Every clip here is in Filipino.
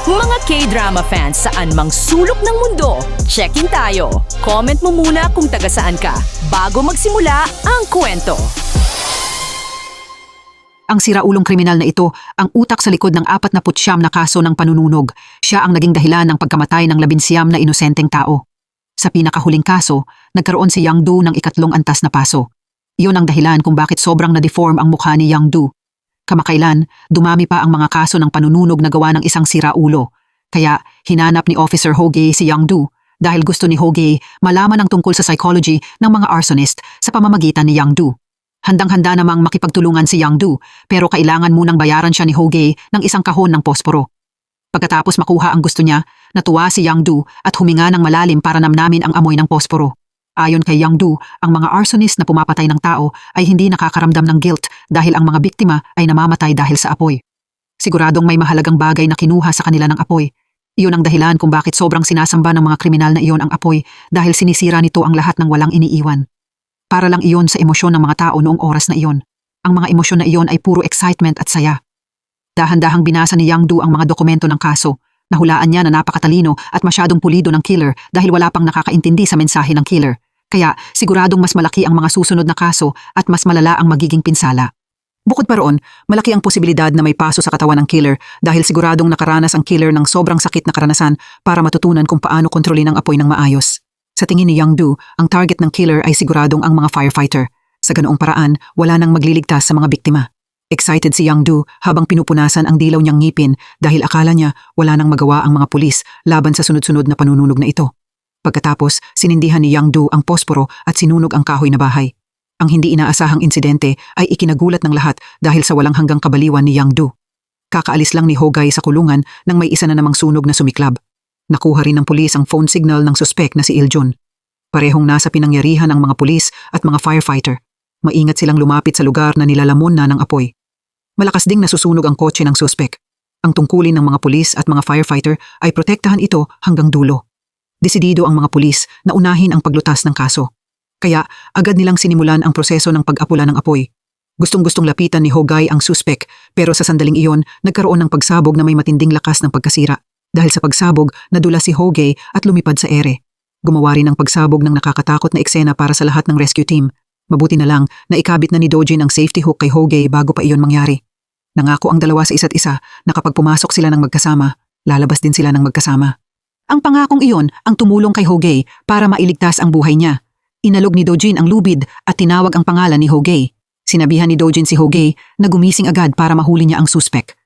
Mga K-drama fans saan mang sulok ng mundo, check-in tayo. Comment mo muna kung taga saan ka bago magsimula ang kwento. Ang siraulong kriminal na ito, ang utak sa likod ng 49 na kaso ng panununog. Siya ang naging dahilan ng pagkamatay ng 19 na inosenteng tao. Sa pinakahuling kaso, nagkaroon si Yang Do ng ikatlong antas na paso. Iyon ang dahilan kung bakit sobrang na-deform ang mukha ni Yang Do. Kamakailan, dumami pa ang mga kaso ng panununog na gawa ng isang siraulo. Kaya hinanap ni Officer Hoge si Yang Do dahil gusto ni Hoge malaman ang tungkol sa psychology ng mga arsonist sa pamamagitan ni Yang Do. Handang-handa namang makipagtulungan si Yang Do pero kailangan munang bayaran siya ni Hoge ng isang kahon ng posporo. Pagkatapos makuha ang gusto niya, natuwa si Yang Do at huminga ng malalim para namnamin ang amoy ng posporo. Ayon kay Yang Do, ang mga arsonist na pumapatay ng tao ay hindi nakakaramdam ng guilt dahil ang mga biktima ay namamatay dahil sa apoy. Siguradong may mahalagang bagay na kinuha sa kanila ng apoy. Iyon ang dahilan kung bakit sobrang sinasamba ng mga kriminal na iyon ang apoy dahil sinisira nito ang lahat ng walang iniiwan. Para lang iyon sa emosyon ng mga tao noong oras na iyon. Ang mga emosyon na iyon ay puro excitement at saya. Dahan-dahang binasa ni Yang Do ang mga dokumento ng kaso. Nahulaan niya na napakatalino at masyadong pulido ng killer dahil wala pang nakakaintindi sa mensahe ng killer. Kaya siguradong mas malaki ang mga susunod na kaso at mas malala ang magiging pinsala. Bukod pa roon, malaki ang posibilidad na may paso sa katawan ng killer dahil siguradong nakaranas ang killer ng sobrang sakit na karanasan para matutunan kung paano kontrolin ang apoy ng maayos. Sa tingin ni Yang Do, ang target ng killer ay siguradong ang mga firefighter. Sa ganoong paraan, wala nang magliligtas sa mga biktima. Excited si Yang Do habang pinupunasan ang dilaw niyang ngipin dahil akala niya wala nang magawa ang mga pulis laban sa sunod-sunod na panununog na ito. Pagkatapos, sinindihan ni Yang Do ang posporo at sinunog ang kahoy na bahay. Ang hindi inaasahang insidente ay ikinagulat ng lahat dahil sa walang hanggang kabaliwan ni Yang Do. Kakaalis lang ni Hogay sa kulungan nang may isa na namang sunog na sumiklab. Nakuha rin ng pulis ang phone signal ng suspek na si Iljun. Parehong nasa pinangyarihan ang mga pulis at mga firefighter. Maingat silang lumapit sa lugar na nilalamon na ng apoy. Malakas ding nasusunog ang kotse ng suspek. Ang tungkulin ng mga pulis at mga firefighter ay protektahan ito hanggang dulo. Desidido ang mga pulis na unahin ang paglutas ng kaso. Kaya agad nilang sinimulan ang proseso ng pag-apula ng apoy. Gustong-gustong lapitan ni Hogay ang suspek pero sa sandaling iyon nagkaroon ng pagsabog na may matinding lakas ng pagkasira. Dahil sa pagsabog, nadula si Hogay at lumipad sa ere. Gumawa rin ng pagsabog ng nakakatakot na eksena para sa lahat ng rescue team. Mabuti na lang na ikabit na ni Dojin ang safety hook kay Hogay bago pa iyon mangyari. Nangako ang dalawa sa isa't isa na kapag pumasok sila ng magkasama, lalabas din sila ng magkasama. Ang pangakong iyon ang tumulong kay Hogay para mailigtas ang buhay niya. Inalog ni Dojin ang lubid at tinawag ang pangalan ni Hogay. Sinabihan ni Dojin si Hogay na gumising agad para mahuli niya ang suspek.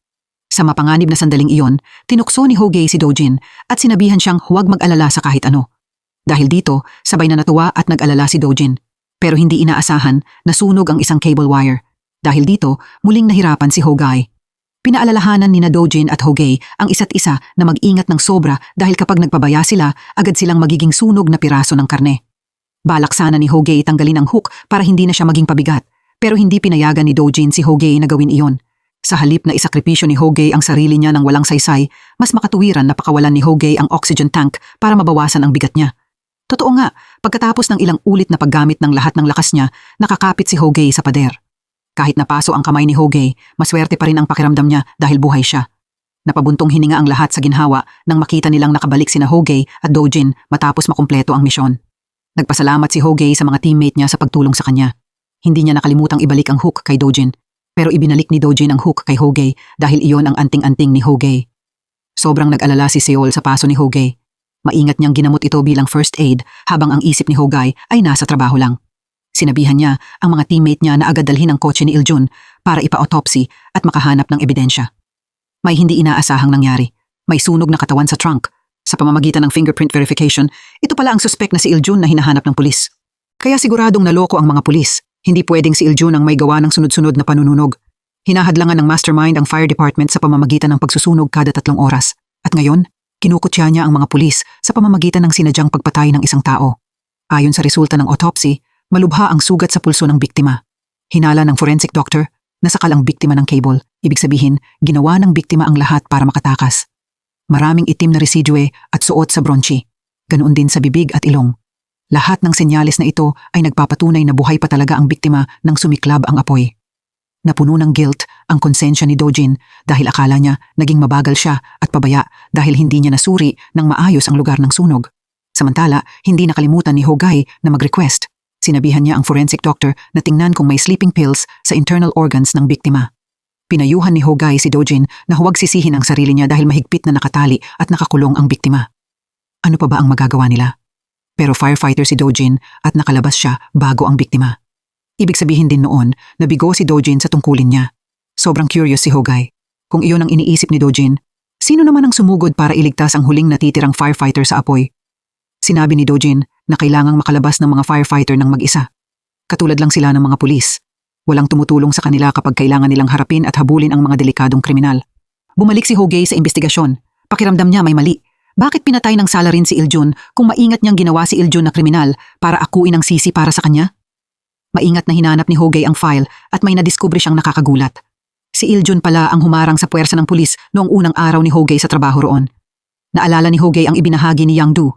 Sa mapanganib na sandaling iyon, tinukso ni Hogay si Dojin at sinabihan siyang huwag mag-alala sa kahit ano. Dahil dito, sabay na natuwa at nag-alala si Dojin. Pero hindi inaasahan na sunog ang isang cable wire. Dahil dito, muling nahirapan si Hogay. Pinaalalahanan ni na Dojin at Hogay ang isa't isa na mag-ingat ng sobra dahil kapag nagpabaya sila, agad silang magiging sunog na piraso ng karne. Balak sana ni Hogay tanggalin ang hook para hindi na siya maging pabigat, pero hindi pinayagan ni Dojin si Hogay na gawin iyon. Sa halip na isakripisyo ni Hogay ang sarili niya ng walang saysay, mas makatuwiran na pakawalan ni Hogay ang oxygen tank para mabawasan ang bigat niya. Totoo nga, pagkatapos ng ilang ulit na paggamit ng lahat ng lakas niya, nakakapit si Hogay sa pader. Kahit napaso ang kamay ni Hogay, maswerte pa rin ang pakiramdam niya dahil buhay siya. Napabuntong hininga ang lahat sa ginhawa nang makita nilang nakabalik sina Hogay at Dojin matapos makumpleto ang misyon. Nagpasalamat si Hogay sa mga teammate niya sa pagtulong sa kanya. Hindi niya nakalimutang ibalik ang hook kay Dojin, pero ibinalik ni Dojin ang hook kay Hogay dahil iyon ang anting-anting ni Hogay. Sobrang nag-alala si Seol sa paso ni Hogay. Maingat niyang ginamot ito bilang first aid habang ang isip ni Hogay ay nasa trabaho lang. Sinabihan niya ang mga teammate niya na agad dalhin ang kotse ni Iljun para ipa-autopsy at makahanap ng ebidensya. May hindi inaasahang nangyari. May sunog na katawan sa trunk. Sa pamamagitan ng fingerprint verification, ito pala ang suspek na si Iljun na hinahanap ng pulis. Kaya siguradong naloko ang mga pulis. Hindi pwedeng si Iljun ang may gawa ng sunod-sunod na panununog. Hinahadlangan ng mastermind ang fire department sa pamamagitan ng pagsusunog kada 3 oras. At ngayon, kinukutya niya ang mga pulis sa pamamagitan ng sinadyang pagpatay ng isang tao. Ayon sa resulta ng autopsy, malubha ang sugat sa pulso ng biktima. Hinala ng forensic doctor, nasakal ang biktima ng cable. Ibig sabihin, ginawa ng biktima ang lahat para makatakas. Maraming itim na residue at suot sa bronchi. Ganoon din sa bibig at ilong. Lahat ng senyales na ito ay nagpapatunay na buhay pa talaga ang biktima nang sumiklab ang apoy. Napuno ng guilt ang konsensya ni Dojin dahil akala niya naging mabagal siya at pabaya dahil hindi niya nasuri ng maayos ang lugar ng sunog. Samantala, hindi nakalimutan ni Hogay na mag-request. Sinabihan niya ang forensic doctor na tingnan kung may sleeping pills sa internal organs ng biktima. Pinayuhan ni Hogay si Dojin na huwag sisihin ang sarili niya dahil mahigpit na nakatali at nakakulong ang biktima. Ano pa ba ang magagawa nila? Pero firefighter si Dojin at nakalabas siya bago ang biktima. Ibig sabihin din noon na bigo si Dojin sa tungkulin niya. Sobrang curious si Hogay. Kung iyon ang iniisip ni Dojin, sino naman ang sumugod para iligtas ang huling natitirang firefighter sa apoy? Sinabi ni Dojin na kailangang makalabas ng mga firefighter ng mag-isa. Katulad lang sila ng mga pulis. Walang tumutulong sa kanila kapag kailangan nilang harapin at habulin ang mga delikadong kriminal. Bumalik si Hogay sa investigasyon. Pakiramdam niya may mali. Bakit pinatay ng salarin si Iljun kung maingat niyang ginawa si Iljun na kriminal para akuin ang sisi para sa kanya? Maingat na hinanap ni Hogay ang file at may nadiskubre siyang nakakagulat. Si Iljun pala ang humarang sa puwersa ng pulis noong unang araw ni Hogay sa trabaho roon. Naalala ni Hogay ang ibinahagi ni Yang Du.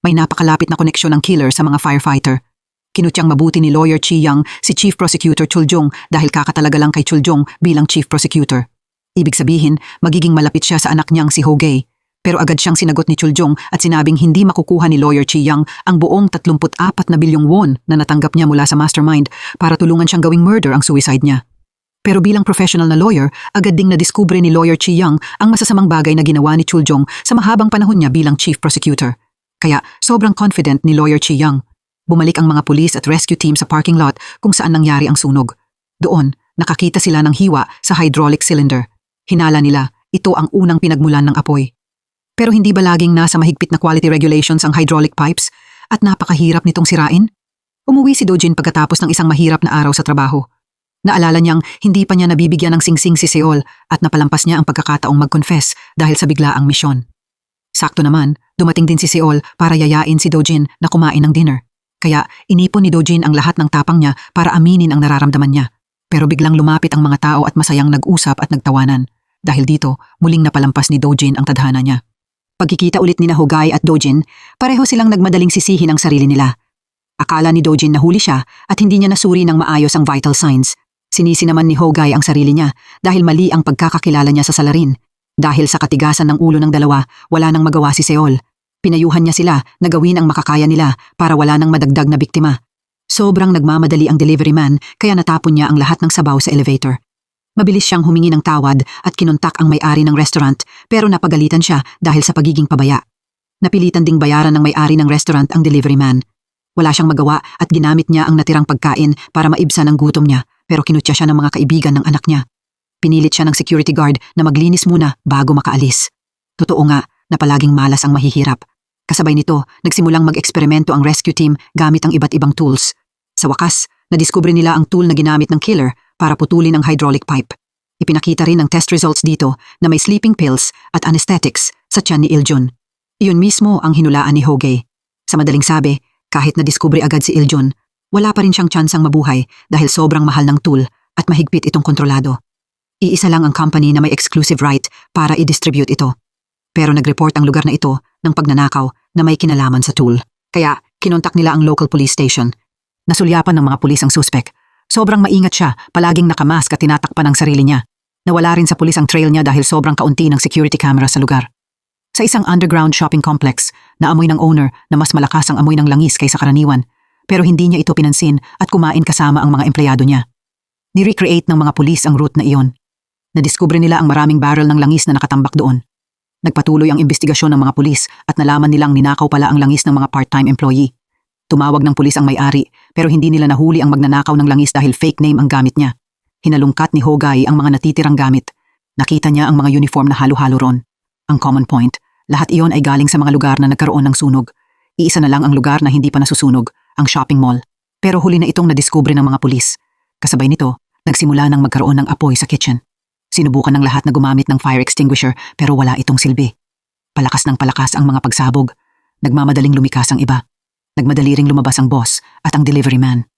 May napakalapit na koneksyon ng killer sa mga firefighter. Kinutyang mabuti ni Lawyer Chi Yang si Chief Prosecutor Chuljong dahil kakatalaga lang kay Chuljong bilang Chief Prosecutor. Ibig sabihin, magiging malapit siya sa anak niyang si Hogay. Pero agad siyang sinagot ni Chuljong at sinabing hindi makukuha ni Lawyer Chi Yang ang buong 34 na bilyong won na natanggap niya mula sa mastermind para tulungan siyang gawing murder ang suicide niya. Pero bilang professional na lawyer, agad ding nadiskubre ni Lawyer Chi Yang ang masasamang bagay na ginawa ni Chuljong sa mahabang panahon niya bilang Chief Prosecutor. Kaya sobrang confident ni Lawyer Chi Yang. Bumalik ang mga pulis at rescue team sa parking lot kung saan nangyari ang sunog. Doon, nakakita sila ng hiwa sa hydraulic cylinder. Hinala nila, ito ang unang pinagmulan ng apoy. Pero hindi ba laging nasa mahigpit na quality regulations ang hydraulic pipes at napakahirap nitong sirain? Umuwi si Dojin pagkatapos ng isang mahirap na araw sa trabaho. Naalala niyang hindi pa niya nabibigyan ng singsing si Seol at napalampas niya ang pagkakataong mag-confess dahil sa biglaang misyon. Sakto naman, dumating din si Seol para yayain si Dojin na kumain ng dinner. Kaya inipon ni Dojin ang lahat ng tapang niya para aminin ang nararamdaman niya. Pero biglang lumapit ang mga tao at masayang nag-usap at nagtawanan. Dahil dito, muling napalampas ni Dojin ang tadhana niya. Pagkikita ulit ni Hogay at Dojin, pareho silang nagmadaling sisihin ang sarili nila. Akala ni Dojin na huli siya at hindi niya nasuri ng maayos ang vital signs. Sinisi naman ni Hogay ang sarili niya dahil mali ang pagkakakilala niya sa salarin. Dahil sa katigasan ng ulo ng dalawa, wala nang magawa si Seol. Pinayuhan niya sila na gawin ang makakaya nila para wala nang madagdag na biktima. Sobrang nagmamadali ang delivery man kaya natapon niya ang lahat ng sabaw sa elevator. Mabilis siyang humingi ng tawad at kinontak ang may-ari ng restaurant pero napagalitan siya dahil sa pagiging pabaya. Napilitan ding bayaran ng may-ari ng restaurant ang delivery man. Wala siyang magawa at ginamit niya ang natirang pagkain para maibsan ang gutom niya pero kinutya siya ng mga kaibigan ng anak niya. Pinilit siya ng security guard na maglinis muna bago makaalis. Totoo nga na palaging malas ang mahihirap. Kasabay nito, nagsimulang mag-eksperimento ang rescue team gamit ang iba't ibang tools. Sa wakas, nadiskubre nila ang tool na ginamit ng killer para putulin ang hydraulic pipe. Ipinakita rin ang test results dito na may sleeping pills at anesthetics sa tiyan ni Iljun. Iyon mismo ang hinulaan ni Hogay. Sa madaling sabi, kahit nadiskubre agad si Iljun, wala pa rin siyang tsansang mabuhay dahil sobrang mahal ng tool at mahigpit itong kontrolado. Iisa lang ang company na may exclusive right para i-distribute ito. Pero nag-report ang lugar na ito ng pagnanakaw na may kinalaman sa tool. Kaya kinontak nila ang local police station. Nasulyapan ng mga pulis ang suspect. Sobrang maingat siya, palaging nakamask at tinatakpan ang sarili niya. Nawala rin sa pulis ang trail niya dahil sobrang kaunti ng security camera sa lugar. Sa isang underground shopping complex, naamoy ng owner na mas malakas ang amoy ng langis kaysa karaniwan. Pero hindi niya ito pinansin at kumain kasama ang mga empleyado niya. Ni-recreate ng mga pulis ang route na iyon. Nadiskubre nila ang maraming barrel ng langis na nakatambak doon. Nagpatuloy ang investigasyon ng mga pulis at nalaman nilang ninakaw pala ang langis ng mga part-time employee. Tumawag ng pulis ang may-ari pero hindi nila nahuli ang magnanakaw ng langis dahil fake name ang gamit niya. Hinalungkat ni Hogay ang mga natitirang gamit. Nakita niya ang mga uniform na halo-halo ron. Ang common point, lahat iyon ay galing sa mga lugar na nagkaroon ng sunog. Iisa na lang ang lugar na hindi pa nasusunog, ang shopping mall. Pero huli na itong nadiskubre ng mga pulis. Kasabay nito, nagsimula ng magkaroon ng apoy sa kitchen. Sinubukan ng lahat na gumamit ng fire extinguisher pero wala itong silbi. Palakas ng palakas ang mga pagsabog. Nagmamadaling lumikas ang iba. Nagmadali ring lumabas ang boss at ang delivery man.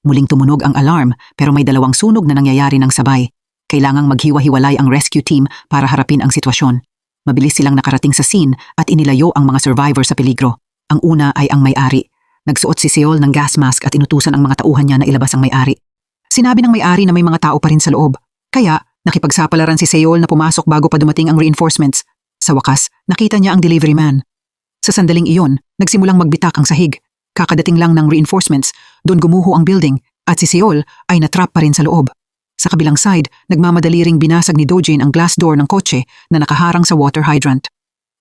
Muling tumunog ang alarm pero may dalawang sunog na nangyayari ng sabay. Kailangang maghiwa-hiwalay ang rescue team para harapin ang sitwasyon. Mabilis silang nakarating sa scene at inilayo ang mga survivor sa peligro. Ang una ay ang may-ari. Nagsuot si Seol ng gas mask at inutusan ang mga tauhan niya na ilabas ang may-ari. Sinabi ng may-ari na may mga tao pa rin sa loob. Kaya, nakipagsapalaran si Seol na pumasok bago pa dumating ang reinforcements. Sa wakas, nakita niya ang delivery man. Sa sandaling iyon, nagsimulang magbitak ang sahig. Kakadating lang ng reinforcements, doon gumuho ang building at si Seol ay natrap pa rin sa loob. Sa kabilang side, nagmamadali ring binasag ni Dojin ang glass door ng kotse na nakaharang sa water hydrant.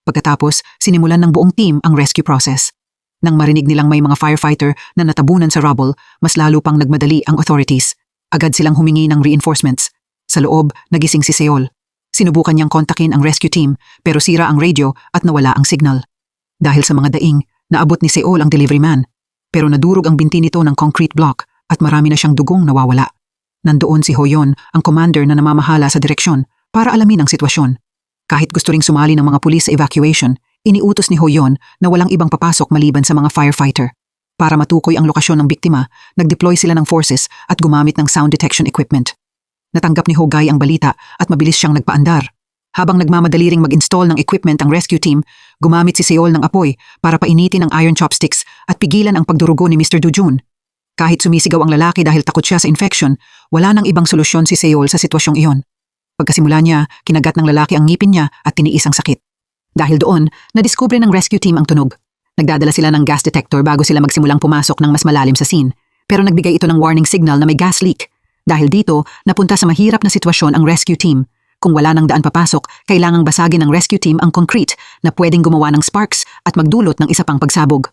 Pagkatapos, sinimulan ng buong team ang rescue process. Nang marinig nilang may mga firefighter na natabunan sa rubble, mas lalo pang nagmadali ang authorities. Agad silang humingi ng reinforcements. Sa loob, nagising si Seol. Sinubukan niyang kontakin ang rescue team pero sira ang radio at nawala ang signal. Dahil sa mga daing, naabot ni Seol ang delivery man. Pero nadurog ang binti nito ng concrete block at marami na siyang dugong nawawala. Nandoon si Hoyon, ang commander na namamahala sa direksyon, para alamin ang sitwasyon. Kahit gusto ring sumali ng mga pulis sa evacuation, iniutos ni Hoyon na walang ibang papasok maliban sa mga firefighter. Para matukoy ang lokasyon ng biktima, nag-deploy sila ng forces at gumamit ng sound detection equipment. Natanggap ni Hogay ang balita at mabilis siyang nagpaandar. Habang nagmamadali ring mag-install ng equipment ang rescue team, gumamit si Seol ng apoy para painitin ang iron chopsticks at pigilan ang pagdurugo ni Mr. Dujun. Kahit sumisigaw ang lalaki dahil takot siya sa infection, wala nang ibang solusyon si Seol sa sitwasyong iyon. Pagkasimula niya, kinagat ng lalaki ang ngipin niya at tiniis ang sakit. Dahil doon, nadiskubre ng rescue team ang tunog. Nagdadala sila ng gas detector bago sila magsimulang pumasok ng mas malalim sa scene. Pero nagbigay ito ng warning signal na may gas leak. Dahil dito, napunta sa mahirap na sitwasyon ang rescue team. Kung wala nang daan papasok, kailangang basagin ng rescue team ang concrete na pwedeng gumawa ng sparks at magdulot ng isa pang pagsabog.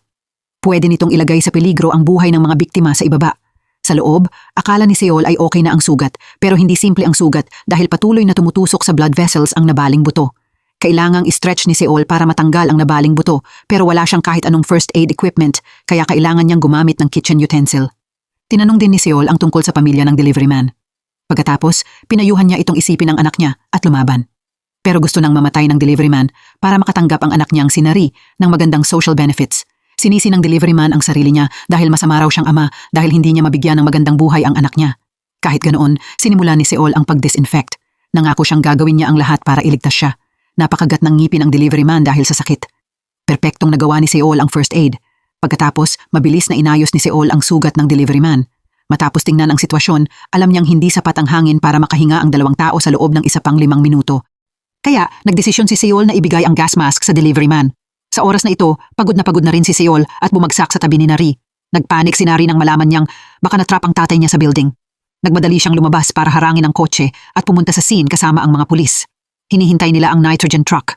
Pwede nitong ilagay sa peligro ang buhay ng mga biktima sa ibaba. Sa loob, akala ni Seol ay okay na ang sugat, pero hindi simple ang sugat dahil patuloy na tumutusok sa blood vessels ang nabaling buto. Kailangang i-stretch ni Seol para matanggal ang nabaling buto, pero wala siyang kahit anong first aid equipment, kaya kailangan niyang gumamit ng kitchen utensil. Tinanong din ni Seol ang tungkol sa pamilya ng delivery man. Pagkatapos, pinayuhan niya itong isipin ng anak niya at lumaban. Pero gusto nang mamatay ng delivery man para makatanggap ang anak niyang si Nari ng magandang social benefits. Sinisi ng delivery man ang sarili niya dahil masama raw siyang ama dahil hindi niya mabigyan ng magandang buhay ang anak niya. Kahit ganoon, sinimula ni Seol ang pag-disinfect. Nangako siyang gagawin niya ang lahat para iligtas siya. Napakagat ng ngipin ang delivery man dahil sa sakit. Perpektong nagawa ni Seol ang first aid. Pagkatapos, mabilis na inayos ni Seol ang sugat ng delivery man. Matapos tingnan ang sitwasyon, alam niyang hindi sapat ang hangin para makahinga ang 2 tao sa loob ng isa pang 5 minuto. Kaya, nagdesisyon si Seol na ibigay ang gas mask sa delivery man. Sa oras na ito, pagod na rin si Seol at bumagsak sa tabi ni Nari. Nagpanik si Nari nang malaman niyang baka natrap ang tatay niya sa building. Nagmadali siyang lumabas para harangin ang kotse at pumunta sa scene kasama ang mga pulis. Hinihintay nila ang nitrogen truck.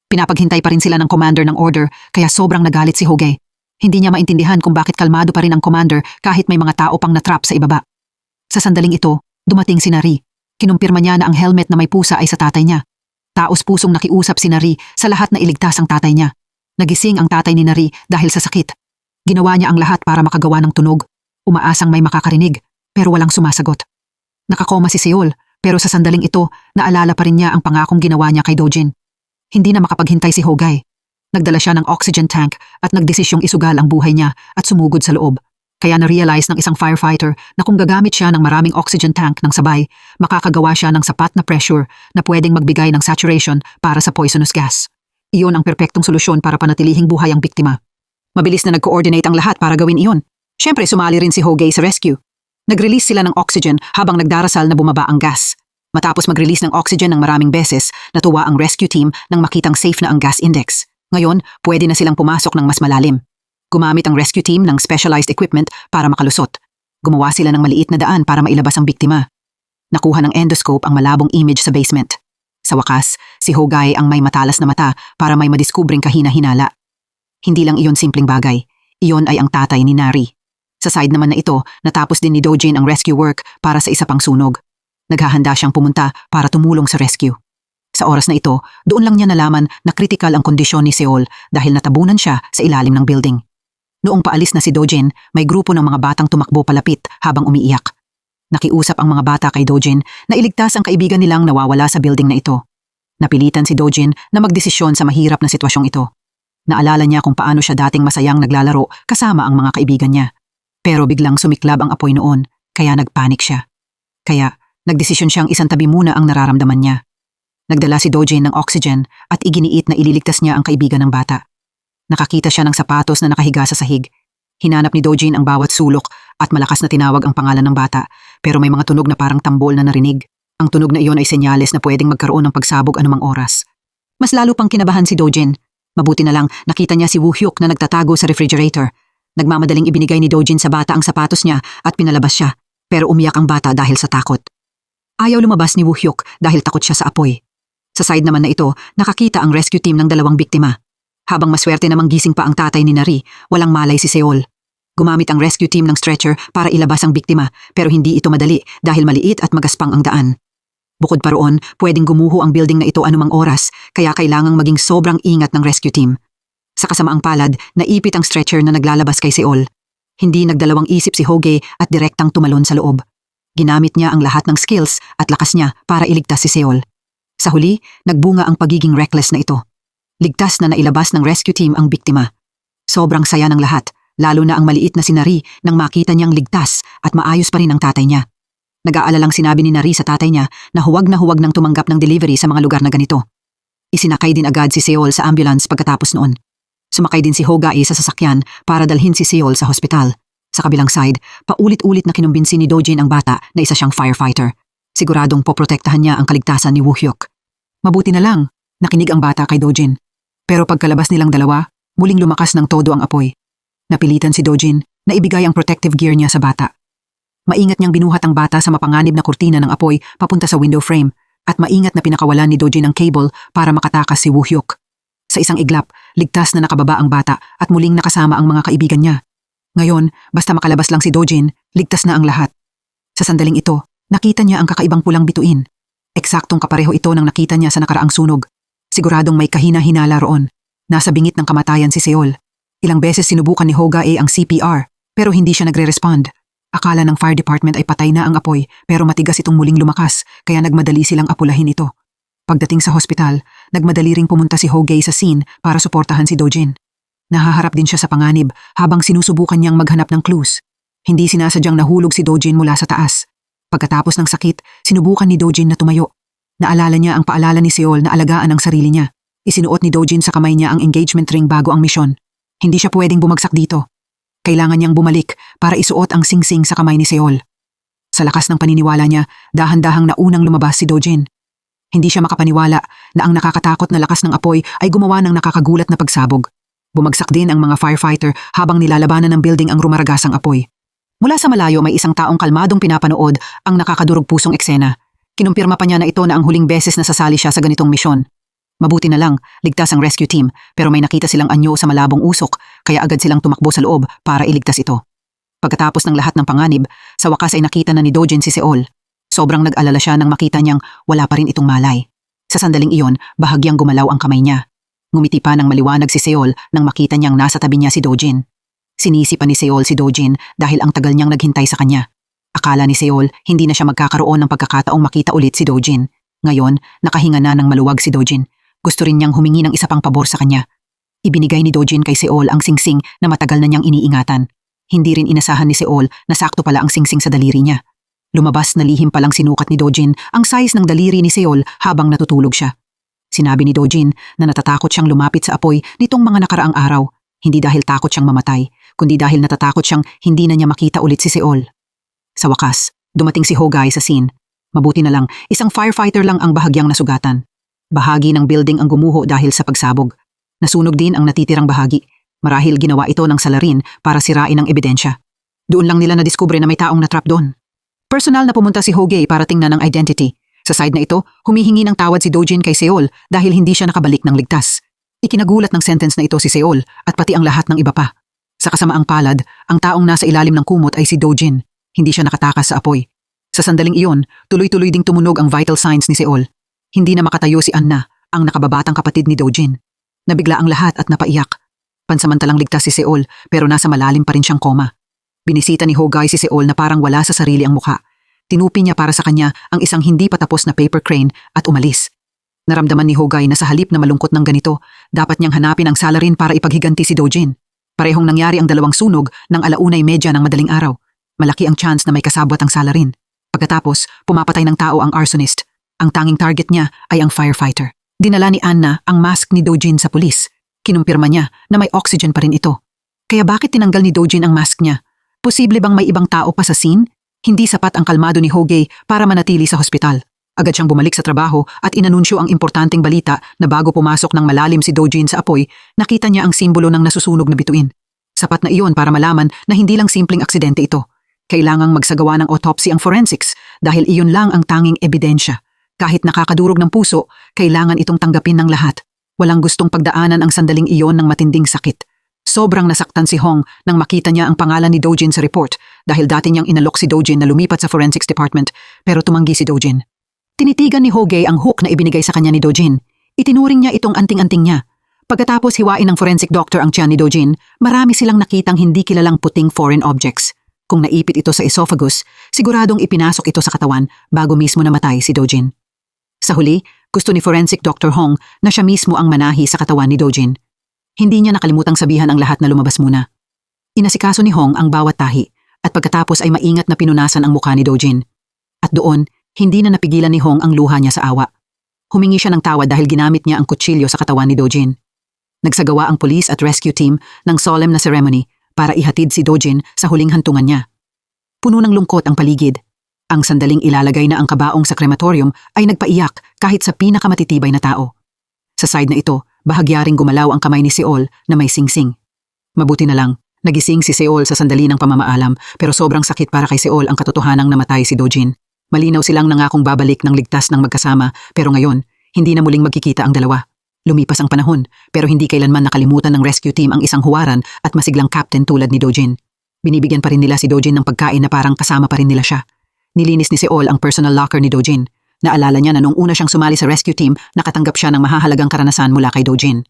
Pinapaghintay pa rin sila ng commander ng order kaya sobrang nagalit si Hogay. Hindi niya maintindihan kung bakit kalmado pa rin ang commander kahit may mga tao pang natrap sa ibaba. Sa sandaling ito, dumating si Nari. Kinumpirma niya na ang helmet na may pusa ay sa tatay niya. Taos pusong nakiusap si Nari sa lahat na iligtas ang tatay niya. Nagising ang tatay ni Nari dahil sa sakit. Ginawa niya ang lahat para makagawa ng tunog. Umaasang may makakarinig, pero walang sumasagot. Nakakoma si Seol, pero sa sandaling ito, naalala pa rin niya ang pangakong ginawa niya kay Dojin. Hindi na makapaghintay si Hogay. Nagdala siya ng oxygen tank at nagdesisyong isugal ang buhay niya at sumugod sa loob. Kaya na-realize ng isang firefighter na kung gagamit siya ng maraming oxygen tank ng sabay, makakagawa siya ng sapat na pressure na pwedeng magbigay ng saturation para sa poisonous gas. Iyon ang perpektong solusyon para panatilihing buhay ang biktima. Mabilis na nag-coordinate ang lahat para gawin iyon. Siyempre sumali rin si Hogay sa rescue. Nag-release sila ng oxygen habang nagdarasal na bumaba ang gas. Matapos mag-release ng oxygen ng maraming beses, natuwa ang rescue team nang makitang safe na ang gas index. Ngayon, pwede na silang pumasok ng mas malalim. Gumamit ang rescue team ng specialized equipment para makalusot. Gumawa sila ng maliit na daan para mailabas ang biktima. Nakuha ng endoscope ang malabong image sa basement. Sa wakas, si Hogay ang may matalas na mata para may madiskubring kahina-hinala. Hindi lang iyon simpleng bagay. Iyon ay ang tatay ni Nari. Sa side naman na ito, natapos din ni Dojin ang rescue work para sa isa pang sunog. Naghahanda siyang pumunta para tumulong sa rescue. Sa oras na ito, doon lang niya nalaman na kritikal ang kondisyon ni Seol dahil natabunan siya sa ilalim ng building. Noong paalis na si Dojin, may grupo ng mga batang tumakbo palapit habang umiiyak. Nakiusap ang mga bata kay Dojin na iligtas ang kaibigan nilang nawawala sa building na ito. Napilitan si Dojin na magdesisyon sa mahirap na sitwasyong ito. Naalala niya kung paano siya dating masayang naglalaro kasama ang mga kaibigan niya. Pero biglang sumiklab ang apoy noon, kaya nagpanik siya. Kaya, nagdesisyon siyang isantabi muna ang nararamdaman niya. Nagdala si Dojin ng oxygen at iginiit na ililigtas niya ang kaibigan ng bata. Nakakita siya ng sapatos na nakahiga sa sahig. Hinanap ni Dojin ang bawat sulok at malakas na tinawag ang pangalan ng bata, pero may mga tunog na parang tambol na narinig. Ang tunog na iyon ay senyales na pwedeng magkaroon ng pagsabog anumang oras. Mas lalo pang kinabahan si Dojin. Mabuti na lang nakita niya si Woo-hyuk na nagtatago sa refrigerator. Nagmamadaling ibinigay ni Dojin sa bata ang sapatos niya at pinalabas siya, pero umiyak ang bata dahil sa takot. Ayaw lumabas ni Woo-hyuk dahil takot siya sa apoy. Sa side naman na ito, nakakita ang rescue team ng 2 biktima. Habang maswerte namang gising pa ang tatay ni Nari, walang malay si Seol. Gumamit ang rescue team ng stretcher para ilabas ang biktima, pero hindi ito madali dahil maliit at magaspang ang daan. Bukod pa roon, pwedeng gumuho ang building na ito anumang oras, kaya kailangang maging sobrang ingat ng rescue team. Sa kasamaang palad, naipit ang stretcher na naglalabas kay Seol. Hindi nagdalawang isip si Hoge at direktang tumalon sa loob. Ginamit niya ang lahat ng skills at lakas niya para iligtas si Seol. Sa huli, nagbunga ang pagiging reckless na ito. Ligtas na nailabas ng rescue team ang biktima. Sobrang saya ng lahat, lalo na ang maliit na si Nari nang makita niyang ligtas at maayos pa rin ang tatay niya. Nag-aalalang sinabi ni Nari sa tatay niya na huwag nang tumanggap ng delivery sa mga lugar na ganito. Isinakay din agad si Seol sa ambulance pagkatapos noon. Sumakay din si Hogae sa sasakyan para dalhin si Seol sa hospital. Sa kabilang side, paulit-ulit na kinumbinsi ni Dojin ang bata na isa siyang firefighter. Siguradong poprotektahan niya ang kaligtasan ni Woo-hyuk. Mabuti na lang, nakinig ang bata kay Dojin. Pero pagkalabas nilang dalawa, muling lumakas ng todo ang apoy. Napilitan si Dojin na ibigay ang protective gear niya sa bata. Maingat niyang binuhat ang bata sa mapanganib na kurtina ng apoy papunta sa window frame at maingat na pinakawalan ni Dojin ang cable para makatakas si Woo-hyuk. Sa isang iglap, ligtas na nakababa ang bata at muling nakasama ang mga kaibigan niya. Ngayon, basta makalabas lang si Dojin, ligtas na ang lahat. Sa sandaling ito, nakita niya ang kakaibang pulang bituin. Eksaktong kapareho ito ng nakita niya sa nakaraang sunog. Siguradong may kahina-hinala roon. Nasa bingit ng kamatayan si Seol. Ilang beses sinubukan ni Hogae ang CPR, pero hindi siya nagre-respond. Akala ng fire department ay patay na ang apoy, pero matigas itong muling lumakas, kaya nagmadali silang apulahin ito. Pagdating sa hospital, nagmadali ring pumunta si Hogae sa scene para suportahan si Dojin. Nahaharap din siya sa panganib habang sinusubukan niyang maghanap ng clues. Hindi sinasadyang nahulog si Dojin mula sa taas. Pagkatapos ng sakit, sinubukan ni Dojin na tumayo. Naalala niya ang paalala ni Seol na alagaan ang sarili niya. Isinuot ni Dojin sa kamay niya ang engagement ring bago ang misyon. Hindi siya pwedeng bumagsak dito. Kailangan niyang bumalik para isuot ang singsing sa kamay ni Seol. Sa lakas ng paniniwala niya, dahan-dahang naunang lumabas si Dojin. Hindi siya makapaniwala na ang nakakatakot na lakas ng apoy ay gumawa ng nakakagulat na pagsabog. Bumagsak din ang mga firefighter habang nilalabanan ng building ang rumaragasang apoy. Mula sa malayo may isang taong kalmadong pinapanood ang nakakadurog pusong eksena. Kinumpirma pa niya na ito na ang huling beses na sasali siya sa ganitong misyon. Mabuti na lang, ligtas ang rescue team pero may nakita silang anyo sa malabong usok kaya agad silang tumakbo sa loob para iligtas ito. Pagkatapos ng lahat ng panganib, sa wakas ay nakita na ni Dojin si Seol. Sobrang nag-alala siya nang makita niyang wala pa rin itong malay. Sa sandaling iyon, bahagyang gumalaw ang kamay niya. Ngumiti pa ng maliwanag si Seol nang makita niyang nasa tabi niya si Dojin. Sinisi pa ni Seol si Dojin dahil ang tagal niyang naghintay sa kanya. Akala ni Seol hindi na siya magkakaroon ng pagkakataong makita ulit si Dojin. Ngayon, nakahinga na ng maluwag si Dojin. Gusto rin niyang humingi ng isa pang pabor sa kanya. Ibinigay ni Dojin kay Seol ang singsing na matagal na niyang iniingatan. Hindi rin inasahan ni Seol na sakto pala ang singsing sa daliri niya. Lumabas na lihim palang sinukat ni Dojin ang size ng daliri ni Seol habang natutulog siya. Sinabi ni Dojin na natatakot siyang lumapit sa apoy nitong mga nakaraang araw, hindi dahil takot siyang mamatay, kundi dahil natatakot siyang hindi na niya makita ulit si Seol. Sa wakas, dumating si Hogae sa scene. Mabuti na lang, isang firefighter lang ang bahagyang nasugatan. Bahagi ng building ang gumuho dahil sa pagsabog. Nasunog din ang natitirang bahagi. Marahil ginawa ito ng salarin para sirain ang ebidensya. Doon lang nila nadiskubre na may taong natrap doon. Personal na pumunta si Hogae para tingnan ang identity. Sa side na ito, humihingi ng tawad si Dojin kay Seol dahil hindi siya nakabalik ng ligtas. Ikinagulat ng sentence na ito si Seol at pati ang lahat ng iba pa. Sa kasamaang palad, ang taong nasa ilalim ng kumot ay si Dojin. Hindi siya nakatakas sa apoy. Sa sandaling iyon, tuloy-tuloy ding tumunog ang vital signs ni Seol. Hindi na makatayo si Anna, ang nakababatang kapatid ni Dojin. Nabigla ang lahat at napaiyak. Pansamantalang ligtas si Seol pero nasa malalim pa rin siyang koma. Binisita ni Hogae si Seol na parang wala sa sarili ang mukha. Tinupi niya para sa kanya ang isang hindi patapos na paper crane at umalis. Naramdaman ni Hogae na sa halip na malungkot ng ganito, dapat niyang hanapin ang salarin para ipaghiganti si Dojin. Parehong nangyari ang dalawang sunog ng 1:30 ng madaling araw. Malaki ang chance na may kasabwat ang salarin. Pagkatapos, pumapatay ng tao ang arsonist. Ang tanging target niya ay ang firefighter. Dinala ni Anna ang mask ni Dojin sa pulis. Kinumpirma niya na may oxygen pa rin ito. Kaya bakit tinanggal ni Dojin ang mask niya? Posible bang may ibang tao pa sa scene? Hindi sapat ang kalmado ni Hogey para manatili sa hospital. Agad siyang bumalik sa trabaho at inanunsyo ang importanteng balita na bago pumasok ng malalim si Dojin sa apoy, nakita niya ang simbolo ng nasusunog na bituin. Sapat na iyon para malaman na hindi lang simpleng aksidente ito. Kailangang magsagawa ng autopsy ang forensics dahil iyon lang ang tanging ebidensya. Kahit nakakadurog ng puso, kailangan itong tanggapin ng lahat. Walang gustong pagdaanan ang sandaling iyon ng matinding sakit. Sobrang nasaktan si Hong nang makita niya ang pangalan ni Dojin sa report dahil dati niyang inalok si Dojin na lumipat sa forensics department pero tumanggi si Dojin. Tinitigan ni Hogey ang hook na ibinigay sa kanya ni Dojin. Itinuring niya itong anting-anting niya. Pagkatapos hiwain ng forensic doctor ang tiyan ni Dojin, marami silang nakitang hindi kilalang puting foreign objects. Kung naipit ito sa esophagus, siguradong ipinasok ito sa katawan bago mismo namatay si Dojin. Sa huli, gusto ni forensic Dr. Hong na siya mismo ang manahi sa katawan ni Dojin. Hindi niya nakalimutang sabihan ang lahat na lumabas muna. Inasikaso ni Hong ang bawat tahi at pagkatapos ay maingat na pinunasan ang mukha ni Dojin. At doon, hindi na napigilan ni Hong ang luha niya sa awa. Humingi siya ng tawad dahil ginamit niya ang kutsilyo sa katawan ni Dojin. Nagsagawa ang police at rescue team ng solemn na ceremony para ihatid si Dojin sa huling hantungan niya. Puno ng lungkot ang paligid. Ang sandaling ilalagay na ang kabaong sa krematorium ay nagpaiyak kahit sa pinakamatitibay na tao. Sa side na ito, bahagya ring gumalaw ang kamay ni Seol na may singsing. Mabuti na lang, nagising si Seol sa sandali ng pamamaalam pero sobrang sakit para kay Seol ang katotohanang namatay si Dojin. Malinaw silang nangakong babalik ng ligtas ng magkasama pero ngayon, hindi na muling magkikita ang dalawa. Lumipas ang panahon pero hindi kailanman nakalimutan ng rescue team ang isang huwaran at masiglang captain tulad ni Dojin. Binibigyan pa rin nila si Dojin ng pagkain na parang kasama pa rin nila siya. Nilinis ni Seol ang personal locker ni Dojin. Naalala niya na nung una siyang sumali sa rescue team, nakatanggap siya ng mahahalagang karanasan mula kay Dojin.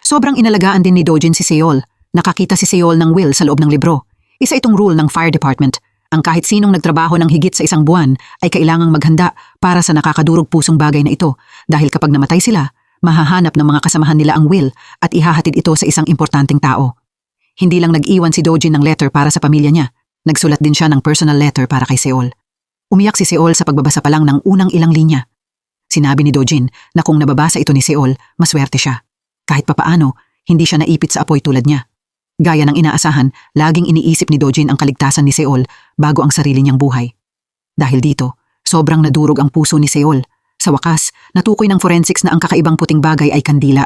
Sobrang inalagaan din ni Dojin si Seol. Nakakita si Seol ng will sa loob ng libro. Isa itong rule ng fire department. Ang kahit sinong nagtrabaho ng higit sa isang buwan ay kailangang maghanda para sa nakakadurog pusong bagay na ito dahil kapag namatay sila, mahahanap ng mga kasamahan nila ang will at ihahatid ito sa isang importanteng tao. Hindi lang nag-iwan si Dojin ng letter para sa pamilya niya, nagsulat din siya ng personal letter para kay Seol. Umiyak si Seol sa pagbabasa pa lang ng unang ilang linya. Sinabi ni Dojin na kung nababasa ito ni Seol, maswerte siya. Kahit papaano, hindi siya naipit sa apoy tulad niya. Gaya ng inaasahan, laging iniisip ni Dojin ang kaligtasan ni Seol bago ang sarili niyang buhay. Dahil dito, sobrang nadurog ang puso ni Seol. Sa wakas, natukoy ng forensics na ang kakaibang puting bagay ay kandila.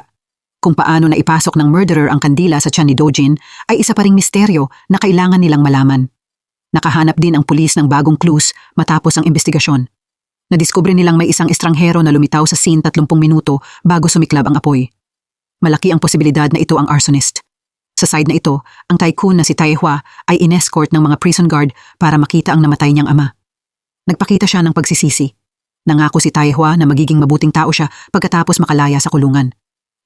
Kung paano naipasok ng murderer ang kandila sa tiyan ni Dojin ay isa pa ring misteryo na kailangan nilang malaman. Nakahanap din ang pulis ng bagong clues matapos ang investigasyon. Nadiskubre nilang may isang estranghero na lumitaw sa scene 30 minuto bago sumiklab ang apoy. Malaki ang posibilidad na ito ang arsonist. Sa side na ito, ang tycoon na si Tae-hwa ay inescort ng mga prison guard para makita ang namatay niyang ama. Nagpakita siya ng pagsisisi. Nangako si Tae-hwa na magiging mabuting tao siya pagkatapos makalaya sa kulungan.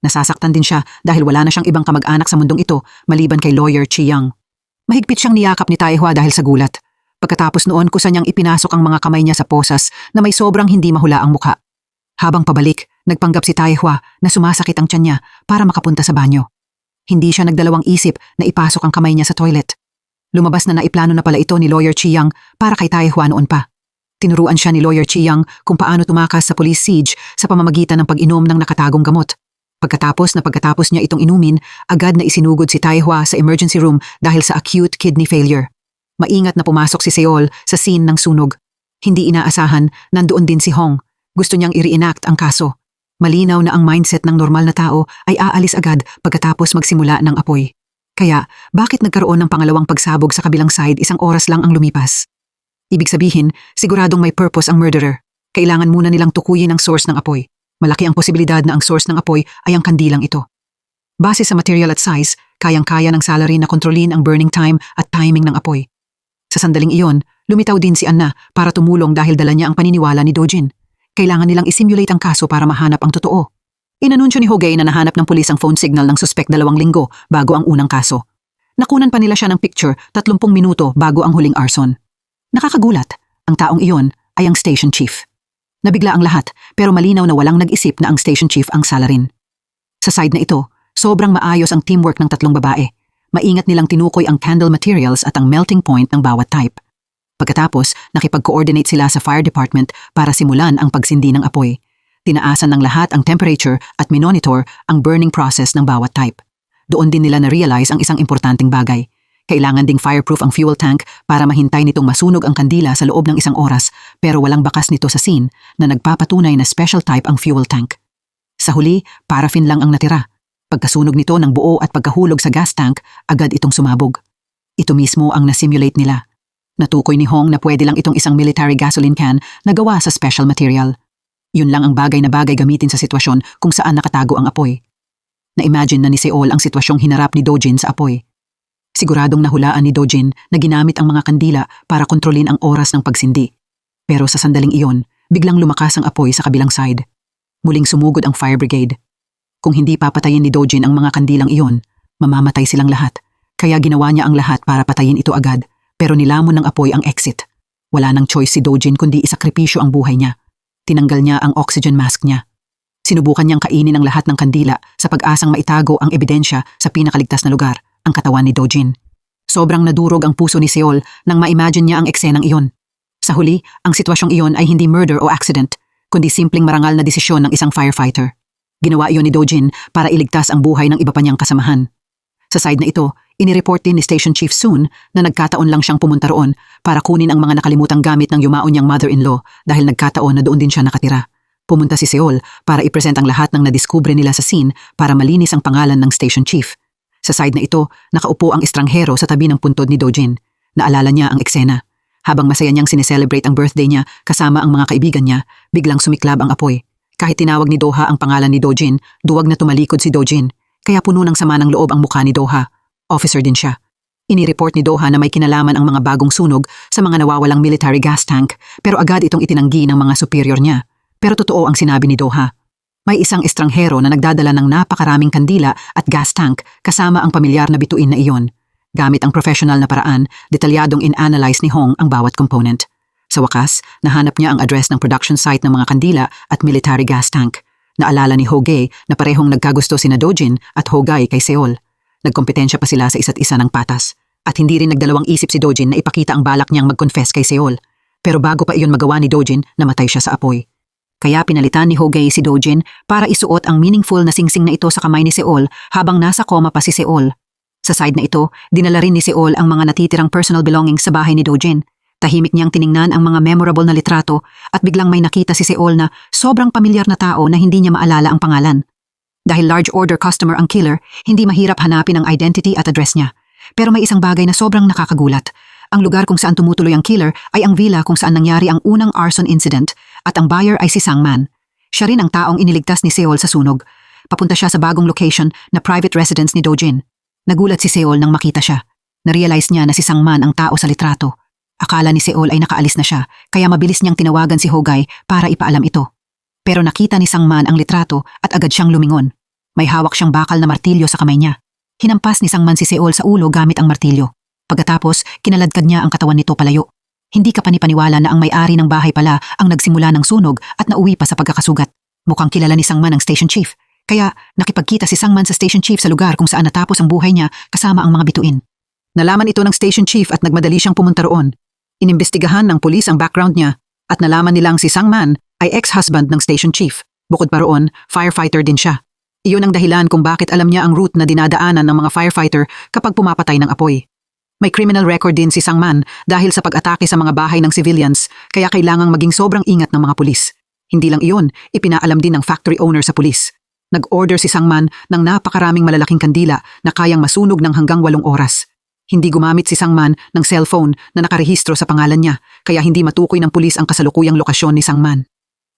Nasasaktan din siya dahil wala na siyang ibang kamag-anak sa mundong ito maliban kay lawyer Chi Young. Mahigpit siyang niyakap ni Tae-hwa dahil sa gulat. Pagkatapos noon kusa niyang ipinasok ang mga kamay niya sa posas na may sobrang hindi mahula ang mukha. Habang pabalik, nagpanggap si Tae-hwa na sumasakit ang tiyan niya para makapunta sa banyo. Hindi siya nagdalawang isip na ipasok ang kamay niya sa toilet. Lumabas na naiplano na pala ito ni lawyer Chi Young para kay Tae-hwa noon pa. Tinuruan siya ni lawyer Chi Young kung paano tumakas sa police siege sa pamamagitan ng pag-inom ng nakatagong gamot. Pagkatapos niya itong inumin, agad na isinugod si Tae-hwa sa emergency room dahil sa acute kidney failure. Maingat na pumasok si Seol sa scene ng sunog. Hindi inaasahan, nandoon din si Hong. Gusto niyang i-reenact ang kaso. Malinaw na ang mindset ng normal na tao ay aalis agad pagkatapos magsimula ng apoy. Kaya, bakit nagkaroon ng pangalawang pagsabog sa kabilang side 1 oras lang ang lumipas? Ibig sabihin, siguradong may purpose ang murderer. Kailangan muna nilang tukuyin ang source ng apoy. Malaki ang posibilidad na ang source ng apoy ay ang kandilang ito. Base sa material at size, kayang-kaya ng salary na kontrolin ang burning time at timing ng apoy. Sa sandaling iyon, lumitaw din si Anna para tumulong dahil dala niya ang paniniwala ni Dojin. Kailangan nilang isimulate ang kaso para mahanap ang totoo. Inanunsyo ni Hogey na nahanap ng pulis ang phone signal ng suspect 2 linggo bago ang unang kaso. Nakunan pa nila siya ng picture 30 minuto bago ang huling arson. Nakakagulat, ang taong iyon ay ang station chief. Nabigla ang lahat pero malinaw na walang nag-isip na ang station chief ang salarin. Sa side na ito, sobrang maayos ang teamwork ng 3 babae. Maingat nilang tinukoy ang candle materials at ang melting point ng bawat type. Pagkatapos, nakipag-coordinate sila sa fire department para simulan ang pagsindi ng apoy. Tinaasan ng lahat ang temperature at minonitor ang burning process ng bawat type. Doon din nila na-realize ang isang importanteng bagay. Kailangan ding fireproof ang fuel tank para mahintay nitong masunog ang kandila sa loob ng 1 oras pero walang bakas nito sa scene na nagpapatunay na special type ang fuel tank. Sa huli, paraffin lang ang natira. Pagkasunog nito ng buo at pagkahulog sa gas tank, agad itong sumabog. Ito mismo ang nasimulate nila. Natukoy ni Hong na pwede lang itong isang military gasoline can na gawa sa special material. Yun lang ang bagay na bagay gamitin sa sitwasyon kung saan nakatago ang apoy. Na-imagine na ni Seol ang sitwasyong hinarap ni Dojin sa apoy. Siguradong nahulaan ni Dojin na ginamit ang mga kandila para kontrolin ang oras ng pagsindi. Pero sa sandaling iyon, biglang lumakas ang apoy sa kabilang side. Muling sumugod ang fire brigade. Kung hindi papatayin ni Dojin ang mga kandilang iyon, mamamatay silang lahat. Kaya ginawa niya ang lahat para patayin ito agad, pero nilamon ng apoy ang exit. Wala nang choice si Dojin kundi isakripisyo ang buhay niya. Tinanggal niya ang oxygen mask niya. Sinubukan niyang kainin ang lahat ng kandila sa pag-asang maitago ang ebidensya sa pinakaligtas na lugar, ang katawan ni Dojin. Sobrang nadurog ang puso ni Seol nang ma-imagine niya ang eksenang iyon. Sa huli, ang sitwasyong iyon ay hindi murder o accident, kundi simpleng marangal na desisyon ng isang firefighter. Ginawa iyon ni Dojin para iligtas ang buhay ng iba pa niyang kasamahan. Sa side na ito, inireport din ni Station Chief Soon na nagkataon lang siyang pumunta roon para kunin ang mga nakalimutang gamit ng yumaon niyang mother-in-law dahil nagkataon na doon din siya nakatira. Pumunta si Seol para ipresent ang lahat ng nadiskubre nila sa scene para malinis ang pangalan ng Station Chief. Sa side na ito, nakaupo ang estranghero sa tabi ng puntod ni Dojin. Naalala niya ang eksena. Habang masaya niyang sineselebrate ang birthday niya kasama ang mga kaibigan niya, biglang sumiklab ang apoy. Kahit tinawag ni Doha ang pangalan ni Dojin, duwag na tumalikod si Dojin. Kaya puno ng sama ng loob ang mukha ni Doha. Officer din siya. Inireport ni Doha na may kinalaman ang mga bagong sunog sa mga nawawalang military gas tank pero agad itong itinanggi ng mga superior niya. Pero totoo ang sinabi ni Doha. May isang estranghero na nagdadala ng napakaraming kandila at gas tank kasama ang pamilyar na bituin na iyon. Gamit ang professional na paraan, detalyadong in-analyze ni Hong ang bawat component. Sa wakas, nahanap niya ang address ng production site ng mga kandila at military gas tank. Naalala ni Ho-gae na parehong nagkagusto sina Dojin at Ho-gae kay Seol. Nagkompetensya pa sila sa isa't isa ng patas. At hindi rin nagdalawang isip si Dojin na ipakita ang balak niyang mag-confess kay Seol. Pero bago pa iyon magawa ni Dojin, namatay siya sa apoy. Kaya pinalitan ni Ho-gae si Dojin para isuot ang meaningful na singsing na ito sa kamay ni Seol habang nasa koma pa si Seol. Sa side na ito, dinala rin ni Seol ang mga natitirang personal belongings sa bahay ni Dojin. Tahimik niyang tiningnan ang mga memorable na litrato at biglang may nakita si Seol na sobrang pamilyar na tao na hindi niya maalala ang pangalan. Dahil large order customer ang killer, hindi mahirap hanapin ang identity at address niya. Pero may isang bagay na sobrang nakakagulat. Ang lugar kung saan tumutuloy ang killer ay ang villa kung saan nangyari ang unang arson incident at ang buyer ay si Sangman. Siya rin ang taong iniligtas ni Seol sa sunog. Papunta siya sa bagong location na private residence ni Dojin. Nagulat si Seol nang makita siya. Narealize niya na si Sangman ang tao sa litrato. Akala ni Seol ay nakaalis na siya kaya mabilis niyang tinawagan si Ho-gae para ipaalam ito. Pero nakita ni Sangman ang litrato at agad siyang lumingon. May hawak siyang bakal na martilyo sa kamay niya. Hinampas ni Sangman si Seol sa ulo gamit ang martilyo. Pagkatapos, kinaladkad niya ang katawan nito palayo. Hindi ka panipaniwala na ang may-ari ng bahay pala ang nagsimula ng sunog at nauwi pa sa pagkakasugat. Mukhang kilala ni Sangman ang station chief. Kaya nakipagkita si Sangman sa station chief sa lugar kung saan natapos ang buhay niya kasama ang mga bituin. Nalaman ito ng station chief at nagmadali siyang pumunta roon. Inimbestigahan ng pulis ang background niya at nalaman nilang si Sangman ay ex-husband ng station chief. Bukod pa roon, firefighter din siya. Iyon ang dahilan kung bakit alam niya ang route na dinadaanan ng mga firefighter kapag pumapatay ng apoy. May criminal record din si Sangman dahil sa pag-atake sa mga bahay ng civilians kaya kailangang maging sobrang ingat ng mga pulis. Hindi lang iyon, ipinaalam din ng factory owner sa pulis. Nag-order si Sangman ng napakaraming malalaking kandila na kayang masunog ng hanggang 8 oras. Hindi gumamit si Sangman ng cellphone na nakarehistro sa pangalan niya kaya hindi matukoy ng pulis ang kasalukuyang lokasyon ni Sangman.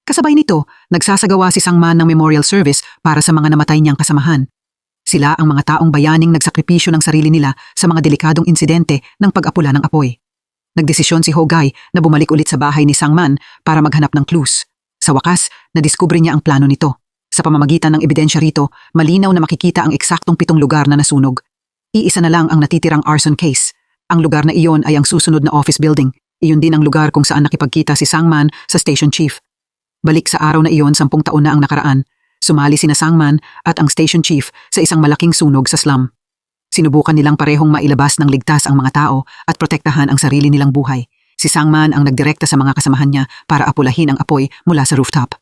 Kasabay nito, nagsasagawa si Sangman ng memorial service para sa mga namatay niyang kasamahan. Sila ang mga taong bayaning nagsakripisyo ng sarili nila sa mga delikadong insidente ng pag-apula ng apoy. Nagdesisyon si Ho-gae na bumalik ulit sa bahay ni Sangman para maghanap ng clues. Sa wakas, nadiskubre niya ang plano nito. Sa pamamagitan ng ebidensya rito, malinaw na makikita ang eksaktong 7 lugar na nasunog. Iisa na lang ang natitirang arson case. Ang lugar na iyon ay ang susunod na office building. Iyon din ang lugar kung saan nakipagkita si Sangman sa station chief. Balik sa araw na iyon 10 taon na ang nakaraan. Sumali sina Sangman at ang station chief sa isang malaking sunog sa slum. Sinubukan nilang parehong mailabas ng ligtas ang mga tao at protektahan ang sarili nilang buhay. Si Sangman ang nagdirekta sa mga kasamahan niya para apulahin ang apoy mula sa rooftop.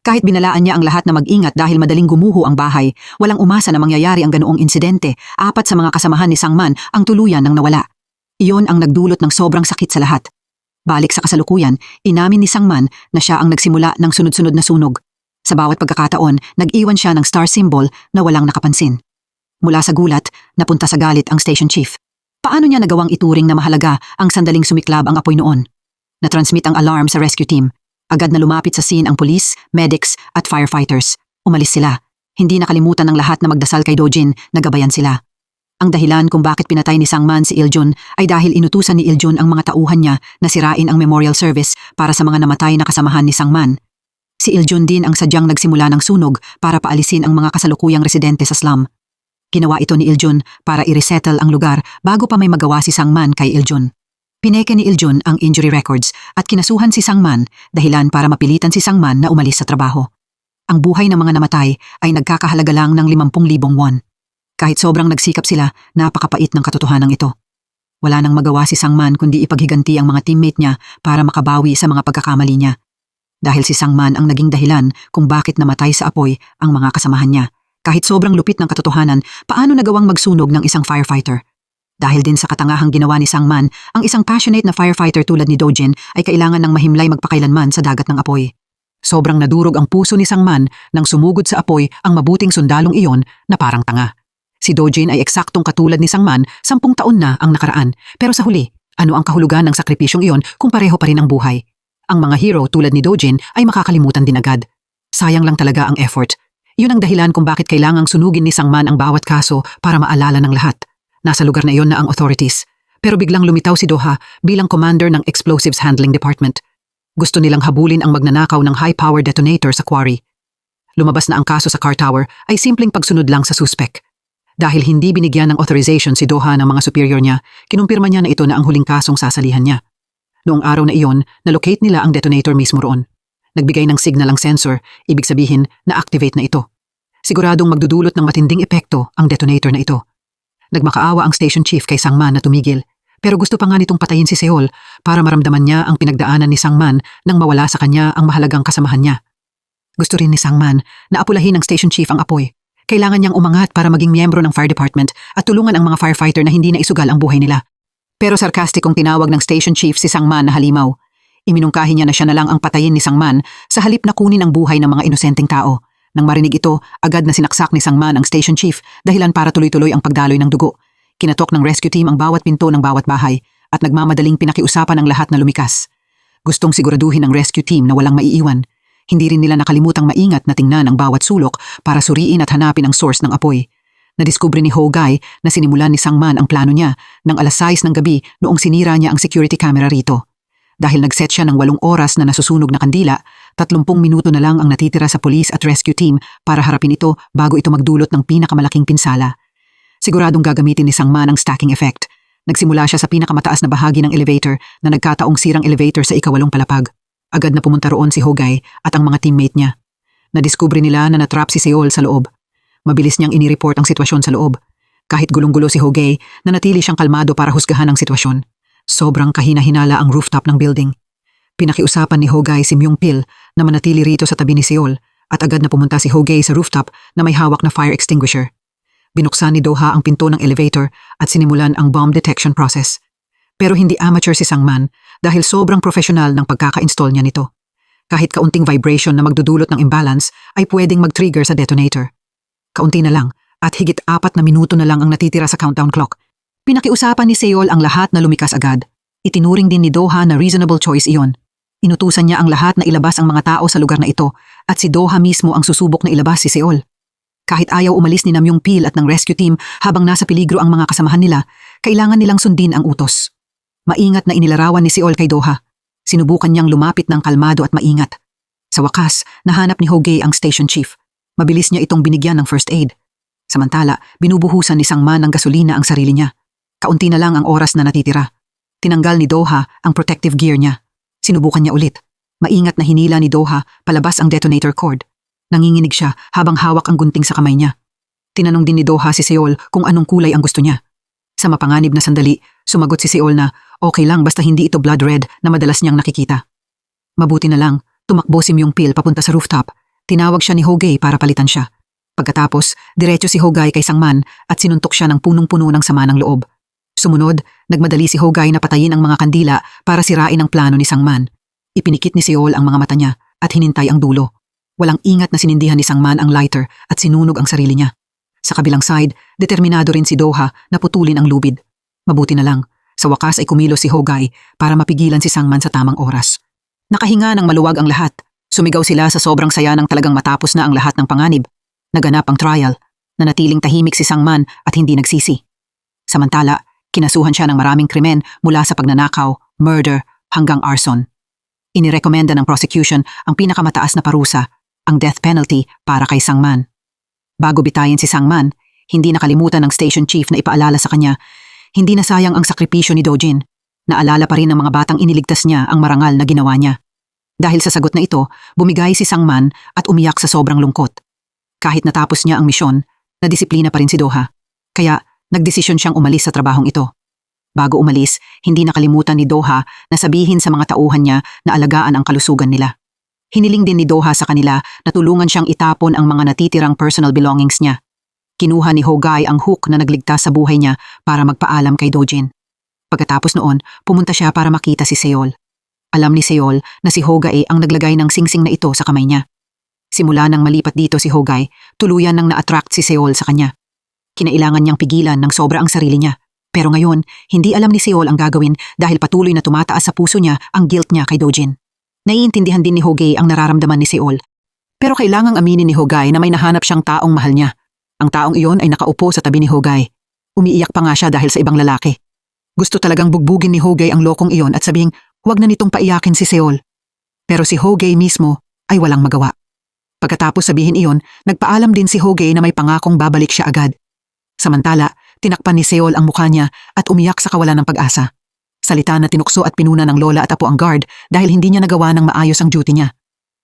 Kahit binalaan niya ang lahat na mag-ingat dahil madaling gumuho ang bahay, walang umasa na mangyayari ang ganoong insidente. 4 sa mga kasamahan ni Sangman ang tuluyan ng nawala. Iyon ang nagdulot ng sobrang sakit sa lahat. Balik sa kasalukuyan, inamin ni Sangman na siya ang nagsimula ng sunod-sunod na sunog. Sa bawat pagkakataon, nag-iwan siya ng star symbol na walang nakapansin. Mula sa gulat, napunta sa galit ang station chief. Paano niya nagawang ituring na mahalaga ang sandaling sumiklab ang apoy noon? Na-transmit ang alarm sa rescue team. Agad na lumapit sa scene ang pulis, medics at firefighters. Umalis sila. Hindi nakalimutan ng lahat na magdasal kay Dojin na gabayan sila. Ang dahilan kung bakit pinatay ni Sangman si Iljun ay dahil inutusan ni Iljun ang mga tauhan niya na sirain ang memorial service para sa mga namatay na kasamahan ni Sangman. Si Iljun din ang sadyang nagsimula ng sunog para paalisin ang mga kasalukuyang residente sa slum. Ginawa ito ni Iljun para i-resettle ang lugar bago pa may magawa si Sangman kay Iljun. Pineke ni Iljun ang injury records at kinasuhan si Sangman dahilan para mapilitan si Sangman na umalis sa trabaho. Ang buhay ng mga namatay ay nagkakahalaga lang ng 50,000 won. Kahit sobrang nagsikap sila, napakapait ng katotohanan ito. Wala nang magawa si Sangman kundi ipaghiganti ang mga teammate niya para makabawi sa mga pagkakamali niya. Dahil si Sangman ang naging dahilan kung bakit namatay sa apoy ang mga kasamahan niya. Kahit sobrang lupit ng katotohanan, paano nagawang magsunog ng isang firefighter? Dahil din sa katangahang ginawa ni Sangman, ang isang passionate na firefighter tulad ni Dojin ay kailangan ng mahimlay magpakailanman sa dagat ng apoy. Sobrang nadurog ang puso ni Sangman nang sumugod sa apoy ang mabuting sundalong iyon na parang tanga. Si Dojin ay eksaktong katulad ni Sangman, 10 taon na ang nakaraan. Pero sa huli, ano ang kahulugan ng sakripisyong iyon kung pareho pa rin ang buhay? Ang mga hero tulad ni Dojin ay makakalimutan din agad. Sayang lang talaga ang effort. Yun ang dahilan kung bakit kailangang sunugin ni Sangman ang bawat kaso para maalala ng lahat. Nasa lugar na iyon na ang authorities. Pero biglang lumitaw si Doha bilang commander ng Explosives Handling Department. Gusto nilang habulin ang magnanakaw ng high-power detonator sa quarry. Lumabas na ang kaso sa car tower ay simpleng pagsunod lang sa suspek. Dahil hindi binigyan ng authorization si Doha ng mga superior niya, kinumpirma niya na ito na ang huling kasong sasalihan niya. Noong araw na iyon, na-locate nila ang detonator mismo roon. Nagbigay ng signal ang sensor, ibig sabihin na-activate na ito. Siguradong magdudulot ng matinding epekto ang detonator na ito. Nagmakaawa ang station chief kay Sangman na tumigil, pero gusto pa nga nitong patayin si Seol para maramdaman niya ang pinagdaanan ni Sangman nang mawala sa kanya ang mahalagang kasamahan niya. Gusto rin ni Sangman na apulahin ng station chief ang apoy. Kailangan niyang umangat para maging miyembro ng fire department at tulungan ang mga firefighter na hindi na isugal ang buhay nila. Pero sarkastikong tinawag ng station chief si Sangman na halimaw. Iminungkahi niya na siya na lang ang patayin ni Sangman sa halip na kunin ang buhay ng mga inosenteng tao. Nang marinig ito, agad na sinaksak ni Sangman ang station chief dahilan para tuloy-tuloy ang pagdaloy ng dugo. Kinatok ng rescue team ang bawat pinto ng bawat bahay at nagmamadaling pinakiusapan ang lahat na lumikas. Gustong siguraduhin ng rescue team na walang maiiwan. Hindi rin nila nakalimutang maingat na tingnan ang bawat sulok para suriin at hanapin ang source ng apoy. Nadiskubre ni Ho-Gai na sinimulan ni Sangman ang plano niya ng 6:00 ng gabi noong sinira niya ang security camera rito. Dahil nag-set siya ng 8 oras na nasusunog na kandila, 30 minuto na lang ang natitira sa police at rescue team para harapin ito bago ito magdulot ng pinakamalaking pinsala. Siguradong gagamitin ni Sangman ang stacking effect. Nagsimula siya sa pinakamataas na bahagi ng elevator na nagkataong sirang elevator sa ika-8 palapag. Agad na pumunta roon si Ho-Gai at ang mga teammate niya. Nadiskubre nila na natrap si Seol sa loob. Mabilis niyang inireport ang sitwasyon sa loob. Kahit gulong-gulo si Ho-Gai, nanatili siyang kalmado para husgahan ang sitwasyon. Sobrang kahina-hinala ang rooftop ng building. Pinakiusapan ni Ho-Gai si Myung-pil na manatili rito sa tabi ni Seol at agad na pumunta si Ho-Gai sa rooftop na may hawak na fire extinguisher. Binuksan ni Doha ang pinto ng elevator at sinimulan ang bomb detection process. Pero hindi amateur si Sangman dahil sobrang professional ng pagkaka-install niya nito. Kahit kaunting vibration na magdudulot ng imbalance ay pwedeng mag-trigger sa detonator. Kaunti na lang at higit 4 na minuto na lang ang natitira sa countdown clock. Pinakiusapan ni Seol ang lahat na lumikas agad. Itinuring din ni Doha na reasonable choice iyon. Inutusan niya ang lahat na ilabas ang mga tao sa lugar na ito at si Doha mismo ang susubok na ilabas si Seol. Kahit ayaw umalis ni Myung-pil at ng rescue team habang nasa peligro ang mga kasamahan nila, kailangan nilang sundin ang utos. Maingat na inilarawan ni Seol kay Doha. Sinubukan niyang lumapit ng kalmado at maingat. Sa wakas, nahanap ni Ho-Gai ang station chief. Mabilis niya itong binigyan ng first aid. Samantala, binubuhusan ni Sangman ng gasolina ang sarili niya. Kaunti na lang ang oras na natitira. Tinanggal ni Doha ang protective gear niya. Sinubukan niya ulit. Maingat na hinila ni Doha palabas ang detonator cord. Nanginginig siya habang hawak ang gunting sa kamay niya. Tinanong din ni Doha si Seol kung anong kulay ang gusto niya. Sa mapanganib na sandali, sumagot si Seol na okay lang basta hindi ito blood red na madalas niyang nakikita. Mabuti na lang, tumakbo si Myung-pil papunta sa rooftop. Tinawag siya ni Hogay para palitan siya. Pagkatapos, diretso si Hogay kay Sangman at sinuntok siya ng punong-puno ng sama ng loob. Sumunod, nagmadali si Hogay na patayin ang mga kandila para sirain ang plano ni Sangman. Ipinikit ni Seol ang mga mata niya at hinintay ang dulo. Walang ingat na sinindihan ni Sangman ang lighter at sinunog ang sarili niya. Sa kabilang side, determinado rin si Doha na putulin ang lubid. Mabuti na lang, sa wakas ay kumilos si Hogay para mapigilan si Sangman sa tamang oras. Nakahinga ng maluwag ang lahat. Sumigaw sila sa sobrang saya nang talagang matapos na ang lahat ng panganib. Naganap ang trial, nanatiling tahimik si Sangman at hindi nagsisi. Samantala, kinasuhan siya ng maraming krimen mula sa pagnanakaw, murder, hanggang arson. Inirekomenda ng prosecution ang pinakamataas na parusa, ang death penalty para kay Sangman. Bago bitayin si Sangman, hindi nakalimutan ng station chief na ipaalala sa kanya, hindi na sayang ang sakripisyo ni Dojin. Naalala pa rin ng mga batang iniligtas niya ang marangal na ginawa niya. Dahil sa sagot na ito, bumigay si Sangman at umiyak sa sobrang lungkot. Kahit natapos niya ang misyon, nadisiplina pa rin si Doha. Kaya nagdesisyon siyang umalis sa trabahong ito. Bago umalis, hindi nakalimutan ni Doha na sabihin sa mga tauhan niya na alagaan ang kalusugan nila. Hiniling din ni Doha sa kanila na tulungan siyang itapon ang mga natitirang personal belongings niya. Kinuha ni Hogay ang hook na nagligtas sa buhay niya para magpaalam kay Dojin. Pagkatapos noon, pumunta siya para makita si Seol. Alam ni Seol na si Hogay ang naglagay ng singsing na ito sa kamay niya. Simula nang malipat dito si Hogay, tuluyan nang na-attract si Seol sa kanya. Kinailangan niyang pigilan ng sobra ang sarili niya. Pero ngayon, hindi alam ni Seol ang gagawin dahil patuloy na tumataas sa puso niya ang guilt niya kay Dojin. Naiintindihan din ni Hogay ang nararamdaman ni Seol. Pero kailangang aminin ni Hogay na may nahanap siyang taong mahal niya. Ang taong iyon ay nakaupo sa tabi ni Hogay. Umiiyak pa nga siya dahil sa ibang lalaki. Gusto talagang bugbugin ni Hogay ang lokong iyon at sabing, huwag na nitong paiyakin si Seol. Pero si Hogay mismo ay walang magawa. Pagkatapos sabihin iyon, nagpaalam din si Hogay na may pangakong babalik siya agad. Samantala, tinakpan ni Seol ang mukha niya at umiyak sa kawalan ng pag-asa. Salita na tinukso at pinuna ng lola at apo ang guard dahil hindi niya nagawa ng maayos ang duty niya.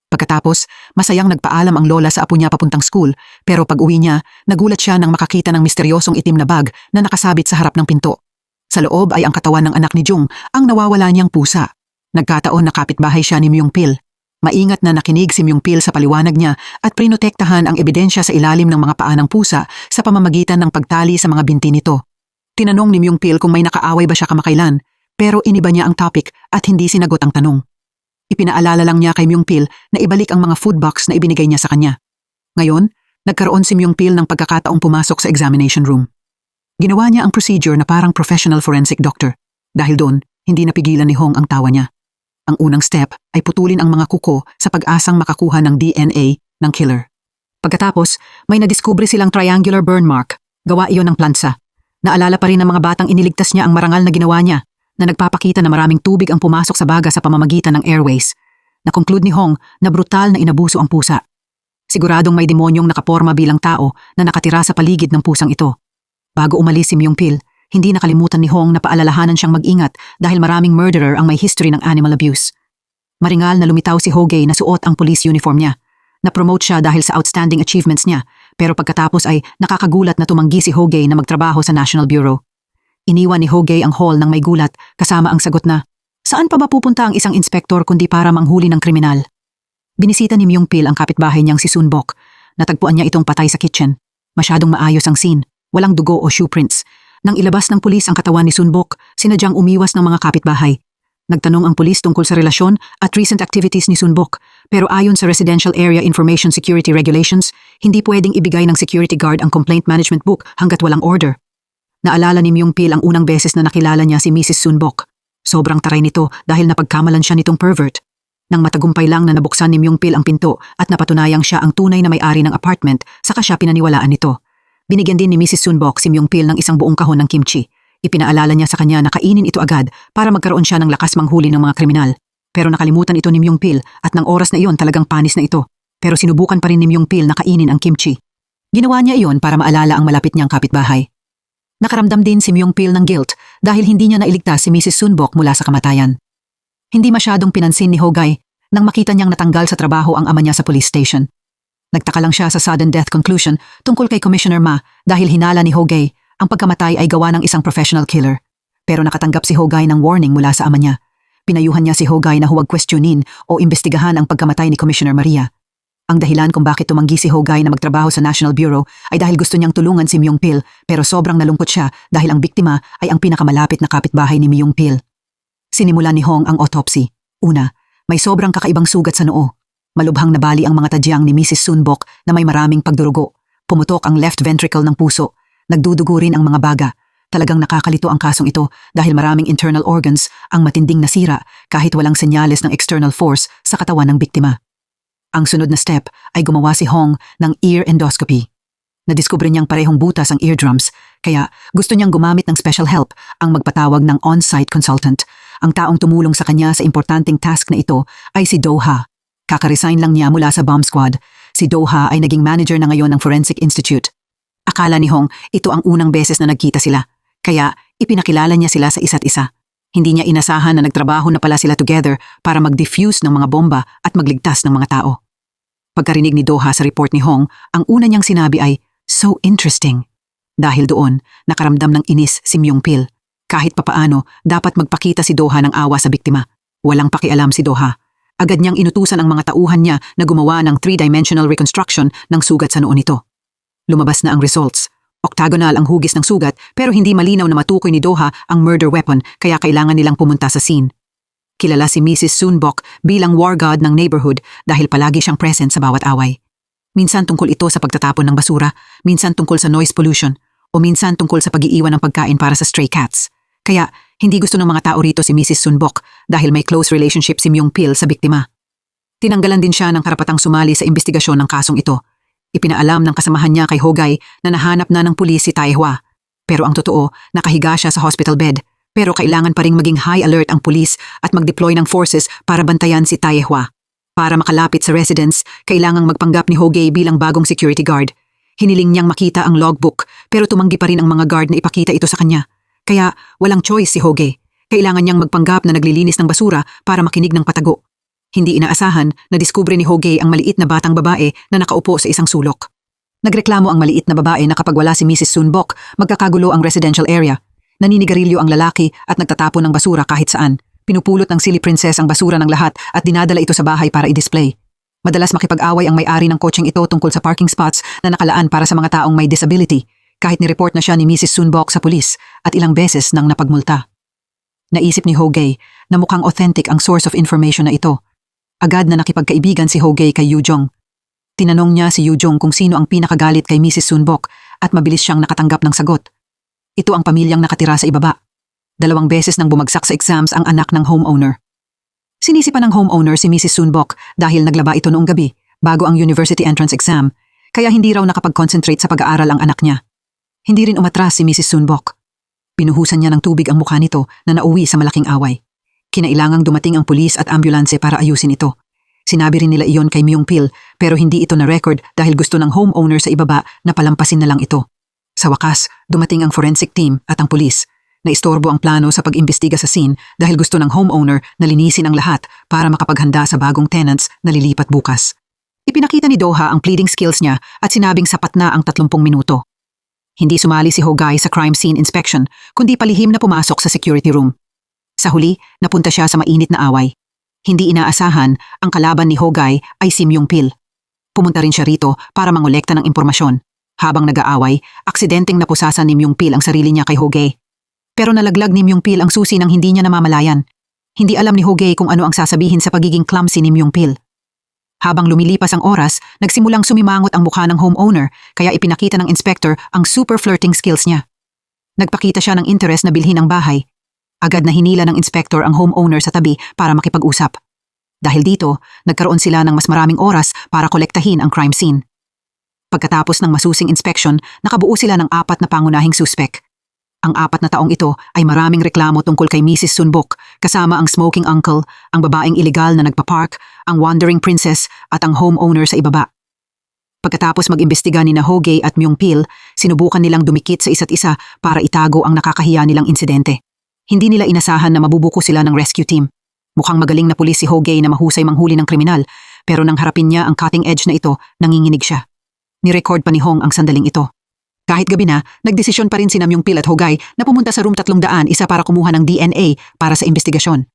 Pagkatapos, masayang nagpaalam ang lola sa apo niya papuntang school, pero pag uwi niya, nagulat siya nang makakita ng misteryosong itim na bag na nakasabit sa harap ng pinto. Sa loob ay ang katawan ng anak ni Jung, ang nawawala niyang pusa. Nagkataon na kapitbahay siya ni Myung Pil. Maingat na nakinig si Myung Pil sa paliwanag niya at prinotektahan ang ebidensya sa ilalim ng mga paa ng pusa sa pamamagitan ng pagtali sa mga binti nito. Tinanong ni Myung Pil kung may nakaaway ba siya kamakailan, pero iniba niya ang topic at hindi sinagot ang tanong. Ipinaalala lang niya kay Myung Pil na ibalik ang mga food box na ibinigay niya sa kanya. Ngayon, nagkaroon si Myung Pil ng pagkakataong pumasok sa examination room. Ginawa niya ang procedure na parang professional forensic doctor. Dahil doon, hindi napigilan ni Hong ang tawa niya. Ang unang step ay putulin ang mga kuko sa pag-asang makakuha ng DNA ng killer. Pagkatapos, may nadiskubre silang triangular burn mark. Gawa iyon ng plansa. Naalala pa rin ng mga batang iniligtas niya ang marangal na ginawa niya, na nagpapakita na maraming tubig ang pumasok sa baga sa pamamagitan ng airways. Na-conclude ni Hong na brutal na inabuso ang pusa. Siguradong may demonyong nakaporma bilang tao na nakatira sa paligid ng pusang ito. Bago umalis si Myung Pil, hindi nakalimutan ni Hong na paalalahanan siyang mag-ingat dahil maraming murderer ang may history ng animal abuse. Maringal na lumitaw si Hogay na suot ang police uniform niya. Na-promote siya dahil sa outstanding achievements niya, pero pagkatapos ay nakakagulat na tumanggi si Hogay na magtrabaho sa National Bureau. Iniwan ni Hogay ang hall ng may gulat kasama ang sagot na, saan pa ba pupunta ang isang inspektor kundi para manghuli ng kriminal? Binisita ni Myung Pil ang kapitbahay niyang si Sun Bok. Natagpuan niya itong patay sa kitchen. Masyadong maayos ang scene, walang dugo o shoe prints. Nang ilabas ng pulis ang katawan ni Sun Bok, sinadyang umiwas ng mga kapitbahay. Nagtanong ang pulis tungkol sa relasyon at recent activities ni Sun Bok, pero ayon sa Residential Area Information Security Regulations, hindi pwedeng ibigay ng security guard ang complaint management book hanggat walang order. Naalala ni Myung Pil ang unang beses na nakilala niya si Mrs. Sun Bok. Sobrang taray nito dahil napagkamalan siya nitong pervert. Nang matagumpay lang na nabuksan ni Myung Pil ang pinto at napatunayang siya ang tunay na may-ari ng apartment, saka siya pinaniwalaan nito. Binigyan din ni Mrs. Sun Bok si Myung Pil ng isang buong kahon ng kimchi. Ipinaalala niya sa kanya na kainin ito agad para magkaroon siya ng lakas manghuli ng mga kriminal. Pero nakalimutan ito ni Myung Pil at ng oras na iyon talagang panis na ito. Pero sinubukan pa rin ni Myung Pil na kainin ang kimchi. Ginawa niya iyon para maalala ang malapit niyang kapitbahay. Nakaramdam din si Myung Pil ng guilt dahil hindi niya nailigtas si Mrs. Sun Bok mula sa kamatayan. Hindi masyadong pinansin ni Hogay nang makita niyang natanggal sa trabaho ang ama niya sa police station. Nagtaka lang siya sa sudden death conclusion tungkol kay Commissioner Ma dahil hinala ni Hogay ang pagkamatay ay gawa ng isang professional killer. Pero nakatanggap si Hogay ng warning mula sa ama niya. Pinayuhan niya si Hogay na huwag questionin o imbestigahan ang pagkamatay ni Commissioner Maria. Ang dahilan kung bakit tumanggi si Hogay na magtrabaho sa National Bureau ay dahil gusto niyang tulungan si Myung-pil, pero sobrang nalungkot siya dahil ang biktima ay ang pinakamalapit na kapitbahay ni Myung-pil. Sinimulan ni Hong ang autopsy. Una, may sobrang kakaibang sugat sa noo. Malubhang nabali ang mga tadyang ni Mrs. Sunbok na may maraming pagdurugo. Pumutok ang left ventricle ng puso. Nagdudugo rin ang mga baga. Talagang nakakalito ang kasong ito dahil maraming internal organs ang matinding nasira kahit walang senyales ng external force sa katawan ng biktima. Ang sunod na step ay gumawa si Hong ng ear endoscopy. Nadiskubre niyang parehong butas ang eardrums, kaya gusto niyang gumamit ng special help ang magpatawag ng on-site consultant. Ang taong tumulong sa kanya sa importanteng task na ito ay si Do-ha. Kaka-resign lang niya mula sa bomb squad. Si Do-ha ay naging manager na ngayon ng Forensic Institute. Akala ni Hong ito ang unang beses na nagkita sila, kaya ipinakilala niya sila sa isa't isa. Hindi niya inasahan na nagtrabaho na pala sila together para mag-defuse ng mga bomba at magligtas ng mga tao. Pagkarinig ni Do-ha sa report ni Hong, ang una niyang sinabi ay, "So interesting." Dahil doon, nakaramdam ng inis si Myung-pil. Kahit papaano, dapat magpakita si Do-ha ng awa sa biktima. Walang pakialam si Do-ha. Agad niyang inutusan ang mga tauhan niya na gumawa ng 3-dimensional reconstruction ng sugat sa noo nito. Lumabas na ang results. Octagonal ang hugis ng sugat pero hindi malinaw na matukoy ni Do-ha ang murder weapon kaya kailangan nilang pumunta sa scene. Kilala si Mrs. Sunbok bilang war god ng neighborhood dahil palagi siyang present sa bawat away. Minsan tungkol ito sa pagtatapon ng basura, minsan tungkol sa noise pollution, o minsan tungkol sa pag-iiwan ng pagkain para sa stray cats. Kaya hindi gusto ng mga tao rito si Mrs. Sunbok dahil may close relationship si Myung-pil sa biktima. Tinanggalan din siya ng karapatang sumali sa investigasyon ng kasong ito. Ipinaalam ng kasamahan niya kay Hogay na nahanap na ng pulis si Tae-hwa. Pero ang totoo, nakahiga siya sa hospital bed. Pero kailangan pa ring maging high alert ang pulis at mag-deploy ng forces para bantayan si Tae-hwa. Para makalapit sa residence, kailangang magpanggap ni Hogay bilang bagong security guard. Hiniling niyang makita ang logbook pero tumanggi pa rin ang mga guard na ipakita ito sa kanya. Kaya walang choice si Hogay. Kailangan niyang magpanggap na naglilinis ng basura para makinig ng patago. Hindi inaasahan na diskubre ni Hogay ang maliit na batang babae na nakaupo sa isang sulok. Nagreklamo ang maliit na babae na kapag wala si Mrs. Sunbok, magkakagulo ang residential area. Naninigarilyo ang lalaki at nagtatapon ng basura kahit saan. Pinupulot ng silly princess ang basura ng lahat at dinadala ito sa bahay para i-display. Madalas makipag-away ang may-ari ng kotseng ito tungkol sa parking spots na nakalaan para sa mga taong may disability, kahit nireport na siya ni Mrs. Sunbok sa pulis at ilang beses nang napagmulta. Naisip ni Hogay na mukhang authentic ang source of information na ito. Agad na nakipagkaibigan si Hogay kay Yoo-jong. Tinanong niya si Yoo-jong kung sino ang pinakagalit kay Mrs. Sunbok at mabilis siyang nakatanggap ng sagot. Ito ang pamilyang nakatira sa ibaba. 2 beses nang bumagsak sa exams ang anak ng homeowner. Sinisipan ng homeowner si Mrs. Sunbok dahil naglaba ito noong gabi bago ang university entrance exam, kaya hindi raw nakapag-concentrate sa pag-aaral ang anak niya. Hindi rin umatras si Mrs. Sunbok. Pinuhusan niya ng tubig ang mukha nito na nauwi sa malaking away. Kinailangang dumating ang pulis at ambulanse para ayusin ito. Sinabi rin nila iyon kay Myung-pil pero hindi ito na-record dahil gusto ng homeowner sa ibaba na palampasin na lang ito. Sa wakas, dumating ang forensic team at ang pulis. Naistorbo ang plano sa pag-imbestiga sa scene dahil gusto ng homeowner na linisin ang lahat para makapaghanda sa bagong tenants na lilipat bukas. Ipinakita ni Do-ha ang pleading skills niya at sinabing sapat na ang 30 minuto. Hindi sumali si Hogay sa crime scene inspection kundi palihim na pumasok sa security room. Sa huli, napunta siya sa mainit na away. Hindi inaasahan, ang kalaban ni Hogay ay si Myung-pil. Pumunta rin siya rito para mangolekta ng impormasyon. Habang nag-aaway, aksidenteng napusasan ni Myung-pil ang sarili niya kay Hogay. Pero nalaglag ni Myung-pil ang susi nang hindi niya namamalayan. Hindi alam ni Hogay kung ano ang sasabihin sa pagiging clumsy ni Myung-pil. Habang lumilipas ang oras, nagsimulang sumimangot ang mukha ng homeowner kaya ipinakita ng inspector ang super flirting skills niya. Nagpakita siya ng interest na bilhin ang bahay. Agad na hinila ng inspector ang homeowner sa tabi para makipag-usap. Dahil dito, nagkaroon sila ng mas maraming oras para kolektahin ang crime scene. Pagkatapos ng masusing inspection, nakabuo sila ng 4 na pangunahing suspek. Ang 4 na taong ito ay maraming reklamo tungkol kay Mrs. Sunbok, kasama ang smoking uncle, ang babaeng iligal na nagpa-park, ang wandering princess at ang homeowner sa ibaba. Pagkatapos mag-imbestiga ni Hogay at Myung-pil, sinubukan nilang dumikit sa isa't isa para itago ang nakakahiya nilang insidente. Hindi nila inasahan na mabubuko sila ng rescue team. Mukhang magaling na pulis si Hogay na mahusay manghuli ng kriminal, pero nang harapin niya ang cutting edge na ito, nanginginig siya. Ni-record pa ni Hong ang sandaling ito. Kahit gabi na, nagdesisyon pa rin si Myung-pil at Hogay na pumunta sa room 300 para kumuha ng DNA para sa investigasyon.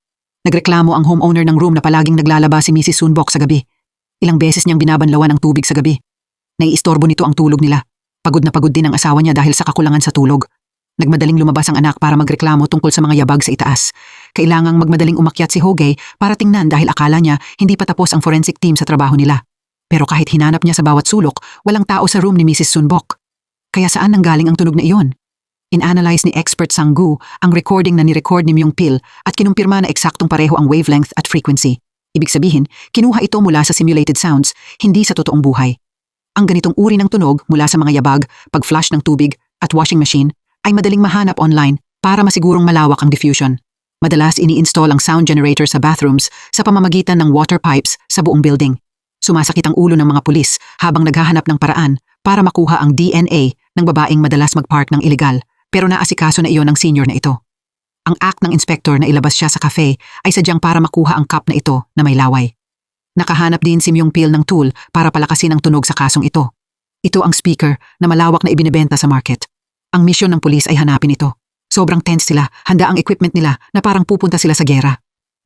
Nagreklamo ang homeowner ng room na palaging naglalaba si Mrs. Sunbok sa gabi. Ilang beses niyang binabanlawan ng tubig sa gabi. Naiistorbo nito ang tulog nila. Pagod na pagod din ang asawa niya dahil sa kakulangan sa tulog. Nagmadaling lumabas ang anak para magreklamo tungkol sa mga yabag sa itaas. Kailangang magmadaling umakyat si Hogay para tingnan dahil akala niya hindi pa tapos ang forensic team sa trabaho nila. Pero kahit hinanap niya sa bawat sulok, walang tao sa room ni Mrs. Sunbok. Kaya saan nanggaling ang tunog na iyon? In-analyze ni expert Sanggu ang recording na ni-record ni Myung Pil at kinumpirma na eksaktong pareho ang wavelength at frequency. Ibig sabihin, kinuha ito mula sa simulated sounds, hindi sa totoong buhay. Ang ganitong uri ng tunog mula sa mga yabag, pag-flush ng tubig, at washing machine ay madaling mahanap online para masigurong malawak ang diffusion. Madalas ini-install ang sound generator sa bathrooms sa pamamagitan ng water pipes sa buong building. Sumasakit ang ulo ng mga pulis habang naghahanap ng paraan para makuha ang DNA ng babaeng madalas mag-park ng illegal, pero naasikaso na iyon ng senior na ito. Ang act ng inspector na ilabas siya sa cafe ay sadyang para makuha ang cup na ito na may laway. Nakahanap din si Myung Pil ng tool para palakasin ang tunog sa kasong ito. Ito ang speaker na malawak na ibinebenta sa market. Ang misyon ng pulis ay hanapin ito. Sobrang tense sila, handa ang equipment nila na parang pupunta sila sa gera.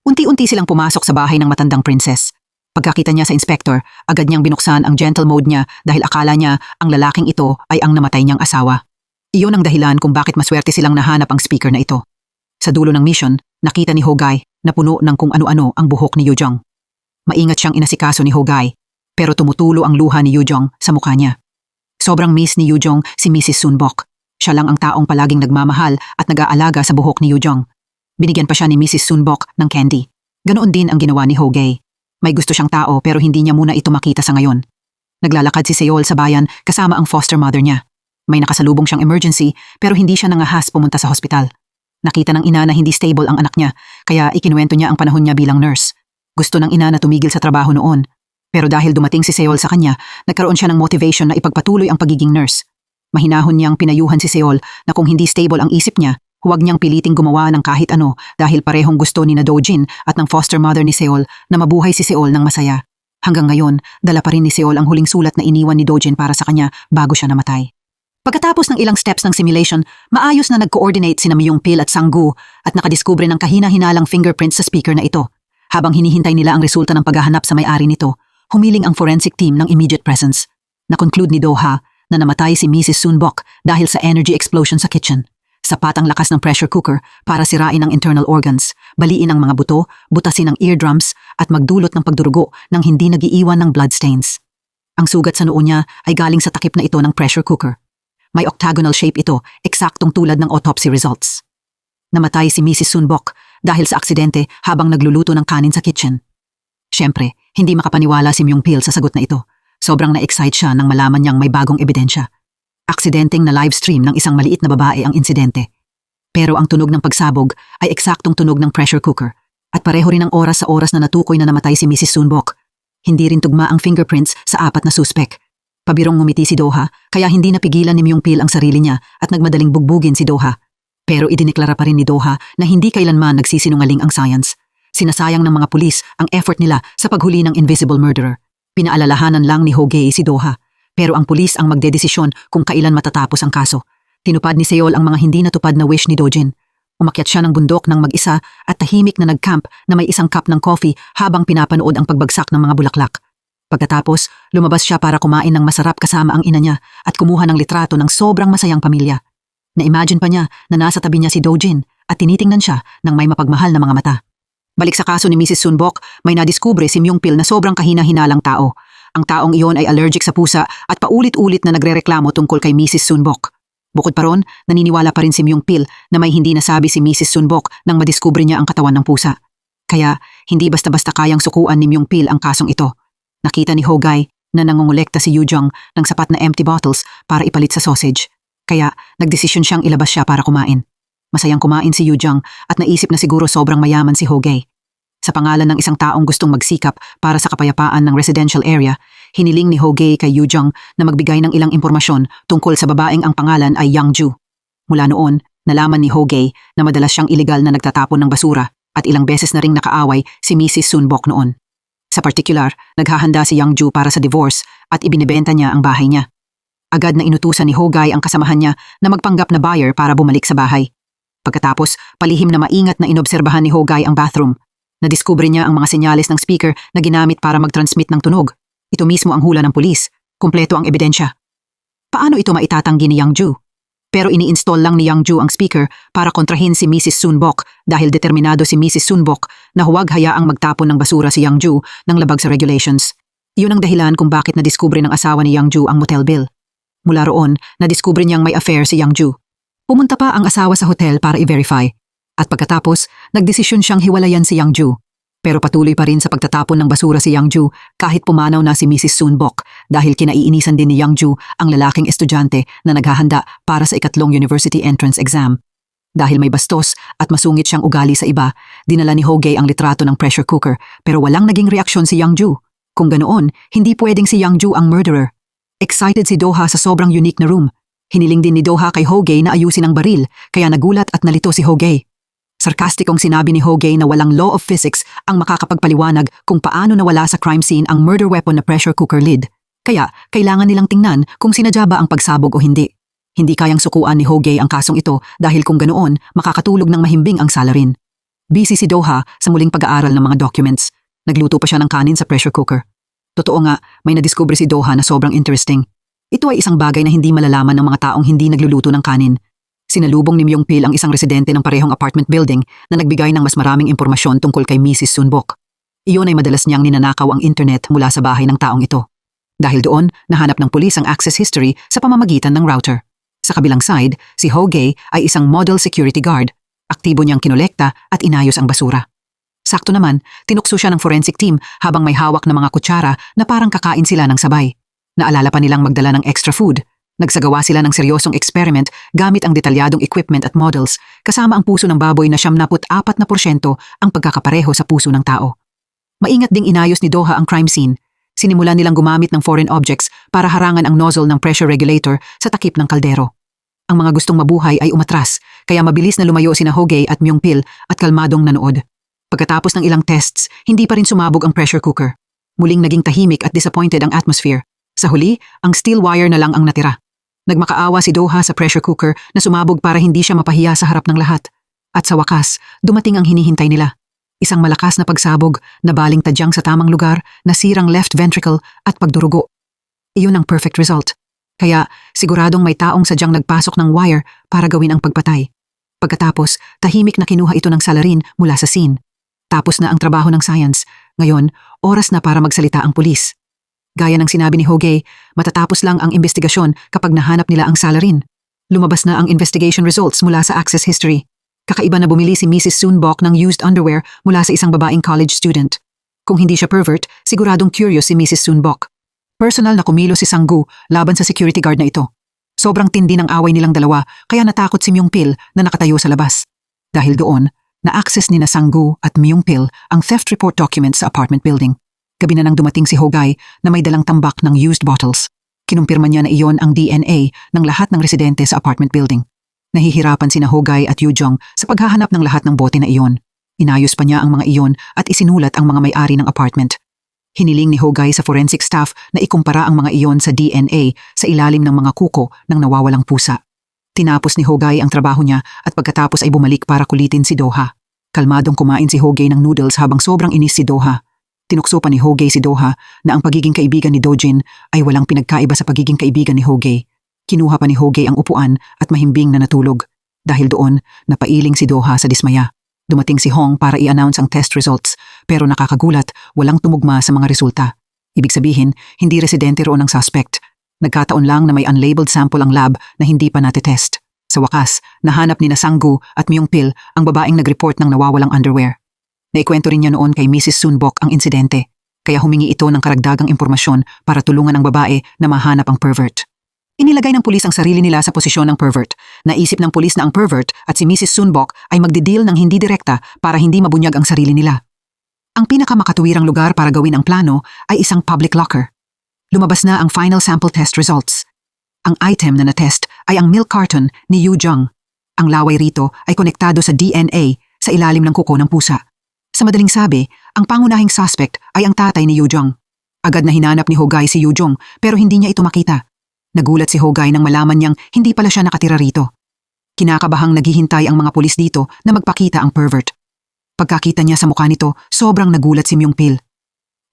Unti-unti silang pumasok sa bahay ng matandang princess. Pagkakita niya sa inspector, agad niyang binuksan ang gentle mode niya dahil akala niya ang lalaking ito ay ang namatay niyang asawa. Iyon ang dahilan kung bakit maswerte silang nahanap ang speaker na ito. Sa dulo ng mission, nakita ni Hogay na puno ng kung ano-ano ang buhok ni Yujong. Maingat siyang inasikaso ni Hogay, pero tumutulo ang luha ni Yujong sa mukha niya. Sobrang miss ni Yujong si Mrs. Sunbok. Siya lang ang taong palaging nagmamahal at nag-aalaga sa buhok ni Yujong. Binigyan pa siya ni Mrs. Sunbok ng candy. Ganoon din ang ginawa ni Hogay. May gusto siyang tao pero hindi niya muna ito makita sa ngayon. Naglalakad si Seol sa bayan kasama ang foster mother niya. May nakasalubong siyang emergency pero hindi siya nangahas pumunta sa hospital. Nakita ng ina na hindi stable ang anak niya kaya ikinuwento niya ang panahon niya bilang nurse. Gusto ng ina na tumigil sa trabaho noon. Pero dahil dumating si Seol sa kanya, nagkaroon siya ng motivation na ipagpatuloy ang pagiging nurse. Mahinahon niyang pinayuhan si Seol na kung hindi stable ang isip niya, huwag niyang piliting gumawa ng kahit ano dahil parehong gusto ni na Dojin at ng foster mother ni Seol na mabuhay si Seol ng masaya. Hanggang ngayon, dala pa rin ni Seol ang huling sulat na iniwan ni Dojin para sa kanya bago siya namatay. Pagkatapos ng ilang steps ng simulation, maayos na nag-coordinate sina Myung Pil at Sanggu at nakadiskubre ng kahina-hinalang fingerprints sa speaker na ito. Habang hinihintay nila ang resulta ng paghahanap sa may-ari nito, humiling ang forensic team ng immediate presence. Na-conclude ni Doha na namatay si Mrs. Sunbok dahil sa energy explosion sa kitchen. Sapat ang lakas ng pressure cooker para sirain ang internal organs, baliin ang mga buto, butasin ang eardrums at magdulot ng pagdurugo nang hindi nagiiwan ng bloodstains. Ang sugat sa noo niya ay galing sa takip na ito ng pressure cooker. May octagonal shape ito, eksaktong tulad ng autopsy results. Namatay si Mrs. Sunbok dahil sa aksidente habang nagluluto ng kanin sa kitchen. Siyempre, hindi makapaniwala si Myung Pil sa sagot na ito. Sobrang na-excite siya nang malaman niyang may bagong ebidensya. Aksidenteng na livestream ng isang maliit na babae ang insidente. Pero ang tunog ng pagsabog ay eksaktong tunog ng pressure cooker at pareho rin ang oras sa oras na natukoy na namatay si Mrs. Sunbok. Hindi rin tugma ang fingerprints sa 4 na suspek. Pabirong ngumiti si Doha kaya hindi napigilan ni Myung Pil ang sarili niya at nagmadaling bugbugin si Doha. Pero idineklara pa rin ni Doha na hindi kailanman nagsisinungaling ang science. Sinasayang ng mga pulis ang effort nila sa paghuli ng invisible murderer. Pinaalalahanan lang ni Hogay si Doha. Pero ang pulis ang magdedesisyon kung kailan matatapos ang kaso. Tinupad ni Seol ang mga hindi natupad na wish ni Dojin. Umakyat siya ng bundok ng mag-isa at tahimik na nag-camp na may isang cup ng coffee habang pinapanood ang pagbagsak ng mga bulaklak. Pagkatapos, lumabas siya para kumain ng masarap kasama ang ina niya at kumuha ng litrato ng sobrang masayang pamilya. Na-imagine pa niya na nasa tabi niya si Dojin at tinitingnan siya ng may mapagmahal na mga mata. Balik sa kaso ni Mrs. Sunbok, may nadiskubre si Myung Pil na sobrang kahina-hinalang tao. Ang taong iyon ay allergic sa pusa at paulit-ulit na nagrereklamo tungkol kay Mrs. Sunbok. Bukod pa ron, naniniwala pa rin si Myung Pil na may hindi nasabi si Mrs. Sunbok nang madiskubre niya ang katawan ng pusa. Kaya, hindi basta-basta kayang sukuan ni Myung Pil ang kasong ito. Nakita ni Hogay na nangungulekta si Yujong ng sapat na empty bottles para ipalit sa sausage. Kaya, nagdesisyon siyang ilabas siya para kumain. Masayang kumain si Yujong at naisip na siguro sobrang mayaman si Hogay. Sa pangalan ng isang taong gustong magsikap para sa kapayapaan ng residential area, hiniling ni Hogay kay Yujong na magbigay ng ilang impormasyon tungkol sa babaeng ang pangalan ay Yang Ju. Mula noon, nalaman ni Hogay na madalas siyang iligal na nagtatapon ng basura at ilang beses na ring nakaaway si Mrs. Sunbok noon. Sa particular, naghahanda si Yang Ju para sa divorce at ibinebenta niya ang bahay niya. Agad na inutusan ni Hogay ang kasamahan niya na magpanggap na buyer para bumalik sa bahay. Pagkatapos, palihim na maingat na inobserbahan ni Hogay ang bathroom. Nadiskubre niya ang mga senyales ng speaker na ginamit para mag-transmit ng tunog. Ito mismo ang hula ng pulis. Kumpleto ang ebidensya. Paano ito maitatanggi ni Yang Ju? Pero ini-install lang ni Yang Ju ang speaker para kontrahin si Mrs. Sunbok dahil determinado si Mrs. Sunbok na huwag hayaang magtapon ng basura si Yang Ju ng labag sa regulations. Iyon ang dahilan kung bakit nadiskubre ng asawa ni Yang Ju ang motel bill. Mula roon, nadiskubre niyang may affair si Yang Ju. Pumunta pa ang asawa sa hotel para i-verify. At pagkatapos, nagdesisyon siyang hiwalayan si Yang Ju. Pero patuloy pa rin sa pagtatapon ng basura si Yang Ju kahit pumanaw na si Mrs. Sunbok dahil kinaiinisan din ni Yang Ju ang lalaking estudyante na naghahanda para sa ikatlong university entrance exam. Dahil may bastos at masungit siyang ugali sa iba, dinala ni Hoge ang litrato ng pressure cooker pero walang naging reaksyon si Yang Ju. Kung ganoon, hindi pwedeng si Yang Ju ang murderer. Excited si Doha sa sobrang unique na room. Hiniling din ni Doha kay Hoge na ayusin ang baril kaya nagulat at nalito si Hoge. Sarkastikong sinabi ni Hoge na walang law of physics ang makakapagpaliwanag kung paano nawala sa crime scene ang murder weapon na pressure cooker lid. Kaya, kailangan nilang tingnan kung sinadya ba ang pagsabog o hindi. Hindi kayang sukuan ni Hoge ang kasong ito dahil kung ganoon, makakatulog ng mahimbing ang salarin. Busy si Doha sa muling pag-aaral ng mga documents. Nagluto pa siya ng kanin sa pressure cooker. Totoo nga, may nadiskubre si Doha na sobrang interesting. Ito ay isang bagay na hindi malalaman ng mga taong hindi nagluluto ng kanin. Sinalubong ni Myung Pil ang isang residente ng parehong apartment building na nagbigay ng mas maraming impormasyon tungkol kay Mrs. Sunbok. Iyon ay madalas niyang ninanakaw ang internet mula sa bahay ng taong ito. Dahil doon, nahanap ng pulis ang access history sa pamamagitan ng router. Sa kabilang side, si Hoge ay isang model security guard. Aktibo niyang kinolekta at inayos ang basura. Sakto naman, tinukso siya ng forensic team habang may hawak na mga kutsara na parang kakain sila ng sabay. Naalala pa nilang magdala ng extra food. Nagsagawa sila ng seryosong experiment gamit ang detalyadong equipment at models kasama ang puso ng baboy na 74% ang pagkakapareho sa puso ng tao. Maingat ding inayos ni Doha ang crime scene. Sinimulan nilang gumamit ng foreign objects para harangan ang nozzle ng pressure regulator sa takip ng kaldero. Ang mga gustong mabuhay ay umatras kaya mabilis na lumayo sina Hoge at Myung Pil at kalmadong nanood. Pagkatapos ng ilang tests, hindi pa rin sumabog ang pressure cooker. Muling naging tahimik at disappointed ang atmosphere. Sa huli, ang steel wire na lang ang natira. Nagmakaawa si Doha sa pressure cooker na sumabog para hindi siya mapahiya sa harap ng lahat. At sa wakas, dumating ang hinihintay nila. Isang malakas na pagsabog na baling tadyang sa tamang lugar, nasirang left ventricle at pagdurugo. Iyon ang perfect result. Kaya siguradong may taong sadyang nagpasok ng wire para gawin ang pagpatay. Pagkatapos, tahimik na kinuha ito ng salarin mula sa scene. Tapos na ang trabaho ng science. Ngayon, oras na para magsalita ang pulis. Gaya ng sinabi ni Hoge, matatapos lang ang investigasyon kapag nahanap nila ang salarin. Lumabas na ang investigation results mula sa access history. Kakaiba na bumili si Mrs. Sunbok ng used underwear mula sa isang babaeng college student. Kung hindi siya pervert, siguradong curious si Mrs. Sunbok. Personal na kumilos si Sang-gu laban sa security guard na ito. Sobrang tindi ng away nilang dalawa kaya natakot si Myung Pil na nakatayo sa labas. Dahil doon, na-access ni na Sang-gu at Myung Pil ang theft report documents sa apartment building. Gabi na nang dumating si Hogay na may dalang tambak ng used bottles. Kinumpirma niya na iyon ang DNA ng lahat ng residente sa apartment building. Nahihirapan sina Hogay at Yujong sa paghahanap ng lahat ng bote na iyon. Inayos pa niya ang mga iyon at isinulat ang mga may-ari ng apartment. Hiniling ni Hogay sa forensic staff na ikumpara ang mga iyon sa DNA sa ilalim ng mga kuko ng nawawalang pusa. Tinapos ni Hogay ang trabaho niya at pagkatapos ay bumalik para kulitin si Doha. Kalmadong kumain si Hogay ng noodles habang sobrang inis si Doha. Tinukso pa ni Hoge si Doha na ang pagiging kaibigan ni Dojin ay walang pinagkaiba sa pagiging kaibigan ni Hoge. Kinuha pa ni Hoge ang upuan at mahimbing na natulog. Dahil doon, napailing si Doha sa dismaya. Dumating si Hong para i-announce ang test results pero nakakagulat, walang tumugma sa mga resulta. Ibig sabihin, hindi residente roon ang suspect. Nagkataon lang na may unlabeled sample ang lab na hindi pa natetest. Sa wakas, nahanap ni na Sang-gu at Myung Pil ang babaeng nag-report ng nawawalang underwear. Naikwento rin niya noon kay Mrs. Sunbok ang insidente, kaya humingi ito ng karagdagang impormasyon para tulungan ang babae na mahanap ang pervert. Inilagay ng pulis ang sarili nila sa posisyon ng pervert. Naisip ng pulis na ang pervert at si Mrs. Sunbok ay magdideal ng hindi direkta para hindi mabunyag ang sarili nila. Ang pinakamakatuwirang lugar para gawin ang plano ay isang public locker. Lumabas na ang final sample test results. Ang item na na-test ay ang milk carton ni Yujong. Ang laway rito ay konektado sa DNA sa ilalim ng kuko ng pusa. Sa madaling sabi, ang pangunahing suspect ay ang tatay ni Yujong. Agad na hinanap ni Hogay si Yujong pero hindi niya ito makita. Nagulat si Hogay nang malaman niyang hindi pala siya nakatira rito. Kinakabahang naghihintay ang mga pulis dito na magpakita ang pervert. Pagkakita niya sa mukha nito, sobrang nagulat si Myung Pil.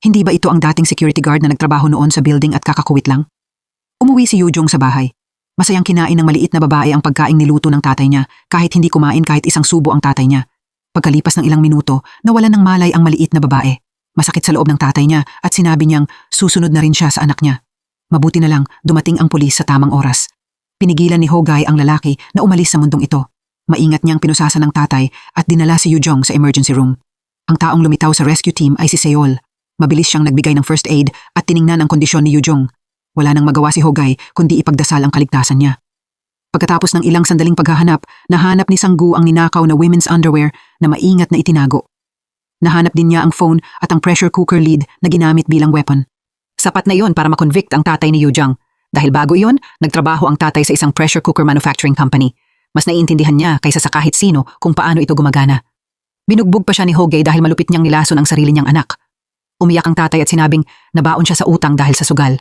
Hindi ba ito ang dating security guard na nagtrabaho noon sa building at kakakuwit lang? Umuwi si Yujong sa bahay. Masayang kinain ng maliit na babae ang pagkaing niluto ng tatay niya kahit hindi kumain kahit isang subo ang tatay niya. Pagkalipas ng ilang minuto, nawalan ng malay ang maliit na babae. Masakit sa loob ng tatay niya at sinabi niyang susunod na rin siya sa anak niya. Mabuti na lang dumating ang pulis sa tamang oras. Pinigilan ni Hogay ang lalaki na umalis sa mundong ito. Maingat niyang pinusasa ng tatay at dinala si Yujong sa emergency room. Ang taong lumitaw sa rescue team ay si Seol. Mabilis siyang nagbigay ng first aid at tiningnan ang kondisyon ni Yujong. Wala nang magawa si Hogay kundi ipagdasal ang kaligtasan niya. Pagkatapos ng ilang sandaling paghahanap, nahanap ni Sang-gu ang ninakaw na women's underwear na maingat na itinago. Nahanap din niya ang phone at ang pressure cooker lid na ginamit bilang weapon. Sapat na iyon para makonvict ang tatay ni Yujong. Dahil bago iyon, nagtrabaho ang tatay sa isang pressure cooker manufacturing company. Mas naiintindihan niya kaysa sa kahit sino kung paano ito gumagana. Binugbog pa siya ni Hogay dahil malupit niyang nilason ang sarili niyang anak. Umiyak ang tatay at sinabing nabaon siya sa utang dahil sa sugal.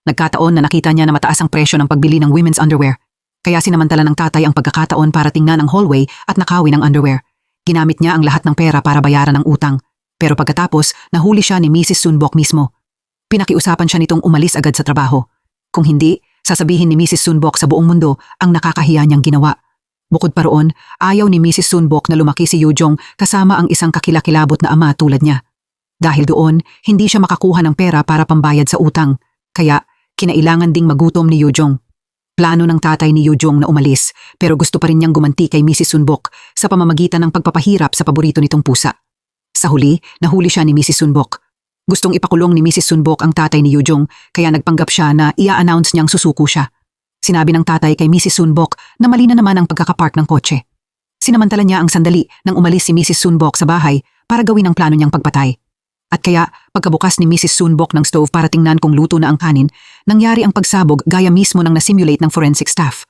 Nagkataon na nakita niya na mataas ang presyo ng pagbili ng women's underwear. Kaya sinamantala ng tatay ang pagkakataon para tingnan ang hallway at nakawin ang underwear. Ginamit niya ang lahat ng pera para bayaran ang utang. Pero pagkatapos, nahuli siya ni Mrs. Sunbok mismo. Pinakiusapan siya nitong umalis agad sa trabaho. Kung hindi, sasabihin ni Mrs. Sunbok sa buong mundo ang nakakahiya niyang ginawa. Bukod pa roon, ayaw ni Mrs. Sunbok na lumaki si Yujong kasama ang isang kakilakilabot na ama tulad niya. Dahil doon, hindi siya makakuha ng pera para pambayad sa utang. Kaya, kinailangan ding magutom ni Yujong. Plano ng tatay ni Yujong na umalis, pero gusto pa rin niyang gumanti kay Mrs. Sunbok sa pamamagitan ng pagpapahirap sa paborito nitong pusa. Sa huli, nahuli siya ni Mrs. Sunbok. Gustong ipakulong ni Mrs. Sunbok ang tatay ni Yujong, kaya nagpanggap siya na ia-announce niyang susuko siya. Sinabi ng tatay kay Mrs. Sunbok na mali na naman ang pagkakapark ng kotse. Sinamantala niya ang sandali nang umalis si Mrs. Sunbok sa bahay para gawin ang plano niyang pagpatay. At kaya, pagkabukas ni Mrs. Sunbok ng stove para tingnan kung luto na ang kanin, nangyari ang pagsabog gaya mismo ng nasimulate ng forensic staff.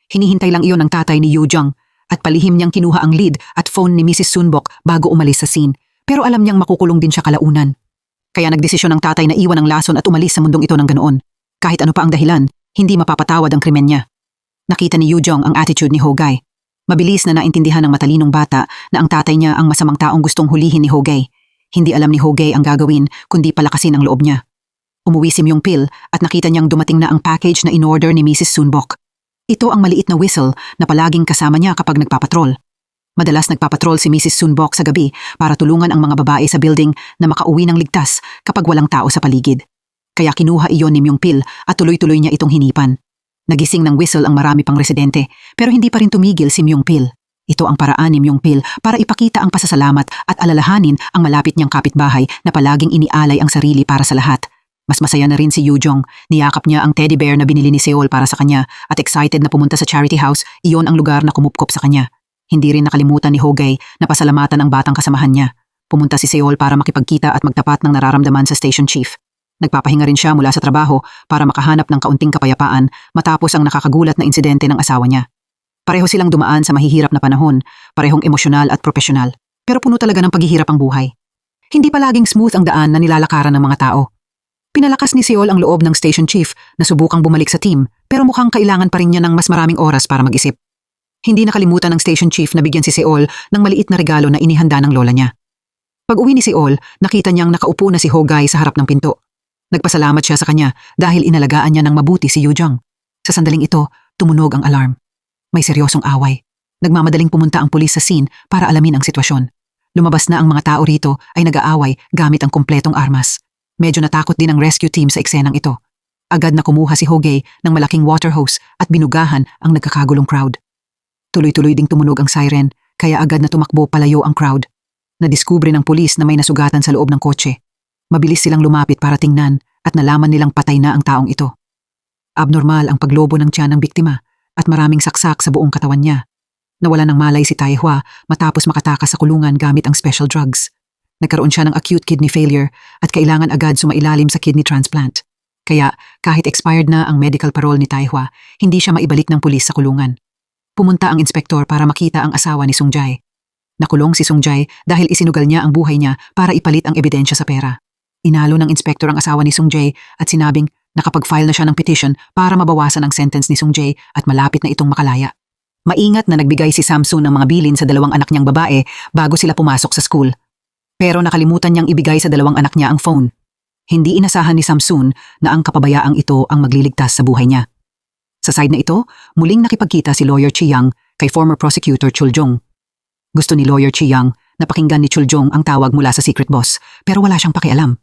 Hinihintay lang iyon ng tatay ni Yujong at palihim niyang kinuha ang lead at phone ni Mrs. Sunbok bago umalis sa scene. Pero alam niyang makukulong din siya kalaunan. Kaya nagdesisyon ng tatay na iwan ang lason at umalis sa mundong ito ng ganoon. Kahit ano pa ang dahilan, hindi mapapatawad ang krimen niya. Nakita ni Yujong ang attitude ni Hogay. Mabilis na naintindihan ng matalinong bata na ang tatay niya ang masamang taong gustong hulihin ni Hogay. Hindi alam ni Hogay ang gagawin kundi palakasin ang loob niya. Umuwi si Myung-pil at nakita niyang dumating na ang package na in-order ni Mrs. Sunbok. Ito ang maliit na whistle na palaging kasama niya kapag nagpapatrol. Madalas nagpapatrol si Mrs. Sunbok sa gabi para tulungan ang mga babae sa building na makauwi ng ligtas kapag walang tao sa paligid. Kaya kinuha iyon ni Myung-pil at tuloy-tuloy niya itong hinipan. Nagising ng whistle ang marami pang residente pero hindi pa rin tumigil si Myung-pil. Ito ang paraan ni Myung-pil para ipakita ang pasasalamat at alalahanin ang malapit niyang kapitbahay na palaging inialay ang sarili para sa lahat. Mas masaya na rin si Yujong. Niyakap niya ang teddy bear na binili ni Seol para sa kanya at excited na pumunta sa charity house, iyon ang lugar na kumupkop sa kanya. Hindi rin nakalimutan ni Hogay na pasalamatan ang batang kasamahan niya. Pumunta si Seol para makipagkita at magtapat ng nararamdaman sa station chief. Nagpapahinga rin siya mula sa trabaho para makahanap ng kaunting kapayapaan matapos ang nakakagulat na insidente ng asawa niya. Pareho silang dumaan sa mahihirap na panahon, parehong emosyonal at profesional. Pero puno talaga ng paghihirap ang buhay. Hindi palaging smooth ang daan na nilalakaran ng mga tao. Pinalakas ni Seol ang loob ng station chief na subukang bumalik sa team pero mukhang kailangan pa rin niya ng mas maraming oras para mag-isip. Hindi nakalimutan ng station chief na bigyan si Seol ng maliit na regalo na inihanda ng lola niya. Pag-uwi ni Seol, nakita niyang nakaupo na si Hogay sa harap ng pinto. Nagpasalamat siya sa kanya dahil inalagaan niya ng mabuti si Yujong. Sa sandaling ito, tumunog ang alarm. May seryosong away. Nagmamadaling pumunta ang pulis sa scene para alamin ang sitwasyon. Lumabas na ang mga tao rito ay nag-aaway gamit ang kumpletong armas. Medyo natakot din ang rescue team sa eksenang ito. Agad na kumuha si Hogay ng malaking water hose at binugahan ang nagkakagulong crowd. Tuloy-tuloy ding tumunog ang siren kaya agad na tumakbo palayo ang crowd. Nadiskubre ng pulis na may nasugatan sa loob ng kotse. Mabilis silang lumapit para tingnan at nalaman nilang patay na ang taong ito. Abnormal ang paglobo ng tiyan ng biktima at maraming saksak sa buong katawan niya. Nawala ng malay si Taehwa matapos makatakas sa kulungan gamit ang special drugs. Nagkaroon siya ng acute kidney failure at kailangan agad sumailalim sa kidney transplant. Kaya kahit expired na ang medical parole ni Taehwa, hindi siya maibalik ng pulis sa kulungan. Pumunta ang inspektor para makita ang asawa ni Sung-jae. Nakulong si Sung-jae dahil isinugal niya ang buhay niya para ipalit ang ebidensya sa pera. Inalo ng inspektor ang asawa ni Sung-jae at sinabing nakapag-file na siya ng petition para mabawasan ang sentence ni Sung-jae at malapit na itong makalaya. Maingat na nagbigay si Samsung ng mga bilin sa dalawang anak niyang babae bago sila pumasok sa school. Pero nakalimutan niyang ibigay sa dalawang anak niya ang phone. Hindi inasahan ni Samsun na ang kapabayaang ito ang magliligtas sa buhay niya. Sa side na ito, muling nakipagkita si Lawyer Chiang kay former prosecutor Chuljong. Gusto ni Lawyer Chiang na pakinggan ni Chuljong ang tawag mula sa secret boss pero wala siyang pakialam.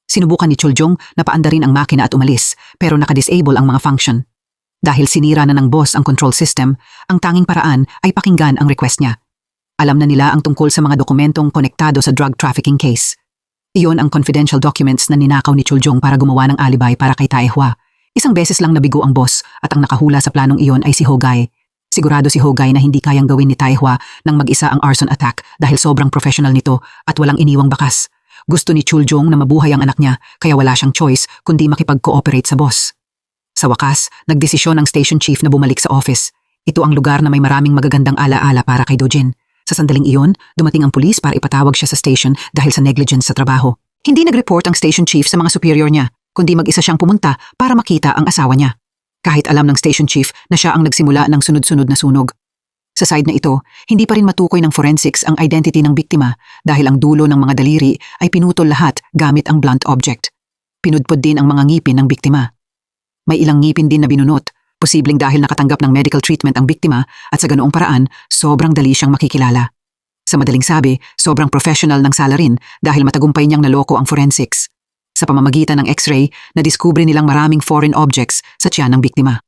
Sinubukan ni Chuljong na paandarin ang makina at umalis pero nakadisable ang mga function. Dahil sinira na ng boss ang control system, ang tanging paraan ay pakinggan ang request niya. Alam na nila ang tungkol sa mga dokumentong konektado sa drug trafficking case. Iyon ang confidential documents na ninakaw ni Chuljong para gumawa ng alibay para kay Taehwa. Isang beses lang nabigo ang boss at ang nakahula sa planong iyon ay si Hogay. Sigurado si Hogay na hindi kayang gawin ni Taehwa nang mag-isa ang arson attack dahil sobrang professional nito at walang iniwang bakas. Gusto ni Chuljong na mabuhay ang anak niya kaya wala siyang choice kundi makipag-cooperate sa boss. Sa wakas, nagdesisyon ang station chief na bumalik sa office. Ito ang lugar na may maraming magagandang alaala para kay Dojin. Sa sandaling iyon, dumating ang pulis para ipatawag siya sa station dahil sa negligence sa trabaho. Hindi nag-report ang station chief sa mga superior niya, kundi mag-isa siyang pumunta para makita ang asawa niya. Kahit alam ng station chief na siya ang nagsimula ng sunod-sunod na sunog. Sa side na ito, hindi pa rin matukoy ng forensics ang identity ng biktima dahil ang dulo ng mga daliri ay pinutol lahat gamit ang blunt object. Pinudpod din ang mga ngipin ng biktima. May ilang ngipin din na binunot, posibleng dahil nakatanggap ng medical treatment ang biktima at sa ganoong paraan, sobrang dali siyang makikilala. Sa madaling sabi, sobrang professional ng salarin dahil matagumpay niyang naloko ang forensics. Sa pamamagitan ng x-ray, nadiskubre nilang maraming foreign objects sa tiyan ng biktima.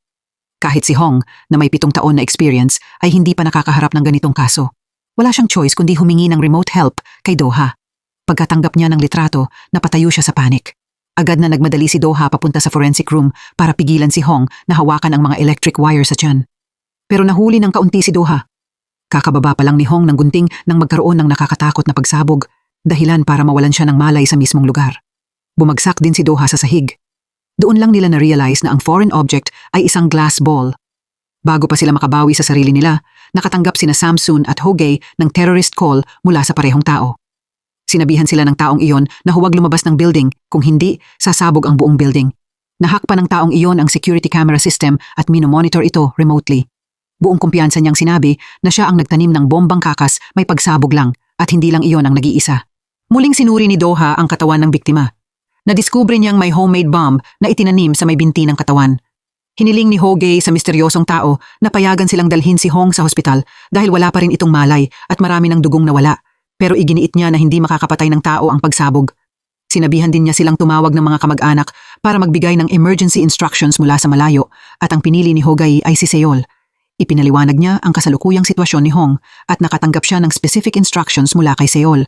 Kahit si Hong, na may 7 taon na experience, ay hindi pa nakakaharap ng ganitong kaso. Wala siyang choice kundi humingi ng remote help kay Doha. Pagkatanggap niya ng litrato, napatayo siya sa panic. Agad na nagmadali si Doha papunta sa forensic room para pigilan si Hong na hawakan ang mga electric wire sa tiyan. Pero nahuli ng kaunti si Doha. Kakababa pa lang ni Hong ng gunting nang magkaroon ng nakakatakot na pagsabog, dahilan para mawalan siya ng malay sa mismong lugar. Bumagsak din si Doha sa sahig. Doon lang nila na-realize na ang foreign object ay isang glass ball. Bago pa sila makabawi sa sarili nila, nakatanggap sina Samsun at Hogay ng terrorist call mula sa parehong tao. Sinabihan sila ng taong iyon na huwag lumabas ng building, kung hindi, sasabog ang buong building. Nahak pa ng taong iyon ang security camera system at minomonitor ito remotely. Buong kumpiyansa niyang sinabi na siya ang nagtanim ng bombang kakas may pagsabog lang at hindi lang iyon ang nag-iisa. Muling sinuri ni Doha ang katawan ng biktima. Nadiskubre niyang may homemade bomb na itinanim sa may binti ng katawan. Hiniling ni Hogay sa misteryosong tao na payagan silang dalhin si Hong sa hospital dahil wala pa rin itong malay at marami ng dugong nawala. Pero iginiit niya na hindi makakapatay ng tao ang pagsabog. Sinabihan din niya silang tumawag ng mga kamag-anak para magbigay ng emergency instructions mula sa malayo at ang pinili ni Hogay ay si Seol. Ipinaliwanag niya ang kasalukuyang sitwasyon ni Hong at nakatanggap siya ng specific instructions mula kay Seol.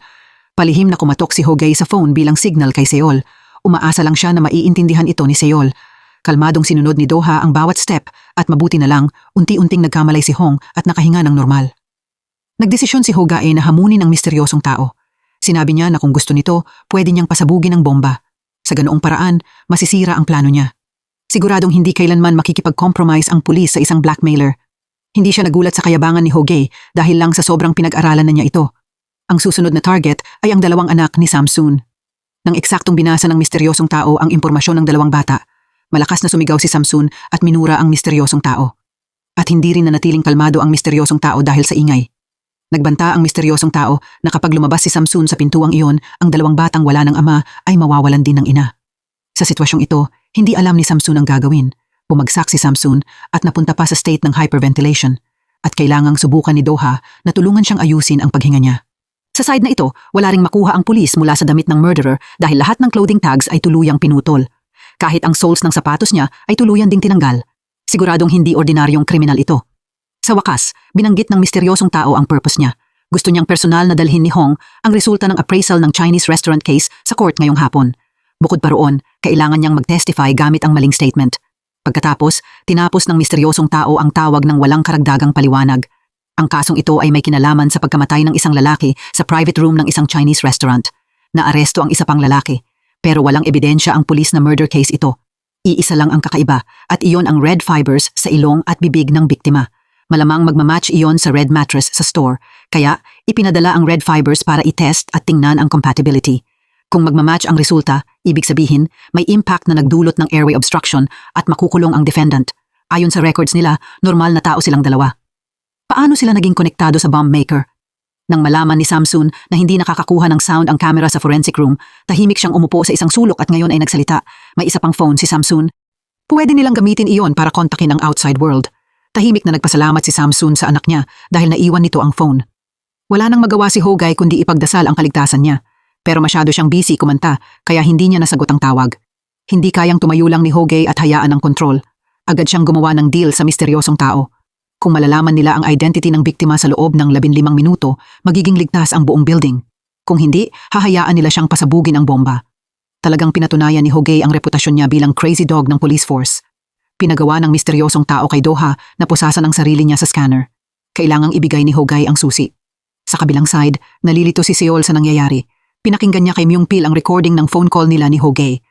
Palihim na kumatok si Hogay sa phone bilang signal kay Seol. Umaasa lang siya na maiintindihan ito ni Seol. Kalmadong sinunod ni Doha ang bawat step at mabuti na lang unti-unting nagkamalay si Hong at nakahinga ng normal. Nagdesisyon si Hogay na hamunin ang misteryosong tao. Sinabi niya na kung gusto nito, pwede niyang pasabugin ng bomba. Sa ganoong paraan, masisira ang plano niya. Siguradong hindi kailanman makikipag-compromise ang pulis sa isang blackmailer. Hindi siya nagulat sa kayabangan ni Hogay dahil lang sa sobrang pinag-aralan na niya ito. Ang susunod na target ay ang 2 anak ni Samsun. Nang eksaktong binasa ng misteryosong tao ang impormasyon ng 2 bata, malakas na sumigaw si Samsun at minura ang misteryosong tao. At hindi rin nanatiling kalmado ang misteryosong tao dahil sa ingay. Nagbanta ang misteryosong tao na kapag lumabas si Samsun sa pintuang iyon, ang 2 batang wala ng ama ay mawawalan din ng ina. Sa sitwasyong ito, hindi alam ni Samsun ang gagawin. Bumagsak si Samsun at napunta pa sa state ng hyperventilation at kailangang subukan ni Doha na tulungan siyang ayusin ang paghinga niya. Sa side na ito, wala ring makuha ang pulis mula sa damit ng murderer dahil lahat ng clothing tags ay tuluyang pinutol. Kahit ang soles ng sapatos niya ay tuluyan ding tinanggal. Siguradong hindi ordinaryong kriminal ito. Sa wakas, binanggit ng misteryosong tao ang purpose niya. Gusto niyang personal na dalhin ni Hong ang resulta ng appraisal ng Chinese restaurant case sa court ngayong hapon. Bukod pa roon, kailangan niyang mag-testify gamit ang maling statement. Pagkatapos, tinapos ng misteryosong tao ang tawag ng walang karagdagang paliwanag. Ang kasong ito ay may kinalaman sa pagkamatay ng isang lalaki sa private room ng isang Chinese restaurant. Naaresto ang isa pang lalaki, pero walang ebidensya ang pulis na murder case ito. Iisa lang ang kakaiba at iyon ang red fibers sa ilong at bibig ng biktima. Malamang magmamatch iyon sa red mattress sa store, kaya ipinadala ang red fibers para i-test at tingnan ang compatibility. Kung magmamatch ang resulta, ibig sabihin may impact na nagdulot ng airway obstruction at makukulong ang defendant. Ayon sa records nila, normal na tao silang 2. Paano sila naging konektado sa bomb maker? Nang malaman ni Samson na hindi nakakakuha ng sound ang camera sa forensic room, tahimik siyang umupo sa isang sulok at ngayon ay nagsalita. May isa pang phone si Samson. Pwede nilang gamitin iyon para kontakin ang outside world. Tahimik na nagpasalamat si Samson sa anak niya dahil naiwan nito ang phone. Wala nang magawa si Hogay kundi ipagdasal ang kaligtasan niya. Pero masyado siyang busy kumanta kaya hindi niya nasagot ang tawag. Hindi kayang tumayo lang ni Hogay at hayaan ang kontrol. Agad siyang gumawa ng deal sa misteryosong tao. Kung malalaman nila ang identity ng biktima sa loob ng 15 minuto, magiging ligtas ang buong building. Kung hindi, hahayaan nila siyang pasabugin ang bomba. Talagang pinatunayan ni Hogay ang reputasyon niya bilang crazy dog ng police force. Pinagawa ng misteryosong tao kay Doha na pusasan ang sarili niya sa scanner. Kailangang ibigay ni Hogay ang susi. Sa kabilang side, nalilito si Seol sa nangyayari. Pinakinggan niya kay Myung-pil ang recording ng phone call nila ni Hogay.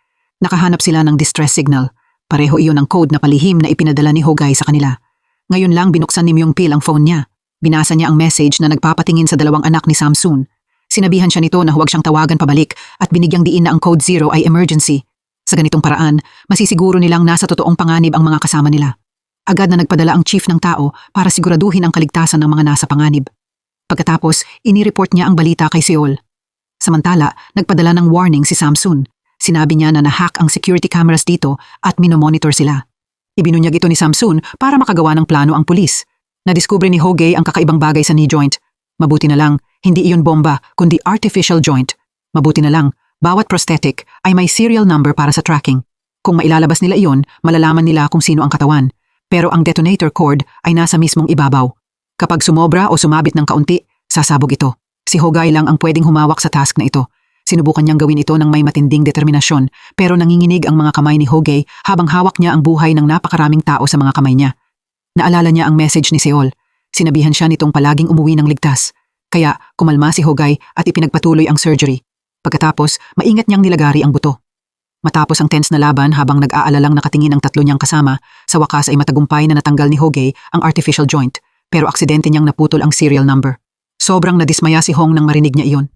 Nakahanap sila ng distress signal. Pareho iyon ang code na palihim na ipinadala ni Hogay sa kanila. Ngayon lang binuksan ni Myung-pil ang phone niya. Binasa niya ang message na nagpapatingin sa dalawang anak ni Samson. Sinabihan siya nito na huwag siyang tawagan pabalik at binigyang diin na ang code 0 ay emergency. Sa ganitong paraan, masisiguro nilang nasa totoong panganib ang mga kasama nila. Agad na nagpadala ang chief ng tao para siguraduhin ang kaligtasan ng mga nasa panganib. Pagkatapos, inireport niya ang balita kay Seol. Samantala, nagpadala ng warning si Samson. Sinabi niya na nahack ang security cameras dito at minomonitor sila. Ibinunyag ito ni Samson para makagawa ng plano ang pulis. Nadiskubre ni Hogay ang kakaibang bagay sa knee joint. Mabuti na lang, hindi iyon bomba kundi artificial joint. Mabuti na lang, bawat prosthetic ay may serial number para sa tracking. Kung mailalabas nila iyon, malalaman nila kung sino ang katawan. Pero ang detonator cord ay nasa mismong ibabaw. Kapag sumobra o sumabit ng kaunti, sasabog ito. Si Hogay lang ang pwedeng humawak sa task na ito. Sinubukan niyang gawin ito ng may matinding determinasyon pero nanginginig ang mga kamay ni Hogay habang hawak niya ang buhay ng napakaraming tao sa mga kamay niya. Naalala niya ang message ni Seol. Sinabihan siya nitong palaging umuwi ng ligtas. Kaya kumalma si Hogay at ipinagpatuloy ang surgery. Pagkatapos, maingat niyang nilagari ang buto. Matapos ang tense na laban habang nag-aalalang nakatingin ang tatlo niyang kasama, sa wakas ay matagumpay na natanggal ni Hogay ang artificial joint pero aksidente niyang naputol ang serial number. Sobrang nadismaya si Hong nang marinig niya iyon.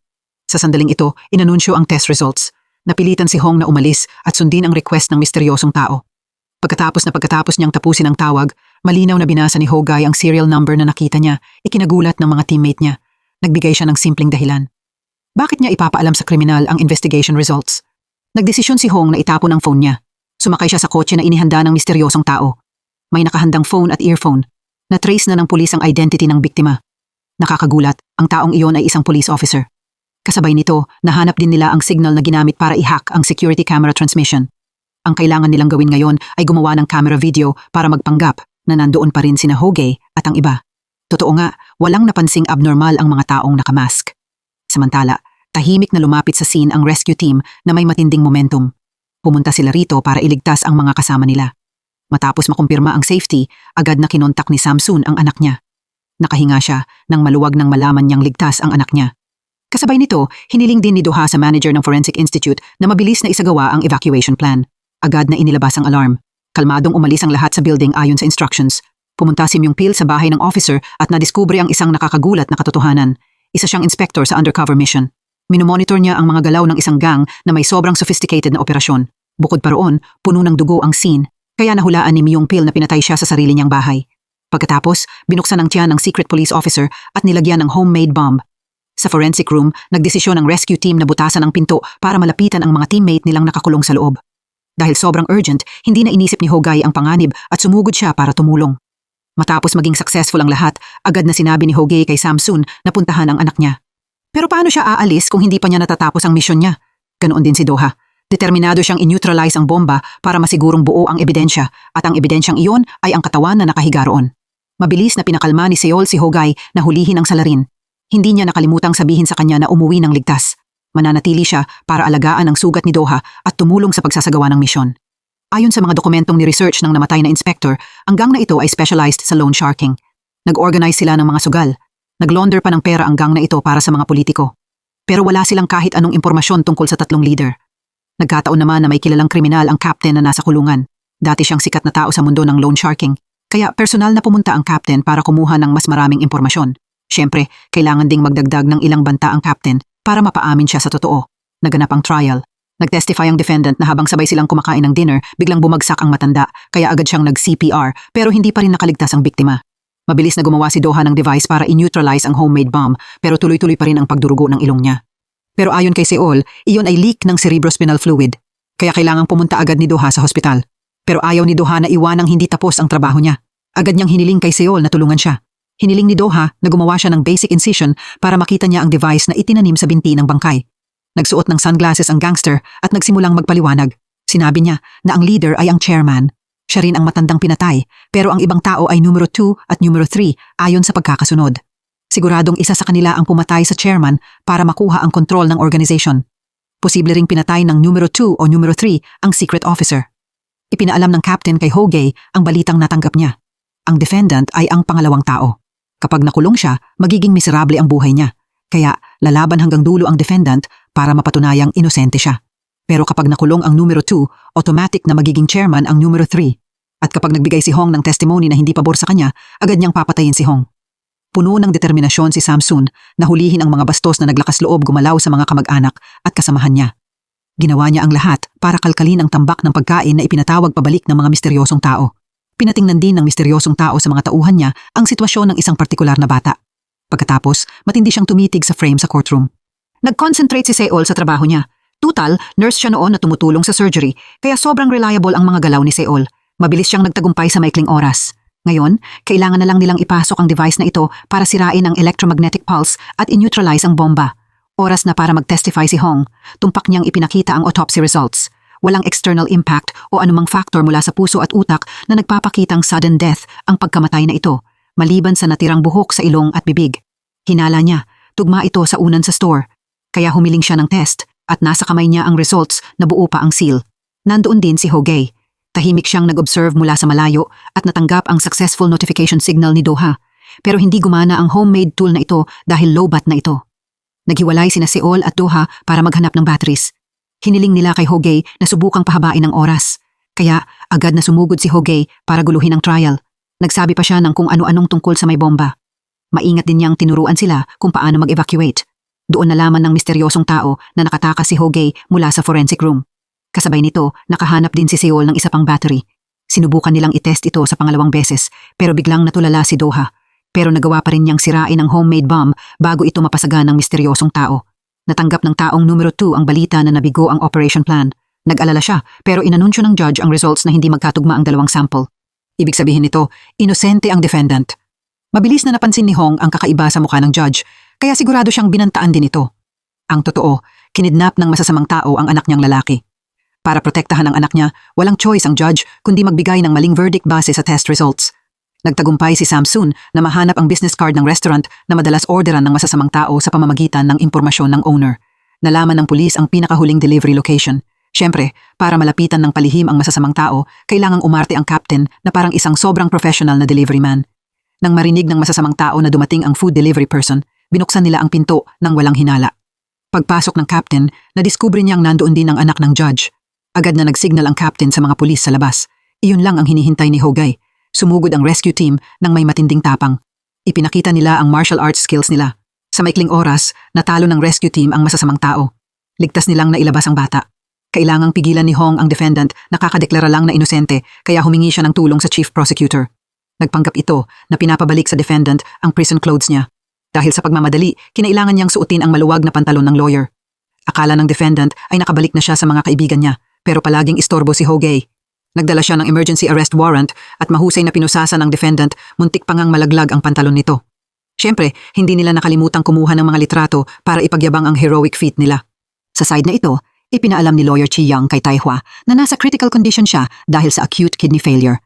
Sa sandaling ito, inanunsyo ang test results. Napilitan si Hong na umalis at sundin ang request ng misteryosong tao. Pagkatapos niyang tapusin ang tawag, malinaw na binasa ni Hogay ang serial number na nakita niya, ikinagulat ng mga teammate niya. Nagbigay siya ng simpleng dahilan. Bakit niya ipapaalam sa kriminal ang investigation results? Nagdesisyon si Hong na itapon ang phone niya. Sumakay siya sa kotse na inihanda ng misteryosong tao. May nakahandang phone at earphone. Na-trace na ng pulis ang identity ng biktima. Nakakagulat, ang taong iyon ay isang police officer. Kasabay nito, nahanap din nila ang signal na ginamit para i-hack ang security camera transmission. Ang kailangan nilang gawin ngayon ay gumawa ng camera video para magpanggap na nandoon pa rin sina Hogay at ang iba. Totoo nga, walang napansing abnormal ang mga taong nakamask. Samantala, tahimik na lumapit sa scene ang rescue team na may matinding momentum. Pumunta sila rito para iligtas ang mga kasama nila. Matapos makumpirma ang safety, agad na kinontak ni Samson ang anak niya. Nakahinga siya nang maluwag nang malaman niyang ligtas ang anak niya. Kasabay nito, hiniling din ni Doha sa manager ng Forensic Institute na mabilis na isagawa ang evacuation plan. Agad na inilabas ang alarm. Kalmadong umalis ang lahat sa building ayon sa instructions. Pumunta si Myung-pil sa bahay ng officer at nadiskubre ang isang nakakagulat na katotohanan. Isa siyang inspector sa undercover mission. Minomonitor niya ang mga galaw ng isang gang na may sobrang sophisticated na operasyon. Bukod pa roon, puno ng dugo ang scene. Kaya nahulaan ni Myung-pil na pinatay siya sa sarili niyang bahay. Pagkatapos, binuksan ang tiyan ng secret police officer at nilagyan ng homemade bomb. Sa forensic room, nagdesisyon ang rescue team na butasan ang pinto para malapitan ang mga teammate nilang nakakulong sa loob. Dahil sobrang urgent, hindi na inisip ni Hogay ang panganib at sumugod siya para tumulong. Matapos maging successful ang lahat, agad na sinabi ni Hogay kay Samson na puntahan ang anak niya. Pero paano siya aalis kung hindi pa niya natatapos ang misyon niya? Ganoon din si Doha. Determinado siyang i-neutralize ang bomba para masigurong buo ang ebidensya at ang ebidensyang iyon ay ang katawan na nakahiga roon. Mabilis na pinakalma ni Seol si Hogay na hulihin ang salarin. Hindi niya nakalimutang sabihin sa kanya na umuwi ng ligtas. Mananatili siya para alagaan ang sugat ni Doha at tumulong sa pagsasagawa ng misyon. Ayon sa mga dokumentong ni-research ng namatay na inspector, ang gang na ito ay specialized sa loan sharking. Nag-organize sila ng mga sugal. Nag-launder pa ng pera ang gang na ito para sa mga politiko. Pero wala silang kahit anong impormasyon tungkol sa tatlong leader. Nagkataon naman na may kilalang kriminal ang captain na nasa kulungan. Dati siyang sikat na tao sa mundo ng loan sharking. Kaya personal na pumunta ang captain para kumuha ng mas maraming impormasyon. Siyempre, kailangan ding magdagdag ng ilang banta ang captain para mapaamin siya sa totoo. Naganap ang trial. Nag-testify ang defendant na habang sabay silang kumakain ng dinner, biglang bumagsak ang matanda, kaya agad siyang nag-CPR pero hindi pa rin nakaligtas ang biktima. Mabilis na gumawa si Doha ng device para i-neutralize ang homemade bomb pero tuloy-tuloy pa rin ang pagdurugo ng ilong niya. Pero ayon kay Seol, iyon ay leak ng cerebrospinal fluid. Kaya kailangang pumunta agad ni Doha sa hospital. Pero ayaw ni Doha na iwanang hindi tapos ang trabaho niya. Agad niyang hiniling kay Seol na tulungan siya. Hiniling ni Doha na gumawa siya ng basic incision para makita niya ang device na itinanim sa binti ng bangkay. Nagsuot ng sunglasses ang gangster at nagsimulang magpaliwanag. Sinabi niya na ang leader ay ang chairman. Siya rin ang matandang pinatay, pero ang ibang tao ay numero 2 at numero 3 ayon sa pagkakasunod. Siguradong isa sa kanila ang pumatay sa chairman para makuha ang kontrol ng organization. Posible ring pinatay ng numero 2 o numero 3 ang secret officer. Ipinaalam ng captain kay Hogay ang balitang natanggap niya. Ang defendant ay ang pangalawang tao. Kapag nakulong siya, magiging miserable ang buhay niya. Kaya lalaban hanggang dulo ang defendant para mapatunayang inosente siya. Pero kapag nakulong ang numero 2, automatic na magiging chairman ang numero 3. At kapag nagbigay si Hong ng testimony na hindi pabor sa kanya, agad niyang papatayin si Hong. Puno ng determinasyon si Samsun na hulihin ang mga bastos na naglakas loob gumalaw sa mga kamag-anak at kasamahan niya. Ginawa niya ang lahat para kalkalin ang tambak ng pagkain na ipinatawag pabalik ng mga misteryosong tao. Pinatingnan din ng misteryosong tao sa mga tauhan niya ang sitwasyon ng isang partikular na bata. Pagkatapos, matindi siyang tumitig sa frame sa courtroom. Nag-concentrate si Seol sa trabaho niya. Tutal, nurse siya noon na tumutulong sa surgery, kaya sobrang reliable ang mga galaw ni Seol. Mabilis siyang nagtagumpay sa maikling oras. Ngayon, kailangan na lang nilang ipasok ang device na ito para sirain ang electromagnetic pulse at i-neutralize ang bomba. Oras na para mag-testify si Hong. Tumpak niyang ipinakita ang autopsy results. Walang external impact o anumang factor mula sa puso at utak na nagpapakitang sudden death ang pagkamatay na ito, maliban sa natirang buhok sa ilong at bibig. Hinala niya, tugma ito sa unan sa store. Kaya humiling siya ng test at nasa kamay niya ang results na buo pa ang seal. Nandoon din si Hogay. Tahimik siyang nag-observe mula sa malayo at natanggap ang successful notification signal ni Doha. Pero hindi gumana ang homemade tool na ito dahil lowbat na ito. Naghiwalay sina Seol at Doha para maghanap ng batteries. Hiniling nila kay Hogay na subukang pahabain ang oras. Kaya agad na sumugod si Hogay para guluhin ang trial. Nagsabi pa siya ng kung ano-anong tungkol sa may bomba. Maingat din niyang tinuruan sila kung paano mag-evacuate. Doon nalaman ng misteryosong tao na nakatakas si Hogay mula sa forensic room. Kasabay nito, nakahanap din si Seol ng isa pang battery. Sinubukan nilang itest ito sa pangalawang beses pero biglang natulala si Doha. Pero nagawa pa rin niyang sirain ang homemade bomb bago ito mapasagan ng misteryosong tao. Natanggap ng taong numero 2 ang balita na nabigo ang operation plan. Nag-alala siya pero inanunsyo ng judge ang results na hindi magkatugma ang dalawang sample. Ibig sabihin nito, inosente ang defendant. Mabilis na napansin ni Hong ang kakaiba sa mukha ng judge, kaya sigurado siyang binantaan din ito. Ang totoo, kinidnap ng masasamang tao ang anak niyang lalaki. Para protektahan ang anak niya, walang choice ang judge kundi magbigay ng maling verdict base sa test results. Nagtagumpay si Samsun na mahanap ang business card ng restaurant na madalas orderan ng masasamang tao sa pamamagitan ng impormasyon ng owner. Nalaman ng pulis ang pinakahuling delivery location. Siyempre, para malapitan ng palihim ang masasamang tao, kailangang umarte ang captain na parang isang sobrang professional na delivery man. Nang marinig ng masasamang tao na dumating ang food delivery person, binuksan nila ang pinto nang walang hinala. Pagpasok ng captain, nadiskubre niyang nandoon din ang anak ng judge. Agad na nagsignal ang captain sa mga pulis sa labas. Iyon lang ang hinihintay ni Hogay. Sumugod ang rescue team ng may matinding tapang. Ipinakita nila ang martial arts skills nila. Sa maikling oras, natalo ng rescue team ang masasamang tao. Ligtas nilang nailabas ang bata. Kailangang pigilan ni Hong ang defendant na kakadeklara lang na inosente kaya humingi siya ng tulong sa chief prosecutor. Nagpanggap ito na pinapabalik sa defendant ang prison clothes niya. Dahil sa pagmamadali, kinailangan niyang suotin ang maluwag na pantalon ng lawyer. Akala ng defendant ay nakabalik na siya sa mga kaibigan niya, pero palaging istorbo si Hogay. Nagdala siya ng emergency arrest warrant at mahusay na pinusasa ng defendant, muntik pa ngang malaglag ang pantalon nito. Siyempre, hindi nila nakalimutang kumuha ng mga litrato para ipagyabang ang heroic feat nila. Sa side na ito, ipinaalam ni Lawyer Chi Young kay Taihua na nasa critical condition siya dahil sa acute kidney failure.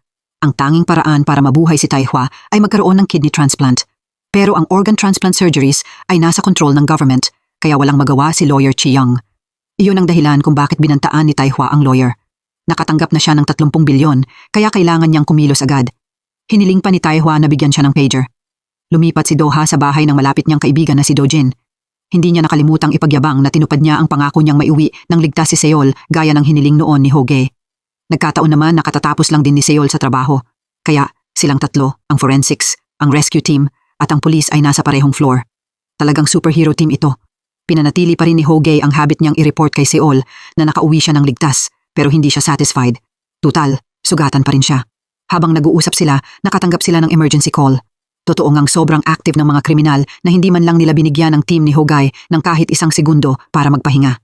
Ang tanging paraan para mabuhay si Taihua ay magkaroon ng kidney transplant. Pero ang organ transplant surgeries ay nasa control ng government, kaya walang magawa si Lawyer Chi Young. Iyon ang dahilan kung bakit binantaan ni Taihua ang lawyer. Nakatanggap na siya ng 30 bilyon, kaya kailangan niyang kumilos agad. Hiniling pa ni Taihua na bigyan siya ng pager. Lumipat si Doha sa bahay ng malapit niyang kaibigan na si Dojin. Hindi niya nakalimutang ipagyabang na tinupad niya ang pangako niyang maiuwi nang ligtas si Seol gaya ng hiniling noon ni Hogay. Nagkataon naman na katatapos lang din ni Seol sa trabaho. Kaya silang tatlo, ang forensics, ang rescue team, at ang pulis ay nasa parehong floor. Talagang superhero team ito. Pinanatili pa rin ni Hogay ang habit niyang i-report kay Seol na nakauwi siya ng ligtas pero hindi siya satisfied. Tutal, sugatan pa rin siya. Habang nag-uusap sila, nakatanggap sila ng emergency call. Totoo ngang sobrang active ng mga kriminal na hindi man lang nila binigyan ng team ni Hogay ng kahit isang segundo para magpahinga.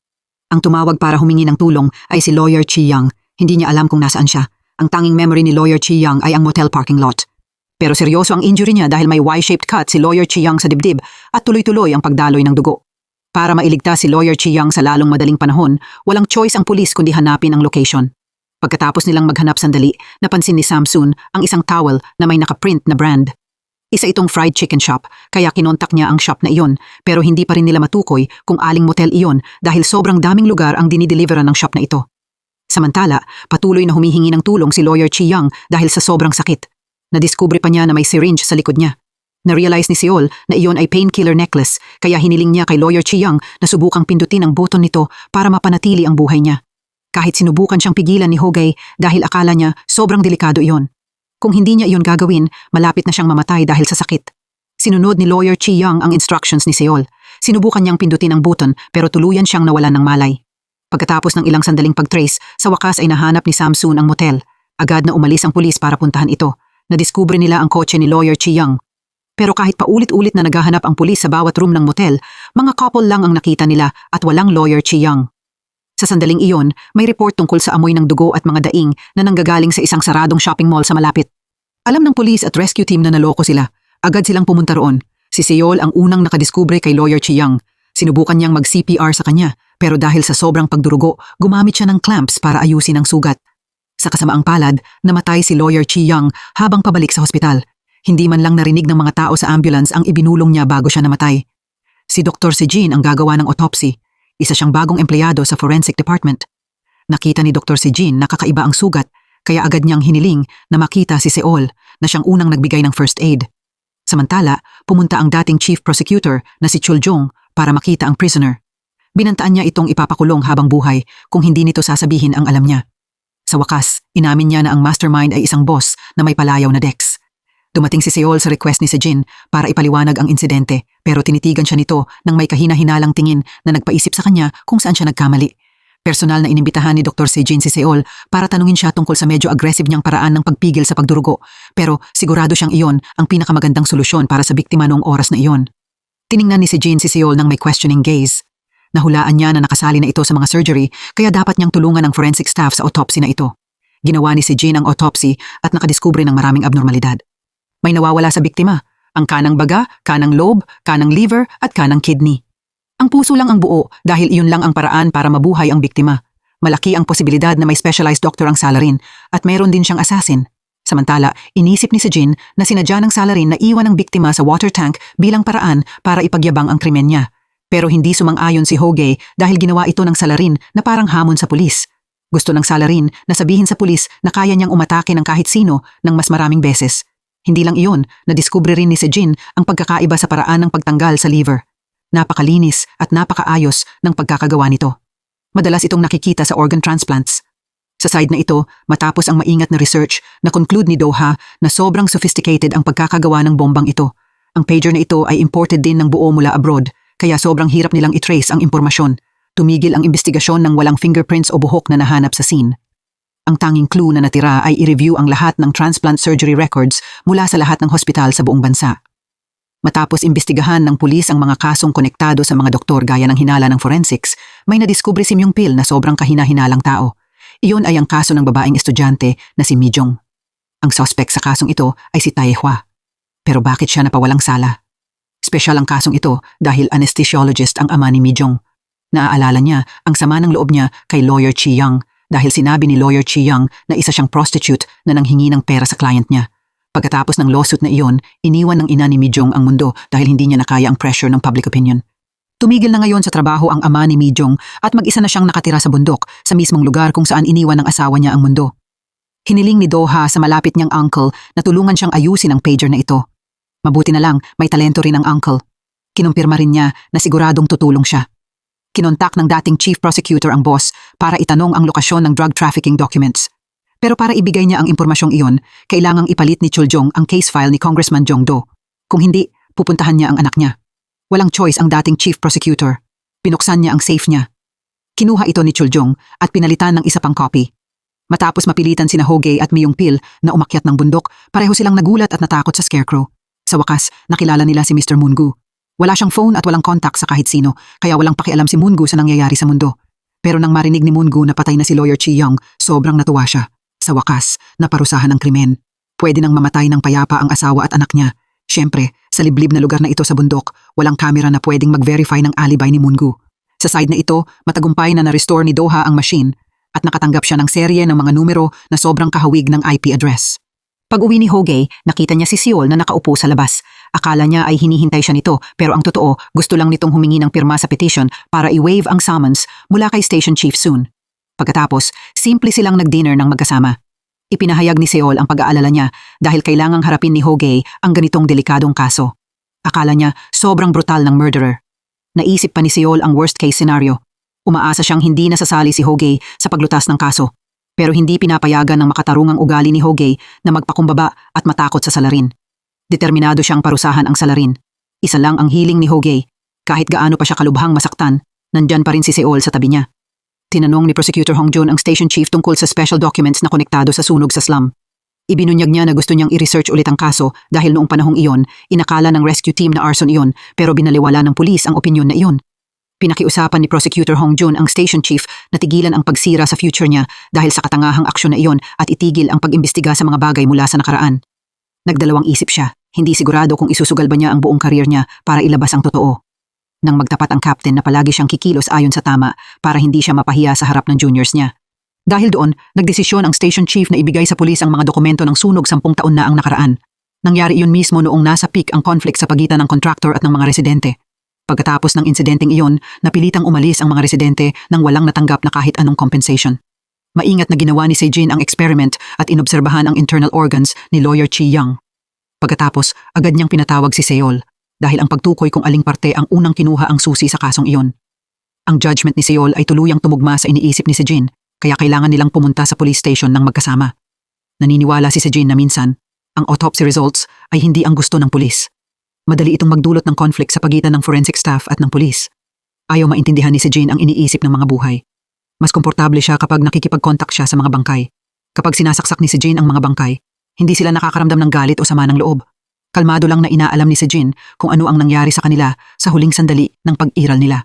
Ang tumawag para humingi ng tulong ay si Lawyer Chi Young. Hindi niya alam kung nasaan siya. Ang tanging memory ni Lawyer Chi Young ay ang motel parking lot. Pero seryoso ang injury niya dahil may Y-shaped cut si Lawyer Chi Young sa dibdib at tuloy-tuloy ang pagdaloy ng dugo. Para mailigtas si Lawyer Chi Young sa lalong madaling panahon, walang choice ang pulis kundi hanapin ang location. Pagkatapos nilang maghanap sandali, napansin ni Samson ang isang towel na may nakaprint na brand. Isa itong fried chicken shop, kaya kinontak niya ang shop na iyon, pero hindi pa rin nila matukoy kung aling motel iyon dahil sobrang daming lugar ang dinideliveran ng shop na ito. Samantala, patuloy na humihingi ng tulong si Lawyer Chi Young dahil sa sobrang sakit. Nadiskubre pa niya na may syringe sa likod niya. Na-realize ni Seol na iyon ay painkiller necklace, kaya hiniling niya kay Lawyer Chi Young na subukang pindutin ang button nito para mapanatili ang buhay niya. Kahit sinubukan siyang pigilan ni Hogay dahil akala niya sobrang delikado iyon. Kung hindi niya iyon gagawin, malapit na siyang mamatay dahil sa sakit. Sinunod ni Lawyer Chi Young ang instructions ni Seol. Sinubukan niyang pindutin ang button pero tuluyan siyang nawalan ng malay. Pagkatapos ng ilang sandaling pag-trace, sa wakas ay nahanap ni Samson ang motel. Agad na umalis ang pulis para puntahan ito. Nadiskubre nila ang kotse ni Lawyer Chi Young. Pero kahit paulit-ulit na naghahanap ang pulis sa bawat room ng motel, mga couple lang ang nakita nila at walang Lawyer Chi Young. Sa sandaling iyon, may report tungkol sa amoy ng dugo at mga daing na nanggagaling sa isang saradong shopping mall sa malapit. Alam ng pulis at rescue team na naloko sila. Agad silang pumunta roon. Si Seol ang unang nakadiskubre kay Lawyer Chi Young. Sinubukan niyang mag-CPR sa kanya, pero dahil sa sobrang pagdurugo, gumamit siya ng clamps para ayusin ang sugat. Sa kasamaang palad, namatay si Lawyer Chi Young habang pabalik sa hospital. Hindi man lang narinig ng mga tao sa ambulance ang ibinulong niya bago siya namatay. Si Dr. Sejin ang gagawa ng autopsy. Isa siyang bagong empleyado sa forensic department. Nakita ni Dr. Sejin na kakaiba ang sugat, kaya agad niyang hiniling na makita si Seol na siyang unang nagbigay ng first aid. Samantala, pumunta ang dating chief prosecutor na si Chul Jong para makita ang prisoner. Binantaan niya itong ipapakulong habang buhay kung hindi nito sasabihin ang alam niya. Sa wakas, inamin niya na ang mastermind ay isang boss na may palayaw na Dex. Dumating si Seol sa request ni Sejin para ipaliwanag ang insidente pero tinitigan siya nito ng may kahina-hinalang tingin na nagpaisip sa kanya kung saan siya nagkamali. Personal na inimbitahan ni Dr. Sejin si Seol para tanungin siya tungkol sa medyo aggressive niyang paraan ng pagpigil sa pagdurugo pero sigurado siyang iyon ang pinakamagandang solusyon para sa biktima noong oras na iyon. Tiningnan ni Sejin si Seol ng may questioning gaze. Nahulaan niya na nakasali na ito sa mga surgery kaya dapat niyang tulungan ang forensic staff sa autopsy na ito. Ginawa ni Sejin ang autopsy at nakadiskubre ng maraming abnormalidad. May nawawala sa biktima, ang kanang baga, kanang lobe, kanang liver at kanang kidney. Ang puso lang ang buo dahil iyon lang ang paraan para mabuhay ang biktima. Malaki ang posibilidad na may specialized doctor ang Salarin at mayroon din siyang assassin. Samantala, inisip ni Sejin na sinadya ng Salarin na iwan ang biktima sa water tank bilang paraan para ipagyabang ang krimen niya. Pero hindi sumang-ayon si Hogay dahil ginawa ito ng Salarin na parang hamon sa pulis. Gusto ng Salarin na sabihin sa pulis na kaya niyang umatake ng kahit sino ng mas maraming beses. Hindi lang iyon, nadiskubre rin ni Sejin ang pagkakaiba sa paraan ng pagtanggal sa liver. Napakalinis at napakaayos ng pagkakagawa nito. Madalas itong nakikita sa organ transplants. Sa side na ito, matapos ang maingat na research, na-conclude ni Doha na sobrang sophisticated ang pagkakagawa ng bombang ito. Ang pager na ito ay imported din ng buo mula abroad, kaya sobrang hirap nilang i-trace ang impormasyon. Tumigil ang investigasyon ng walang fingerprints o buhok na nahanap sa scene. Ang tanging clue na natira ay i-review ang lahat ng transplant surgery records mula sa lahat ng hospital sa buong bansa. Matapos imbestigahan ng pulis ang mga kasong konektado sa mga doktor gaya ng hinala ng forensics, may nadiskubre si Myung Pil na sobrang kahina-hinalang tao. Iyon ay ang kaso ng babaeng estudyante na si Mi Jong. Ang suspect sa kasong ito ay si Tae Hwa. Pero bakit siya napawalang sala? Espesyal ang kasong ito dahil anesthesiologist ang ama ni Mi Jong. Naaalala niya ang sama ng loob niya kay Lawyer Chi Young dahil sinabi ni Lawyer Chi Young na isa siyang prostitute na nanghingi ng pera sa client niya. Pagkatapos ng lawsuit na iyon, iniwan ng ina ni Mi Jong ang mundo dahil hindi niya nakaya ang pressure ng public opinion. Tumigil na ngayon sa trabaho ang ama ni Mi Jong at mag-isa na siyang nakatira sa bundok sa mismong lugar kung saan iniwan ng asawa niya ang mundo. Hiniling ni Doha sa malapit niyang uncle na tulungan siyang ayusin ang pager na ito. Mabuti na lang, may talento rin ang uncle. Kinumpirma rin niya na siguradong tutulong siya. Kinontak ng dating chief prosecutor ang boss para itanong ang lokasyon ng drug trafficking documents. Pero para ibigay niya ang impormasyong iyon, kailangang ipalit ni Chul Jong ang case file ni Congressman Jong Do. Kung hindi, pupuntahan niya ang anak niya. Walang choice ang dating chief prosecutor. Pinuksan niya ang safe niya. Kinuha ito ni Chul Jong at pinalitan ng isa pang copy. Matapos mapilitan sina Hogay at Myung Pil na umakyat ng bundok, pareho silang nagulat at natakot sa scarecrow. Sa wakas, nakilala nila si Mr. Moongu. Wala siyang phone at walang contact sa kahit sino, kaya walang pakialam si Moongu sa nangyayari sa mundo. Pero nang marinig ni Moongu na patay na si Lawyer Chi Young, sobrang natuwa siya. Sa wakas, naparusahan ng krimen. Pwede nang mamatay ng payapa ang asawa at anak niya. Siyempre, sa liblib na lugar na ito sa bundok, walang kamera na pwedeng mag-verify ng alibi ni Moongu. Sa side na ito, matagumpay na na-restore ni Doha ang machine at nakatanggap siya ng serye ng mga numero na sobrang kahawig ng IP address. Pag-uwi ni Hoge, nakita niya si Seol na nakaupo sa labas. Akala niya ay hinihintay siya nito, pero ang totoo, gusto lang nitong humingi ng pirma sa petition para i-waive ang summons mula kay Station Chief Soon. Pagkatapos, simple silang nag-dinner ng magkasama. Ipinahayag ni Seol ang pag-aalala niya dahil kailangang harapin ni Hoge ang ganitong delikadong kaso. Akala niya sobrang brutal ng murderer. Naisip pa ni Seol ang worst case scenario. Umaasa siyang hindi nasasali si Hoge sa paglutas ng kaso. Pero hindi pinapayagan ng makatarungang ugali ni Hoge na magpakumbaba at matakot sa salarin. Determinado siyang parusahan ang salarin. Isa lang ang hiling ni Hoge. Kahit gaano pa siya kalubhang masaktan, nandyan pa rin si Seol sa tabi niya. Tinanong ni Prosecutor Hong Jun ang station chief tungkol sa special documents na konektado sa sunog sa slum. Ibinunyag niya na gusto niyang i-research ulit ang kaso dahil noong panahong iyon, inakala ng rescue team na arson iyon pero binaliwala ng pulis ang opinyon na iyon. Pinakiusapan ni Prosecutor Hong Jun ang station chief na tigilan ang pagsira sa future niya dahil sa katangahang aksyon na iyon at itigil ang pag-imbestiga sa mga bagay mula sa nakaraan. Nagdalawang isip siya, hindi sigurado kung isusugal ba niya ang buong karir niya para ilabas ang totoo. Nang magtapat ang captain na palagi siyang kikilos ayon sa tama para hindi siya mapahiya sa harap ng juniors niya. Dahil doon, nagdesisyon ang station chief na ibigay sa pulis ang mga dokumento ng sunog 10 taon na ang nakaraan. Nangyari iyon mismo noong nasa peak ang conflict sa pagitan ng contractor at ng mga residente. Pagkatapos ng insidenteng iyon, napilitang umalis ang mga residente nang walang natanggap na kahit anong compensation. Maingat na ginawa ni Sejin ang experiment at inobserbahan ang internal organs ni Lawyer Chi Young. Pagkatapos, agad niyang pinatawag si Seol dahil ang pagtukoy kung aling parte ang unang kinuha ang susi sa kasong iyon. Ang judgment ni Seol ay tuluyang tumugma sa iniisip ni Sejin kaya kailangan nilang pumunta sa police station ng magkasama. Naniniwala si Sejin na minsan, ang autopsy results ay hindi ang gusto ng pulis. Madali itong magdulot ng conflict sa pagitan ng forensic staff at ng pulis. Ayaw maintindihan ni Sejin ang iniisip ng mga buhay. Mas komportable siya kapag nakikipag-contact siya sa mga bangkay. Kapag sinasaksak ni Sejin ang mga bangkay, hindi sila nakakaramdam ng galit o sama ng loob. Kalmado lang na inaalam ni Sejin kung ano ang nangyari sa kanila sa huling sandali ng pag-iral nila.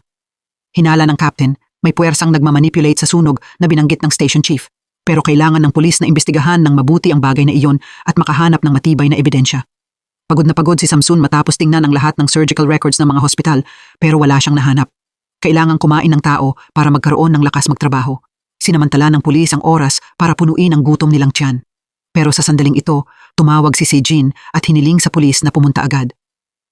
Hinala ng captain, may puwersang nagmamanipulate sa sunog na binanggit ng station chief. Pero kailangan ng pulis na imbestigahan ng mabuti ang bagay na iyon at makahanap ng matibay na ebidensya. Pagod na pagod si Samsun matapos tingnan ang lahat ng surgical records ng mga hospital pero wala siyang nahanap. Kailangang kumain ng tao para magkaroon ng lakas magtrabaho. Sinamantala ng pulis ang oras para punuin ang gutom nilang tiyan. Pero sa sandaling ito, tumawag si Sejin at hiniling sa pulis na pumunta agad.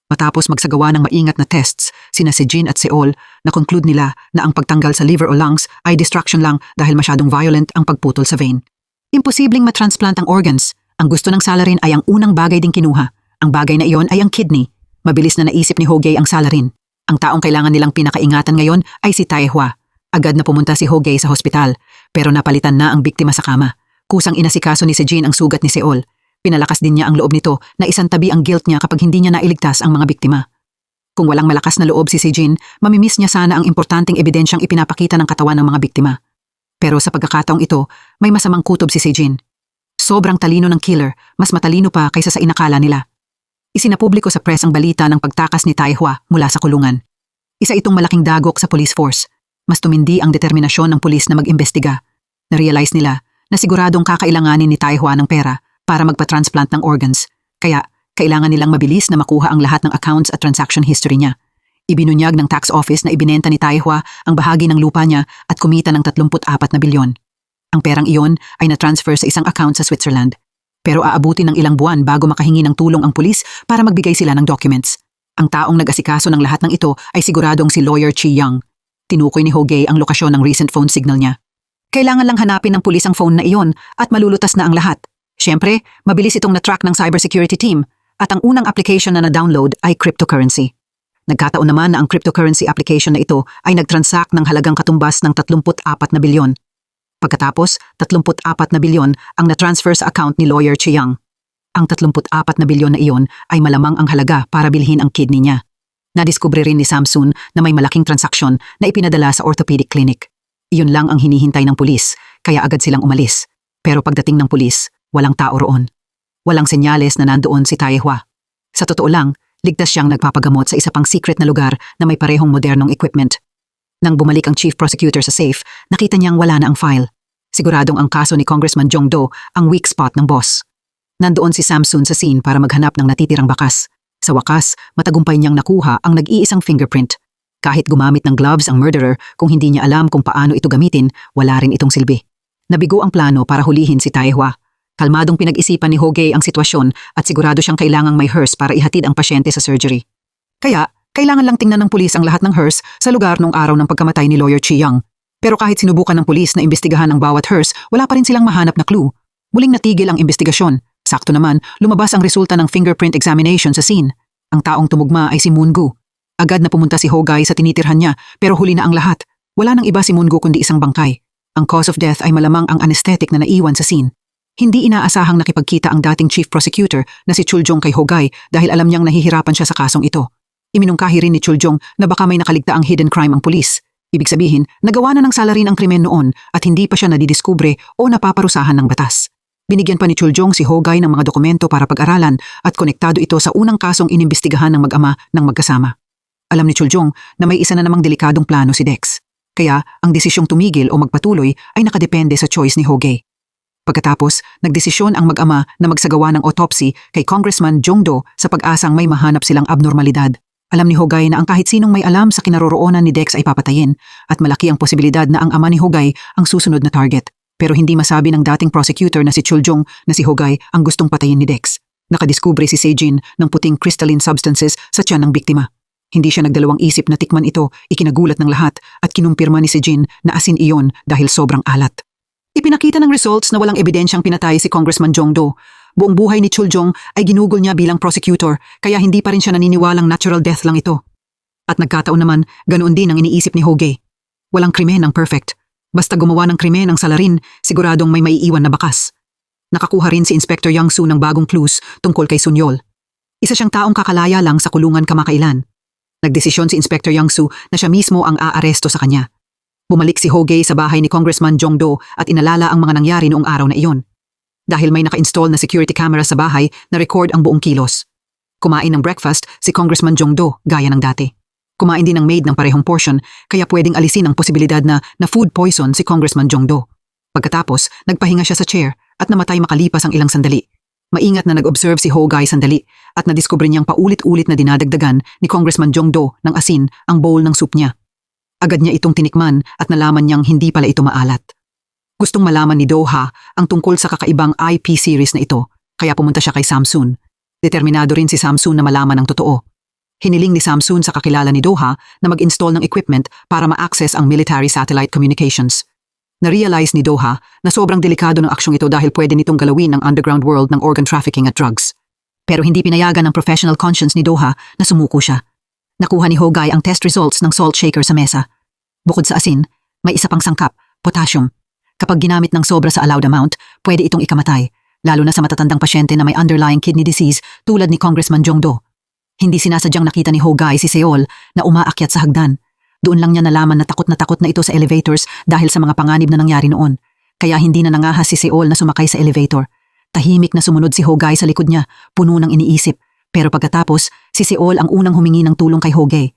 Matapos magsagawa ng maingat na tests, sina Sejin at Seol na-conclude nila na ang pagtanggal sa liver o lungs ay distraction lang dahil masyadong violent ang pagputol sa vein. Imposibleng matransplant ang organs. Ang gusto ng salarin ay ang unang bagay ding kinuha. Ang bagay na iyon ay ang kidney. Mabilis na naisip ni Hoge ang salarin. Ang taong kailangan nilang pinakaingatan ngayon ay si Taehwa. Agad na pumunta si Hoge sa hospital, pero napalitan na ang biktima sa kama. Kusang inasikaso ni Sejin ang sugat ni Seol. Pinalakas din niya ang loob nito na isantabi ang guilt niya kapag hindi niya nailigtas ang mga biktima. Kung walang malakas na loob si Sejin, mamimiss niya sana ang importanteng ebidensyang ipinapakita ng katawan ng mga biktima. Pero sa pagkakataong ito, may masamang kutob si Sejin. Sobrang talino ng killer, mas matalino pa kaysa sa inakala nila. Isinapubliko sa press ang balita ng pagtakas ni Taehwa mula sa kulungan. Isa itong malaking dagok sa police force. Mas tumindi ang determinasyon ng pulis na mag-imbestiga. Na-realize nila na siguradong kakailanganin ni Taehwa ng pera para magpa-transplant ng organs. Kaya, kailangan nilang mabilis na makuha ang lahat ng accounts at transaction history niya. Ibinunyag ng tax office na ibinenta ni Taehwa ang bahagi ng lupa niya at kumita ng 34 na bilyon. Ang perang iyon ay na-transfer sa isang account sa Switzerland. Pero aabutin ng ilang buwan bago makahingi ng tulong ang pulis para magbigay sila ng documents. Ang taong nag-asikaso ng lahat ng ito ay siguradong si Lawyer Chi Young. Tinukoy ni Hoge ang lokasyon ng recent phone signal niya. Kailangan lang hanapin ng pulis ang phone na iyon at malulutas na ang lahat. Siyempre, mabilis itong na-track ng cybersecurity team at ang unang application na na-download ay cryptocurrency. Nagkataon naman na ang cryptocurrency application na ito ay nag-transact ng halagang katumbas ng 34 na bilyon. Pagkatapos, 34 na bilyon ang na-transfer sa account ni Lawyer Chi Young. Ang 34 na bilyon na iyon ay malamang ang halaga para bilhin ang kidney niya. Nadiskubre rin ni Samsun na may malaking transaksyon na ipinadala sa orthopedic clinic. Iyon lang ang hinihintay ng pulis, kaya agad silang umalis. Pero pagdating ng pulis, walang tao roon. Walang senyales na nandoon si Taehwa. Sa totoo lang, ligtas siyang nagpapagamot sa isa pang secret na lugar na may parehong modernong equipment. Nang bumalik ang chief prosecutor sa safe, nakita niyang wala na ang file. Siguradong ang kaso ni Congressman Jong Do ang weak spot ng boss. Nandoon si Samson sa scene para maghanap ng natitirang bakas. Sa wakas, matagumpay niyang nakuha ang nag-iisang fingerprint. Kahit gumamit ng gloves ang murderer, kung hindi niya alam kung paano ito gamitin, wala rin itong silbi. Nabigo ang plano para hulihin si Taehwa. Kalmadong pinag-isipan ni Ho-Gae ang sitwasyon at sigurado siyang kailangang may hearse para ihatid ang pasyente sa surgery. Kaya, kailangan lang tingnan ng pulis ang lahat ng hearse sa lugar nung araw ng pagkamatay ni Lawyer Chi Young. Pero kahit sinubukan ng pulis na imbestigahan ang bawat hearse, wala pa rin silang mahanap na clue. Muling natigil ang investigasyon. Sakto naman, lumabas ang resulta ng fingerprint examination sa scene. Ang taong tumugma ay si Moon-gu. Agad na pumunta si Ho-Gae sa tinitirhan niya pero huli na ang lahat. Wala nang iba si Moon-gu kundi isang bangkay. Ang cause of death ay malamang ang anesthetic na naiwan sa scene. Hindi inaasahang nakipagkita ang dating chief prosecutor na si Chuljong kay Ho-Gae dahil alam niyang nahihirapan siya sa kasong ito. Iminungkahi rin ni Chuljong na baka may nakaligtaang hidden crime ang pulis. Ibig sabihin, nagawa na ng salarin ang krimen noon at hindi pa siya nadidiskubre o napaparusahan ng batas. Binigyan pa ni Chuljong si Ho-Gae ng mga dokumento para pag-aralan at konektado ito sa unang kasong inimbestigahan ng mag-ama ng magkasama. Alam ni Chuljong na may isa na namang delikadong plano si Dex. Kaya ang desisyong tumigil o magpatuloy ay nakadepende sa choice ni Ho-Gae. Pagkatapos, nagdesisyon ang mag-ama na magsagawa ng autopsy kay Congressman Jong Do sa pag-asang may mahanap silang abnormalidad. Alam ni Ho-Gae na ang kahit sinong may alam sa kinaroroonan ni Dex ay papatayin at malaki ang posibilidad na ang ama ni Ho-Gae ang susunod na target. Pero hindi masabi ng dating prosecutor na si Chuljong na si Ho-Gae ang gustong patayin ni Dex. Nakadiskubre si Sejin ng puting crystalline substances sa tiyan ng biktima. Hindi siya nagdalawang isip na tikman ito, ikinagulat ng lahat at kinumpirma ni Sejin na asin iyon dahil sobrang alat. Ipinakita ng results na walang ebidensyang pinatay si Congressman Jong Do. Buong buhay ni Chuljong ay ginugol niya bilang prosecutor kaya hindi pa rin siya naniniwalang natural death lang ito. At nagkataon naman, ganoon din ang iniisip ni Ho-Gae. Walang krimen ang perfect. Basta gumawa ng krimen ang salarin, siguradong may maiiwan na bakas. Nakakuha rin si Inspector Yang Su ng bagong clues tungkol kay Sunyol. Isa siyang taong kakalaya lang sa kulungan kamakailan. Nagdesisyon si Inspector Yang Su na siya mismo ang aaresto sa kanya. Bumalik si Ho-Gae sa bahay ni Congressman Jong Do at inalala ang mga nangyari noong araw na iyon. Dahil may naka-install na security camera sa bahay na record ang buong kilos. Kumain ng breakfast si Congressman Jong Do gaya ng dati. Kumain din ng maid ng parehong portion kaya pwedeng alisin ang posibilidad na food poison si Congressman Jong Do. Pagkatapos, nagpahinga siya sa chair at namatay makalipas ang ilang sandali. Maingat na nag-observe si Ho-Gae sandali at nadiskubre niyang paulit-ulit na dinadagdagan ni Congressman Jong Do ng asin ang bowl ng soup niya. Agad niya itong tinikman at nalaman niyang hindi pala ito maalat. Gustong malaman ni Do-ha ang tungkol sa kakaibang IP series na ito, kaya pumunta siya kay Samsun. Determinado rin si Samsun na malaman ang totoo. Hiniling ni Samsun sa kakilala ni Do-ha na mag-install ng equipment para ma-access ang military satellite communications. Na-realize ni Do-ha na sobrang delikado ng aksyong ito dahil pwede nitong galawin ang underground world ng organ trafficking at drugs. Pero hindi pinayagan ng professional conscience ni Do-ha na sumuko siya. Nakuha ni Ho-Gae ang test results ng salt shaker sa mesa. Bukod sa asin, may isa pang sangkap, potassium. Kapag ginamit ng sobra sa allowed amount, pwede itong ikamatay, lalo na sa matatandang pasyente na may underlying kidney disease tulad ni Congressman Jong Do. Hindi sinasadyang nakita ni Ho-Gae si Seol na umaakyat sa hagdan. Doon lang niya nalaman na takot na ito sa elevators dahil sa mga panganib na nangyari noon. Kaya hindi na nangahas si Seol na sumakay sa elevator. Tahimik na sumunod si Ho-Gae sa likod niya, puno ng iniisip. Pero pagkatapos, si Seol ang unang humingi ng tulong kay Ho-Gae.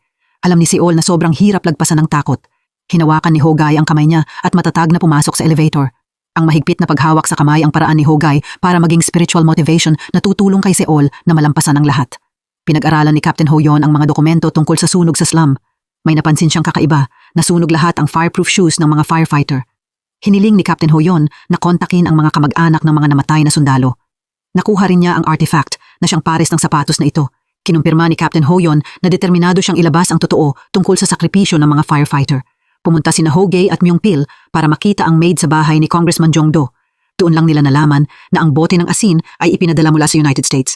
Alam ni Seol na sobrang hirap lagpasan ng takot. Hinawakan ni Ho-Gae ang kamay niya at matatag na pumasok sa elevator. Ang mahigpit na paghawak sa kamay ang paraan ni Ho-Gae para maging spiritual motivation na tutulong kay Seol na malampasan ang lahat. Pinag-aralan ni Captain Ho-Yon ang mga dokumento tungkol sa sunog sa slum. May napansin siyang kakaiba, nasunog lahat ang fireproof shoes ng mga firefighter. Hiniling ni Captain Ho-Yon na kontakin ang mga kamag-anak ng mga namatay na sundalo. Nakuha rin niya ang artifact na siyang pares ng sapatos na ito. Kinumpirma ni Captain Ho-Yon na determinado siyang ilabas ang totoo tungkol sa sakripisyo ng mga firefighter. Pumunta sina Ho-Gae at Myung-pil para makita ang maid sa bahay ni Congressman Jong Do. Doon lang nila nalaman na ang bote ng asin ay ipinadala mula sa United States.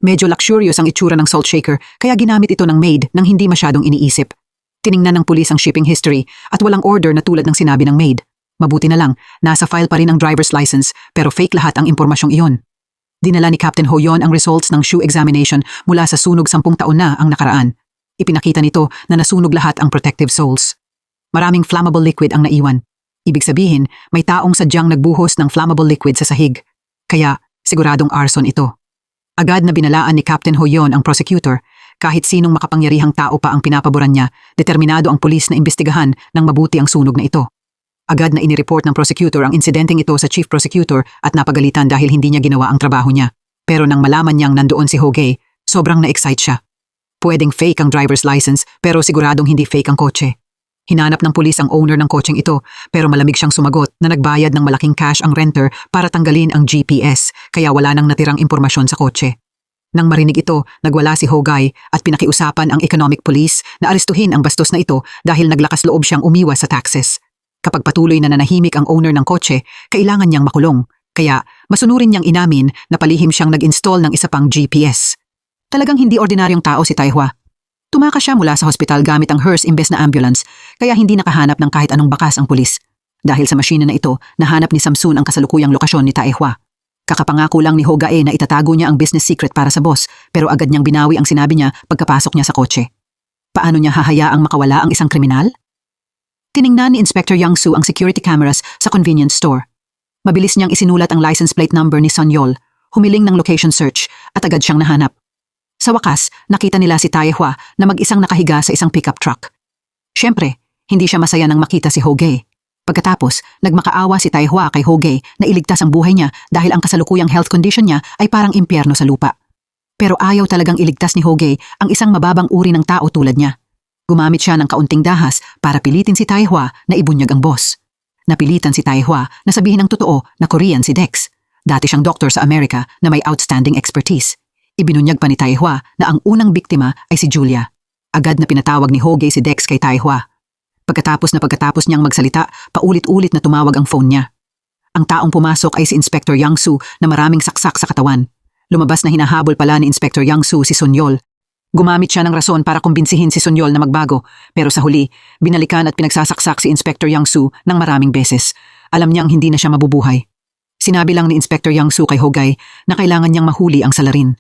Medyo luxurious ang itsura ng salt shaker kaya ginamit ito ng maid nang hindi masyadong iniisip. Tiningnan ng pulis ang shipping history at walang order na tulad ng sinabi ng maid. Mabuti na lang, nasa file pa rin ang driver's license pero fake lahat ang impormasyong iyon. Dinala ni Captain Ho-Yon ang results ng shoe examination mula sa sunog 10 taon na ang nakaraan. Ipinakita nito na nasunog lahat ang protective soles. Maraming flammable liquid ang naiwan. Ibig sabihin, may taong sadyang nagbuhos ng flammable liquid sa sahig. Kaya, siguradong arson ito. Agad na binalaan ni Captain Hoyon ang prosecutor. Kahit sinong makapangyarihang tao pa ang pinapaboran niya, determinado ang pulis na imbestigahan ng mabuti ang sunog na ito. Agad na inireport ng prosecutor ang insidenteng ito sa chief prosecutor at napagalitan dahil hindi niya ginawa ang trabaho niya. Pero nang malaman niyang nandoon si Hogay, sobrang na-excite siya. Pwedeng fake ang driver's license pero siguradong hindi fake ang kotse. Hinanap ng pulis ang owner ng kotseng ito pero malamig siyang sumagot na nagbayad ng malaking cash ang renter para tanggalin ang GPS kaya wala nang natirang impormasyon sa kotse. Nang marinig ito, nagwala si Hogay at pinakiusapan ang economic police na arestuhin ang bastos na ito dahil naglakas loob siyang umiwas sa taxes. Kapag patuloy na nanahimik ang owner ng kotse, kailangan niyang makulong. Kaya masunurin niyang inamin na palihim siyang nag-install ng isa pang GPS. Talagang hindi ordinaryong tao si Taihua. Tumakas siya mula sa hospital gamit ang hearse imbes na ambulance kaya hindi nakahanap ng kahit anong bakas ang pulis. Dahil sa masina na ito, nahanap ni Samsun ang kasalukuyang lokasyon ni Taihua. Kakapangako lang ni Hogae na itatago niya ang business secret para sa boss pero agad niyang binawi ang sinabi niya pagkapasok niya sa kotse. Paano niya hahayaang makawala ang isang kriminal? Tiningnan ni Inspector Yang Su ang security cameras sa convenience store. Mabilis niyang isinulat ang license plate number ni Sonyol, humiling ng location search at agad siyang nahanap. Sa wakas, nakita nila si Taihua na mag-isang nakahiga sa isang pickup truck. Siyempre, hindi siya masaya nang makita si Hogae. Pagkatapos, nagmakaawa si Taihua kay Hogae na iligtas ang buhay niya dahil ang kasalukuyang health condition niya ay parang impyerno sa lupa. Pero ayaw talagang iligtas ni Hogae ang isang mababang uri ng tao tulad niya. Gumamit siya ng kaunting dahas para pilitin si Taihua na ibunyag ang boss. Napilitan si Taihua na sabihin ng totoo na Korean si Dex. Dati siyang doktor sa Amerika na may outstanding expertise. Ibinunyag pa ni Taihua na ang unang biktima ay si Julia. Agad na pinatawag ni Hogae si Dex kay Taihua. Pagkatapos niyang magsalita, paulit-ulit na tumawag ang phone niya. Ang taong pumasok ay si Inspector Yang Su na maraming saksak sa katawan. Lumabas na hinahabol pala ni Inspector Yang Su si Sonyol. Gumamit siya ng rason para kumbinsihin si Sonyol na magbago, pero sa huli, binalikan at pinagsasaksak si Inspector Yang Su ng maraming beses. Alam niyang hindi na siya mabubuhay. Sinabi lang ni Inspector Yang Su kay Hogae na kailangan niyang mahuli ang salarin.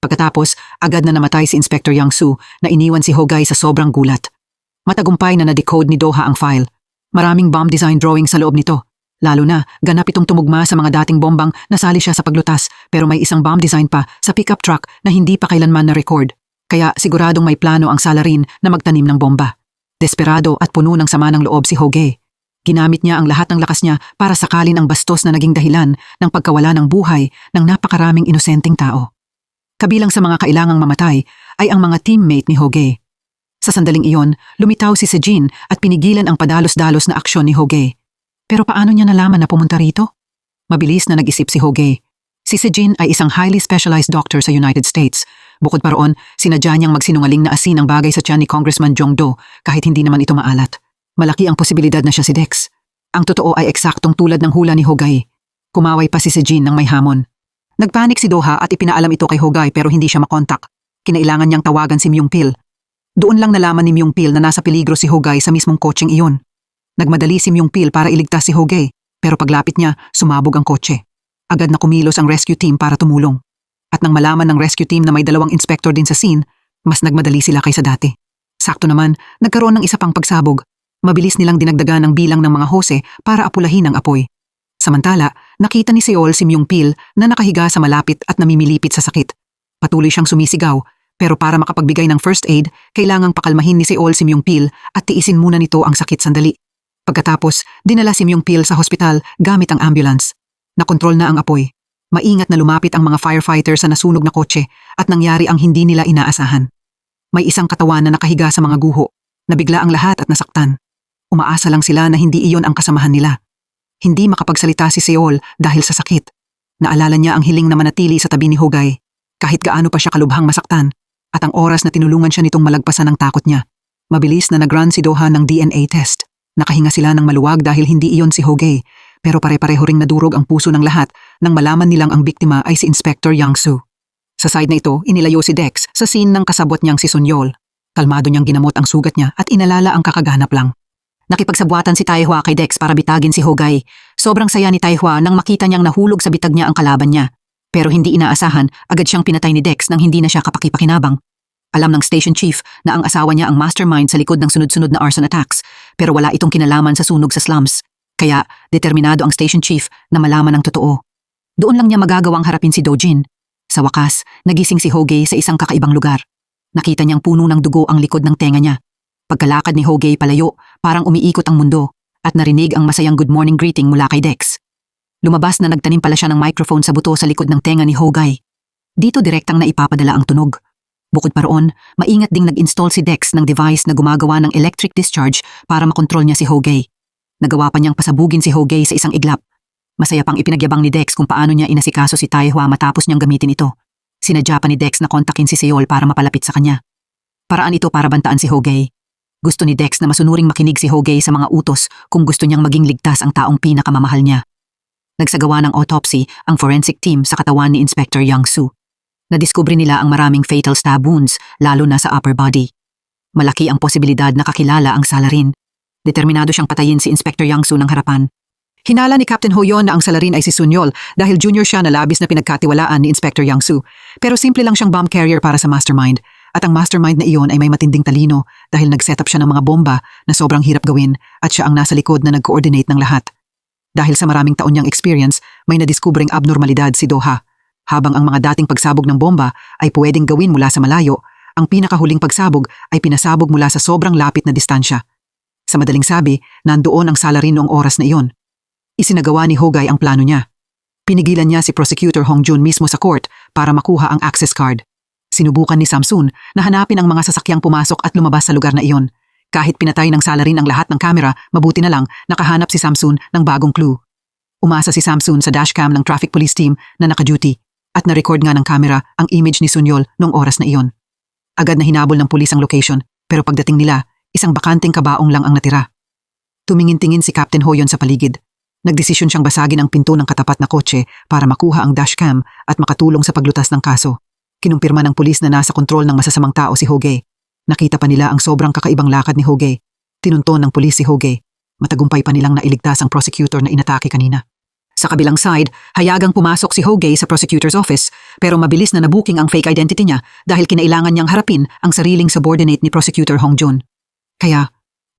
Pagkatapos, agad na namatay si Inspector Yang Su na iniwan si Hogae sa sobrang gulat. Matagumpay na na-decode ni Doha ang file. Maraming bomb design drawing sa loob nito. Lalo na, ganap itong tumugma sa mga dating bombang nasali siya sa paglutas pero may isang bomb design pa sa pickup truck na hindi pa kailanman na-record. Kaya siguradong may plano ang salarin na magtanim ng bomba. Desperado at puno ng sama ng loob si Hogae. Ginamit niya ang lahat ng lakas niya para sakalin ang bastos na naging dahilan ng pagkawala ng buhay ng napakaraming inosenteng tao. Kabilang sa mga kailangang mamatay ay ang mga teammate ni Hogae. Sa sandaling iyon, lumitaw si Sejin at pinigilan ang padalos-dalos na aksyon ni Hogae. Pero paano niya nalaman na pumunta rito? Mabilis na nag-isip si Hogae. Si Sejin ay isang highly specialized doctor sa United States. Bukod pa roon, sinadya niyang magsinungaling na asin ang bagay sa tiyan ni Congressman Jong Do kahit hindi naman ito maalat. Malaki ang posibilidad na siya si Dex. Ang totoo ay eksaktong tulad ng hula ni Hogae. Kumaway pa si Sejin ng may hamon. Nagpanik si Doha at ipinaalam ito kay Hogae pero hindi siya makontak. Kinailangan niyang tawagan si Myung-pil. Doon lang nalaman ni Myung-pil na nasa peligro si Hogae sa mismong kotseng iyon. Nagmadali si Myung-pil para iligtas si Hogae pero paglapit niya, sumabog ang kotse. Agad na kumilos ang rescue team para tumulong. At nang malaman ng rescue team na may 2 inspector din sa scene, mas nagmadali sila kaysa dati. Sakto naman, nagkaroon ng isa pang pagsabog. Mabilis nilang dinagdagan ang bilang ng mga hose para apulahin ang apoy. Samantala, nakita ni Seol si Myung-pil na nakahiga sa malapit at namimilipit sa sakit. Patuloy siyang sumisigaw, pero para makapagbigay ng first aid, kailangang pakalmahin ni Seol si Myung-pil at tiisin muna nito ang sakit sandali. Pagkatapos, dinala si Myung-pil sa hospital gamit ang ambulance. Nakontrol na ang apoy. Maingat na lumapit ang mga firefighter sa nasunog na kotse at nangyari ang hindi nila inaasahan. May isang katawan na nakahiga sa mga guho. Nabigla ang lahat at nasaktan. Umaasa lang sila na hindi iyon ang kasamahan nila. Hindi makapagsalita si Seol dahil sa sakit. Naalala niya ang hiling na manatili sa tabi ni Hogae, kahit gaano pa siya kalubhang masaktan, at ang oras na tinulungan siya nitong malagpasan ang takot niya. Mabilis na nag-run si Doha ng DNA test. Nakahinga sila ng maluwag dahil hindi iyon si Hogae, pero pare-pareho ring nadurog ang puso ng lahat nang malaman nilang ang biktima ay si Inspector Yang Su. Sa side na ito, inilayo si Dex sa scene ng kasabot niyang si Sonyol. Kalmado niyang ginamot ang sugat niya at inalala ang kakaganap lang. Nakipagsabuatan si Taihua kay Dex para bitagin si Hogae. Sobrang saya ni Taihua nang makita niyang nahulog sa bitag niya ang kalaban niya. Pero hindi inaasahan, agad siyang pinatay ni Dex nang hindi na siya kapakipakinabang. Alam ng station chief na ang asawa niya ang mastermind sa likod ng sunod-sunod na arson attacks, pero wala itong kinalaman sa sunog sa slums. Kaya, determinado ang station chief na malaman ang totoo. Doon lang niya magagawang harapin si Dojin. Sa wakas, nagising si Hoge sa isang kakaibang lugar. Nakita niyang puno ng dugo ang likod ng tenga niya. Pagkalakad ni Hoge palayo, parang umiikot ang mundo at narinig ang masayang good morning greeting mula kay Dex. Lumabas na nagtanim pala siya ng microphone sa buto sa likod ng tenga ni Hoge. Dito direktang naipapadala ang tunog. Bukod pa roon, maingat ding nag-install si Dex ng device na gumagawa ng electric discharge para makontrol niya si Hoge. Nagawa pa niyang pasabugin si Hoge sa isang iglap. Masaya pang ipinagyabang ni Dex kung paano niya inasikaso si Taehwa matapos niyang gamitin ito. Sinadya pa ni Dex na kontakin si Seol para mapalapit sa kanya. Paraan ito para bantaan si Hoge. Gusto ni Dex na masunuring makinig si Hoge sa mga utos kung gusto niyang maging ligtas ang taong pinakamamahal niya. Nagsagawa ng autopsy ang forensic team sa katawan ni Inspector Yang Soo. Nadiskubre nila ang maraming fatal stab wounds, lalo na sa upper body. Malaki ang posibilidad na kakilala ang salarin. Determinado siyang patayin si Inspector Yang Soo ng harapan. Hinala ni Captain Hoyon na ang salarin ay si Sunyol dahil junior siya na labis na pinagkatiwalaan ni Inspector Yang Soo. Pero simple lang siyang bomb carrier para sa mastermind. At ang mastermind na iyon ay may matinding talino dahil nag-set up siya ng mga bomba na sobrang hirap gawin at siya ang nasa likod na nag-coordinate ng lahat. Dahil sa maraming taon niyang experience, may nadiskubring abnormalidad si Doha. Habang ang mga dating pagsabog ng bomba ay pwedeng gawin mula sa malayo, ang pinakahuling pagsabog ay pinasabog mula sa sobrang lapit na distansya. Sa madaling sabi, nandoon ang salarin noong oras na iyon. Isinagawa ni Hogay ang plano niya. Pinigilan niya si Prosecutor Hong Jun mismo sa court para makuha ang access card. Sinubukan ni Samsun na hanapin ang mga sasakyang pumasok at lumabas sa lugar na iyon. Kahit pinatay ng salarin ang lahat ng kamera, mabuti na lang nakahanap si Samsun ng bagong clue. Umasa si Samsun sa dashcam ng traffic police team na naka-duty. At na-record nga ng camera ang image ni Sunyol noong oras na iyon. Agad na hinabol ng pulis ang location, pero pagdating nila, isang bakanteng kabaong lang ang natira. Tumingin-tingin si Captain Hoyon sa paligid. Nagdesisyon siyang basagin ang pinto ng katapat na kotse para makuha ang dashcam at makatulong sa paglutas ng kaso. Kinumpirma ng pulis na nasa kontrol ng masasamang tao si Hoge. Nakita pa nila ang sobrang kakaibang lakad ni Hoge. Tinunton ng pulis si Hoge. Matagumpay pa nilang nailigtas ang prosecutor na inatake kanina. Sa kabilang side, hayagang pumasok si Hoge sa prosecutor's office pero mabilis na nabuking ang fake identity niya dahil kinailangan niyang harapin ang sariling subordinate ni Prosecutor Hong Jun. Kaya,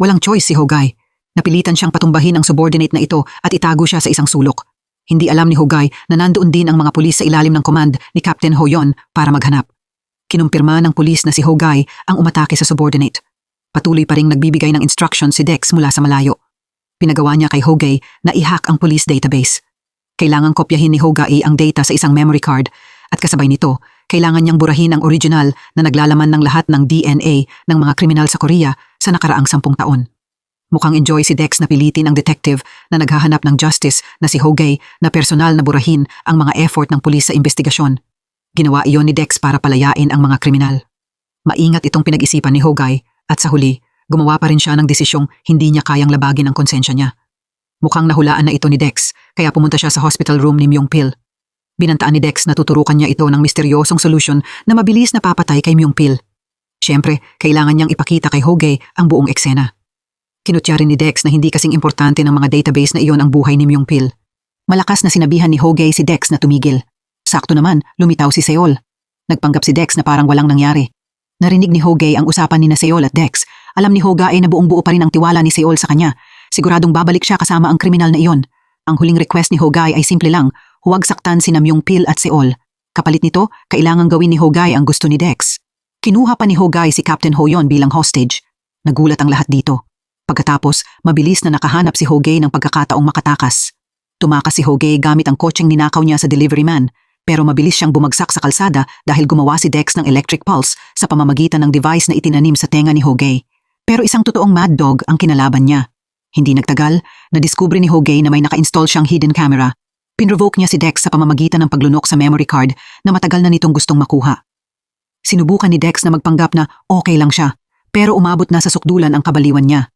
walang choice si Hogay. Napilitan siyang patumbahin ang subordinate na ito at itago siya sa isang sulok. Hindi alam ni Hogay na nandoon din ang mga pulis sa ilalim ng command ni Captain Hoyon para maghanap. Kinumpirma ng pulis na si Hogay ang umatake sa subordinate. Patuloy pa ring nagbibigay ng instruction si Dex mula sa malayo. Pinagawa niya kay Hogay na i-hack ang police database. Kailangang kopyahin ni Hogay ang data sa isang memory card at kasabay nito, kailangan niyang burahin ang original na naglalaman ng lahat ng DNA ng mga kriminal sa Korea sa nakaraang 10 taon. Mukhang enjoy si Dex na pilitin ang detective na naghahanap ng justice na si Hogay na personal na burahin ang mga effort ng pulis sa investigasyon. Ginawa iyon ni Dex para palayain ang mga kriminal. Maingat itong pinag-isipan ni Hogay at sa huli, gumawa pa rin siya ng desisyong hindi niya kayang labagin ang konsensya niya. Mukhang nahulaan na ito ni Dex, kaya pumunta siya sa hospital room ni Myung-pil. Binantaan ni Dex na tuturukan niya ito ng misteryosong solusyon na mabilis na papatay kay Myung-pil. Siyempre, kailangan niyang ipakita kay Hogay ang buong eksena. Kinutya rin ni Dex na hindi kasing importante ng mga database na iyon ang buhay ni Myung-pil. Malakas na sinabihan ni Hogay si Dex na tumigil. Sakto naman, lumitaw si Seol. Nagpanggap si Dex na parang walang nangyari. Narinig ni Hogay ang usapan ni na Seol at Dex. Alam ni Hogay na buong buo pa rin ang tiwala ni Seol sa kanya. Siguradong babalik siya kasama ang kriminal na iyon. Ang huling request ni Hogay ay simple lang, huwag saktan si Myung-pil at Seol. Kapalit nito, kailangang gawin ni Hogay ang gusto ni Dex. Kinuha pa ni Hogay si Captain Hoyon bilang hostage. Nagulat ang lahat dito. Pagkatapos, mabilis na nakahanap si Hogay ng pagkakataong makatakas. Tumakas si Hogay gamit ang kotseng ninakaw niya sa delivery man, pero mabilis siyang bumagsak sa kalsada dahil gumawa si Dex ng electric pulse sa pamamagitan ng device na itinanim sa tenga ni Hogay. Pero isang totoong mad dog ang kinalaban niya. Hindi nagtagal, nadiskubre ni Hogay na may naka-install siyang hidden camera. Pinrovoke niya si Dex sa pamamagitan ng paglunok sa memory card na matagal na nitong gustong makuha. Sinubukan ni Dex na magpanggap na okay lang siya, pero umabot na sa sukdulan ang kabaliwan niya.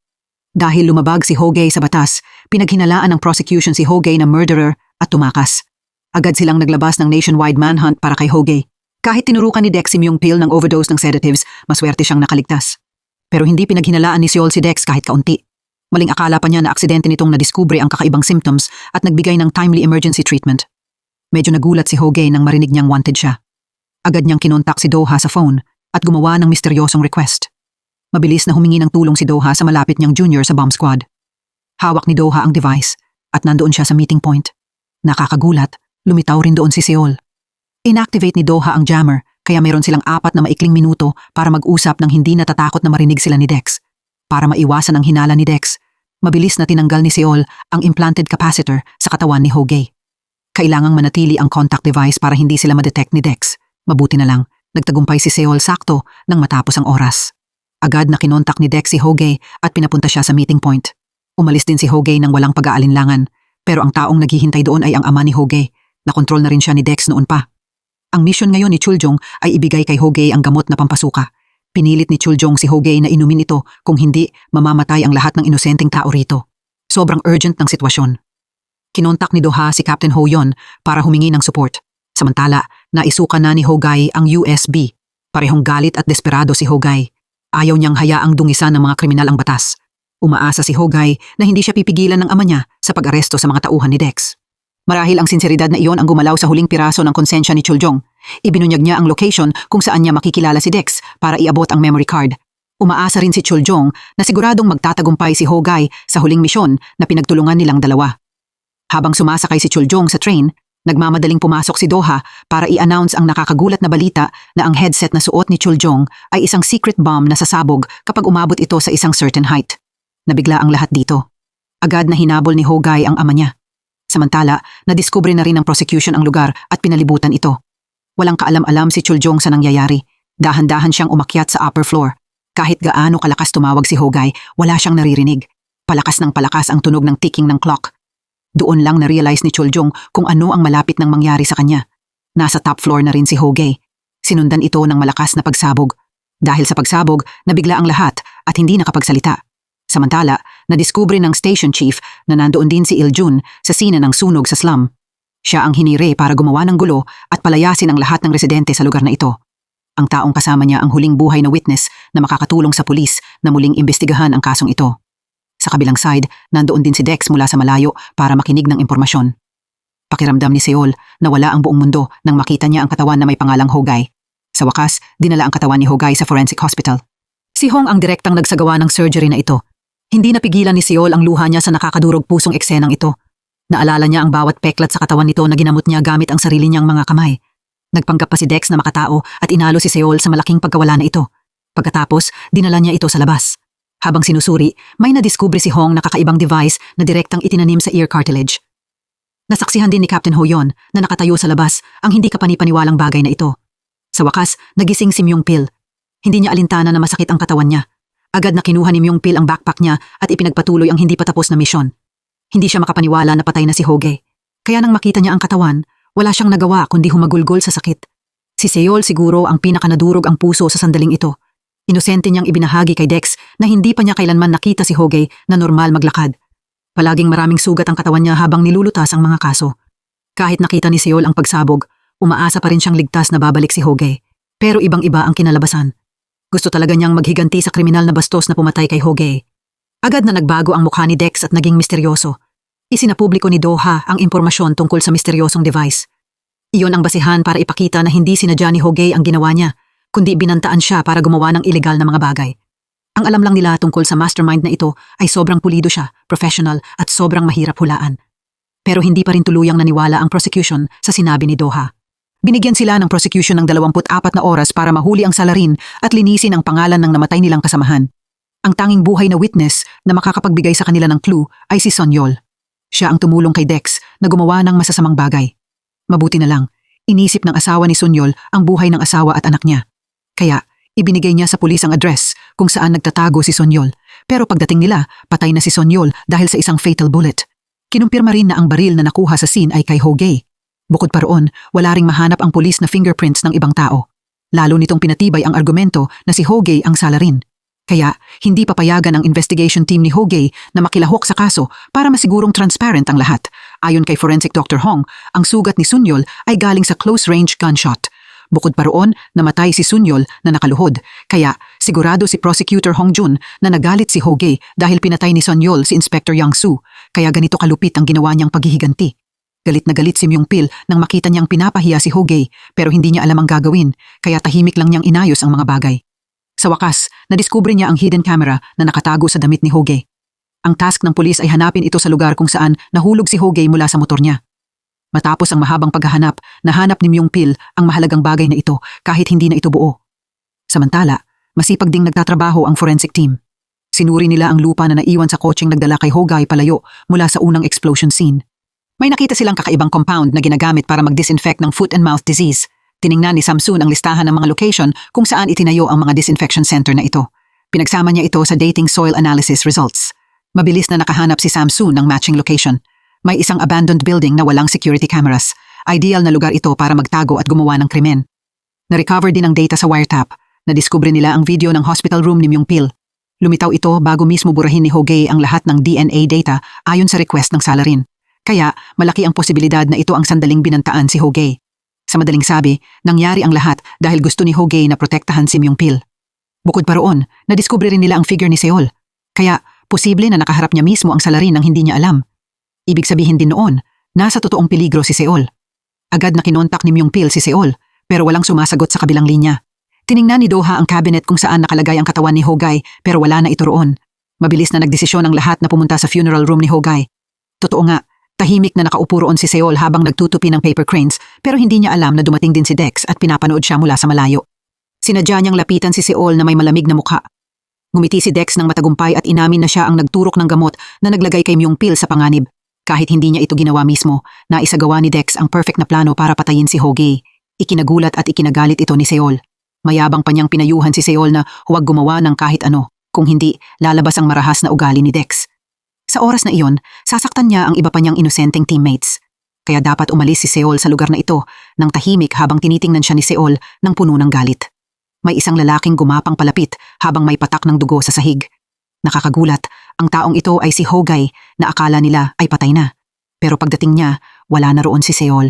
Dahil lumabag si Hogay sa batas, pinaghinalaan ng prosecution si Hogay na murderer at tumakas. Agad silang naglabas ng nationwide manhunt para kay Hogay. Kahit tinurukan ni Dex si Myung-pil ng overdose ng sedatives, maswerte siyang nakaligtas. Pero hindi pinaghinalaan ni Seol si Dex kahit kaunti. Maling akala pa niya na aksidente nitong nadiskubre ang kakaibang symptoms at nagbigay ng timely emergency treatment. Medyo nagulat si Hogay nang marinig niyang wanted siya. Agad niyang kinontak si Doha sa phone at gumawa ng misteryosong request. Mabilis na humingi ng tulong si Doha sa malapit niyang junior sa bomb squad. Hawak ni Doha ang device at nandoon siya sa meeting point. Nakakagulat, lumitaw rin doon si Seol. Inactivate ni Doha ang jammer, kaya mayroon silang 4 na maikling minuto para mag-usap nang hindi natatakot na marinig sila ni Dex. Para maiwasan ang hinala ni Dex, mabilis na tinanggal ni Seol ang implanted capacitor sa katawan ni Hoge. Kailangang manatili ang contact device para hindi sila madetect ni Dex. Mabuti na lang, nagtagumpay si Seol sakto nang matapos ang oras. Agad na kinontak ni Dex si Hoge at pinapunta siya sa meeting point. Umalis din si Hoge nang walang pag-aalinlangan, pero ang taong naghihintay doon ay ang ama ni Hoge. Nakontrol na rin siya ni Dex noon pa. Ang mission ngayon ni Chuljong ay ibigay kay Hoge ang gamot na pampasuka. Pinilit ni Chuljong si Hoge na inumin ito, kung hindi, mamamatay ang lahat ng inosenteng tao rito. Sobrang urgent ng sitwasyon. Kinontak ni Doha si Captain Ho Yon para humingi ng support. Samantala, naisuka na ni Hogay ang USB. Parehong galit at desperado si Hogay. Ayaw niyang hayaang dungisan ng mga kriminal ang batas. Umaasa si Hogay na hindi siya pipigilan ng ama niya sa pag-aresto sa mga tauhan ni Dex. Marahil ang sinseridad na iyon ang gumalaw sa huling piraso ng konsensya ni Chuljong. Ibinunyag niya ang location kung saan niya makikilala si Dex para iabot ang memory card. Umaasa rin si Chuljong na siguradong magtatagumpay si Hogay sa huling misyon na pinagtulungan nilang dalawa. Habang sumasakay si Chuljong sa train, nagmamadaling pumasok si Doha para i-announce ang nakakagulat na balita na ang headset na suot ni Chuljong ay isang secret bomb na sasabog kapag umabot ito sa isang certain height. Nabigla ang lahat dito. Agad na hinabol ni Hogay ang ama niya. Samantala, nadiskubre na rin ng prosecution ang lugar at pinalibutan ito. Walang kaalam-alam si Chuljong sa nangyayari. Dahan-dahan siyang umakyat sa upper floor. Kahit gaano kalakas tumawag si Hogay, wala siyang naririnig. Palakas ng palakas ang tunog ng ticking ng clock. Doon lang na-realize ni Chuljong kung ano ang malapit nang mangyari sa kanya. Nasa top floor na rin si Hogay. Sinundan ito ng malakas na pagsabog. Dahil sa pagsabog, nabigla ang lahat at hindi nakapagsalita. Samantala, nadiskubre ng station chief na nandoon din si Iljun sa sina ng sunog sa slum. Siya ang hinire para gumawa ng gulo at palayasin ang lahat ng residente sa lugar na ito. Ang taong kasama niya ang huling buhay na witness na makakatulong sa pulis na muling imbestigahan ang kasong ito. Sa kabilang side, nandoon din si Dex mula sa malayo para makinig ng impormasyon. Pakiramdam ni Seol na wala ang buong mundo nang makita niya ang katawan na may pangalang Hogay. Sa wakas, dinala ang katawan ni Hogay sa forensic hospital. Si Hong ang direktang nagsagawa ng surgery na ito. Hindi napigilan ni Seol ang luha niya sa nakakadurog pusong eksenang ito. Naalala niya ang bawat peklat sa katawan nito na ginamot niya gamit ang sarili niyang mga kamay. Nagpanggap pa si Dex na makatao at inalo si Seol sa malaking pagkawala na ito. Pagkatapos, dinala niya ito sa labas. Habang sinusuri, may nadiskubre si Hong na kakaibang device na direktang itinanim sa ear cartilage. Nasaksihan din ni Captain Ho Yon na nakatayo sa labas ang hindi kapanipaniwalang bagay na ito. Sa wakas, nagising si Myung Pil. Hindi niya alintana na masakit ang katawan niya. Agad na kinuha ni Myung Pil ang backpack niya at ipinagpatuloy ang hindi pa tapos na misyon. Hindi siya makapaniwala na patay na si Hoge. Kaya nang makita niya ang katawan, wala siyang nagawa kundi humagulgol sa sakit. Si Seol siguro ang pinakanadurog ang puso sa sandaling ito. Inosente niyang ibinahagi kay Dex na hindi pa niya kailanman nakita si Hoge na normal maglakad. Palaging maraming sugat ang katawan niya habang nilulutas ang mga kaso. Kahit nakita ni Seol ang pagsabog, umaasa pa rin siyang ligtas na babalik si Hoge. Pero ibang-iba ang kinalabasan. Gusto talaga niyang maghiganti sa kriminal na bastos na pumatay kay Hoge. Agad na nagbago ang mukha ni Dex at naging misteryoso. Isinapubliko ni Doha ang impormasyon tungkol sa misteryosong device. Iyon ang basihan para ipakita na hindi sinadya ni Hoge ang ginawa niya, kundi binantaan siya para gumawa ng ilegal na mga bagay. Ang alam lang nila tungkol sa mastermind na ito ay sobrang pulido siya, professional at sobrang mahirap hulaan. Pero hindi pa rin tuluyang naniwala ang prosecution sa sinabi ni Doha. Binigyan sila ng prosecution ng 24 na oras para mahuli ang salarin at linisin ang pangalan ng namatay nilang kasamahan. Ang tanging buhay na witness na makakapagbigay sa kanila ng clue ay si Sonyol. Siya ang tumulong kay Dex na gumawa ng masasamang bagay. Mabuti na lang, inisip ng asawa ni Sonyol ang buhay ng asawa at anak niya. Kaya, ibinigay niya sa pulis ang address kung saan nagtatago si Sonyol. Pero pagdating nila, patay na si Sonyol dahil sa isang fatal bullet. Kinumpirma rin na ang baril na nakuha sa scene ay kay Hoge. Bukod pa roon, wala ring mahanap ang pulis na fingerprints ng ibang tao. Lalo nitong pinatibay ang argumento na si Hoge ang salarin. Kaya, hindi papayagan ang investigation team ni Hoge na makilahok sa kaso para masigurong transparent ang lahat. Ayon kay Forensic Dr. Hong, ang sugat ni Sunyol ay galing sa close-range gunshot. Bukod pa roon, namatay si Sunyol na nakaluhod. Kaya, sigurado si Prosecutor Hong Jun na nagalit si Hoge dahil pinatay ni Sunyol si Inspector Yang Su. Kaya ganito kalupit ang ginawa niyang paghihiganti. Galit na galit si Myung Pil nang makita niyang pinapahiya si Hoge pero hindi niya alam ang gagawin, kaya tahimik lang niyang inayos ang mga bagay. Sa wakas, nadiskubre niya ang hidden camera na nakatago sa damit ni Hoge. Ang task ng pulis ay hanapin ito sa lugar kung saan nahulog si Hoge mula sa motor niya. Matapos ang mahabang paghahanap, nahanap ni Myung Pil ang mahalagang bagay na ito kahit hindi na ito buo. Samantala, masipag ding nagtatrabaho ang forensic team. Sinuri nila ang lupa na naiwan sa kotseng nagdala kay Hogay palayo mula sa unang explosion scene. May nakita silang kakaibang compound na ginagamit para mag-disinfect ng foot and mouth disease. Tiningnan ni Samsun ang listahan ng mga location kung saan itinayo ang mga disinfection center na ito. Pinagsama niya ito sa dating soil analysis results. Mabilis na nakahanap si Samsun ng matching location. May isang abandoned building na walang security cameras. Ideal na lugar ito para magtago at gumawa ng krimen. Na-recover din ang data sa wiretap. Nadiskubre nila ang video ng hospital room ni Myung Pil. Lumitaw ito bago mismo burahin ni Hogay ang lahat ng DNA data ayon sa request ng salarin. Kaya malaki ang posibilidad na ito ang sandaling binantaan si Hogay. Sa madaling sabi, nangyari ang lahat dahil gusto ni Hogay na protektahan si Myung Pil. Bukod pa roon, nadiskubre rin nila ang figure ni Seol. Kaya posible na nakaharap niya mismo ang salarin nang hindi niya alam. Ibig sabihin din noon, nasa totoong peligro si Seol. Agad na kinontak ni Myung Pil si Seol pero walang sumasagot sa kabilang linya. Tiningnan ni Doha ang cabinet kung saan nakalagay ang katawan ni Hogay pero wala na ito roon. Mabilis na nagdesisyon ang lahat na pumunta sa funeral room ni Hogay. Totoo nga, tahimik na nakaupo roon si Seol habang nagtutupi ng paper cranes pero hindi niya alam na dumating din si Dex at pinapanood siya mula sa malayo. Sinadya niyang lapitan si Seol na may malamig na mukha. Ngumiti si Dex ng matagumpay at inamin na siya ang nagturok ng gamot na naglagay kay Myung Pil sa panganib. Kahit hindi niya ito ginawa mismo, naisagawa ni Dex ang perfect na plano para patayin si Hogay. Ikinagulat at ikinagalit ito ni Seol. Mayabang pa niyang pinayuhan si Seol na huwag gumawa ng kahit ano, kung hindi, lalabas ang marahas na ugali ni Dex. Sa oras na iyon, sasaktan niya ang iba pa niyang inosenteng teammates. Kaya dapat umalis si Seol sa lugar na ito nang tahimik habang tinitingnan siya ni Seol ng puno ng galit. May isang lalaking gumapang palapit habang may patak ng dugo sa sahig. Nakakagulat, ang taong ito ay si Hogay na akala nila ay patay na. Pero pagdating niya, wala na roon si Seol.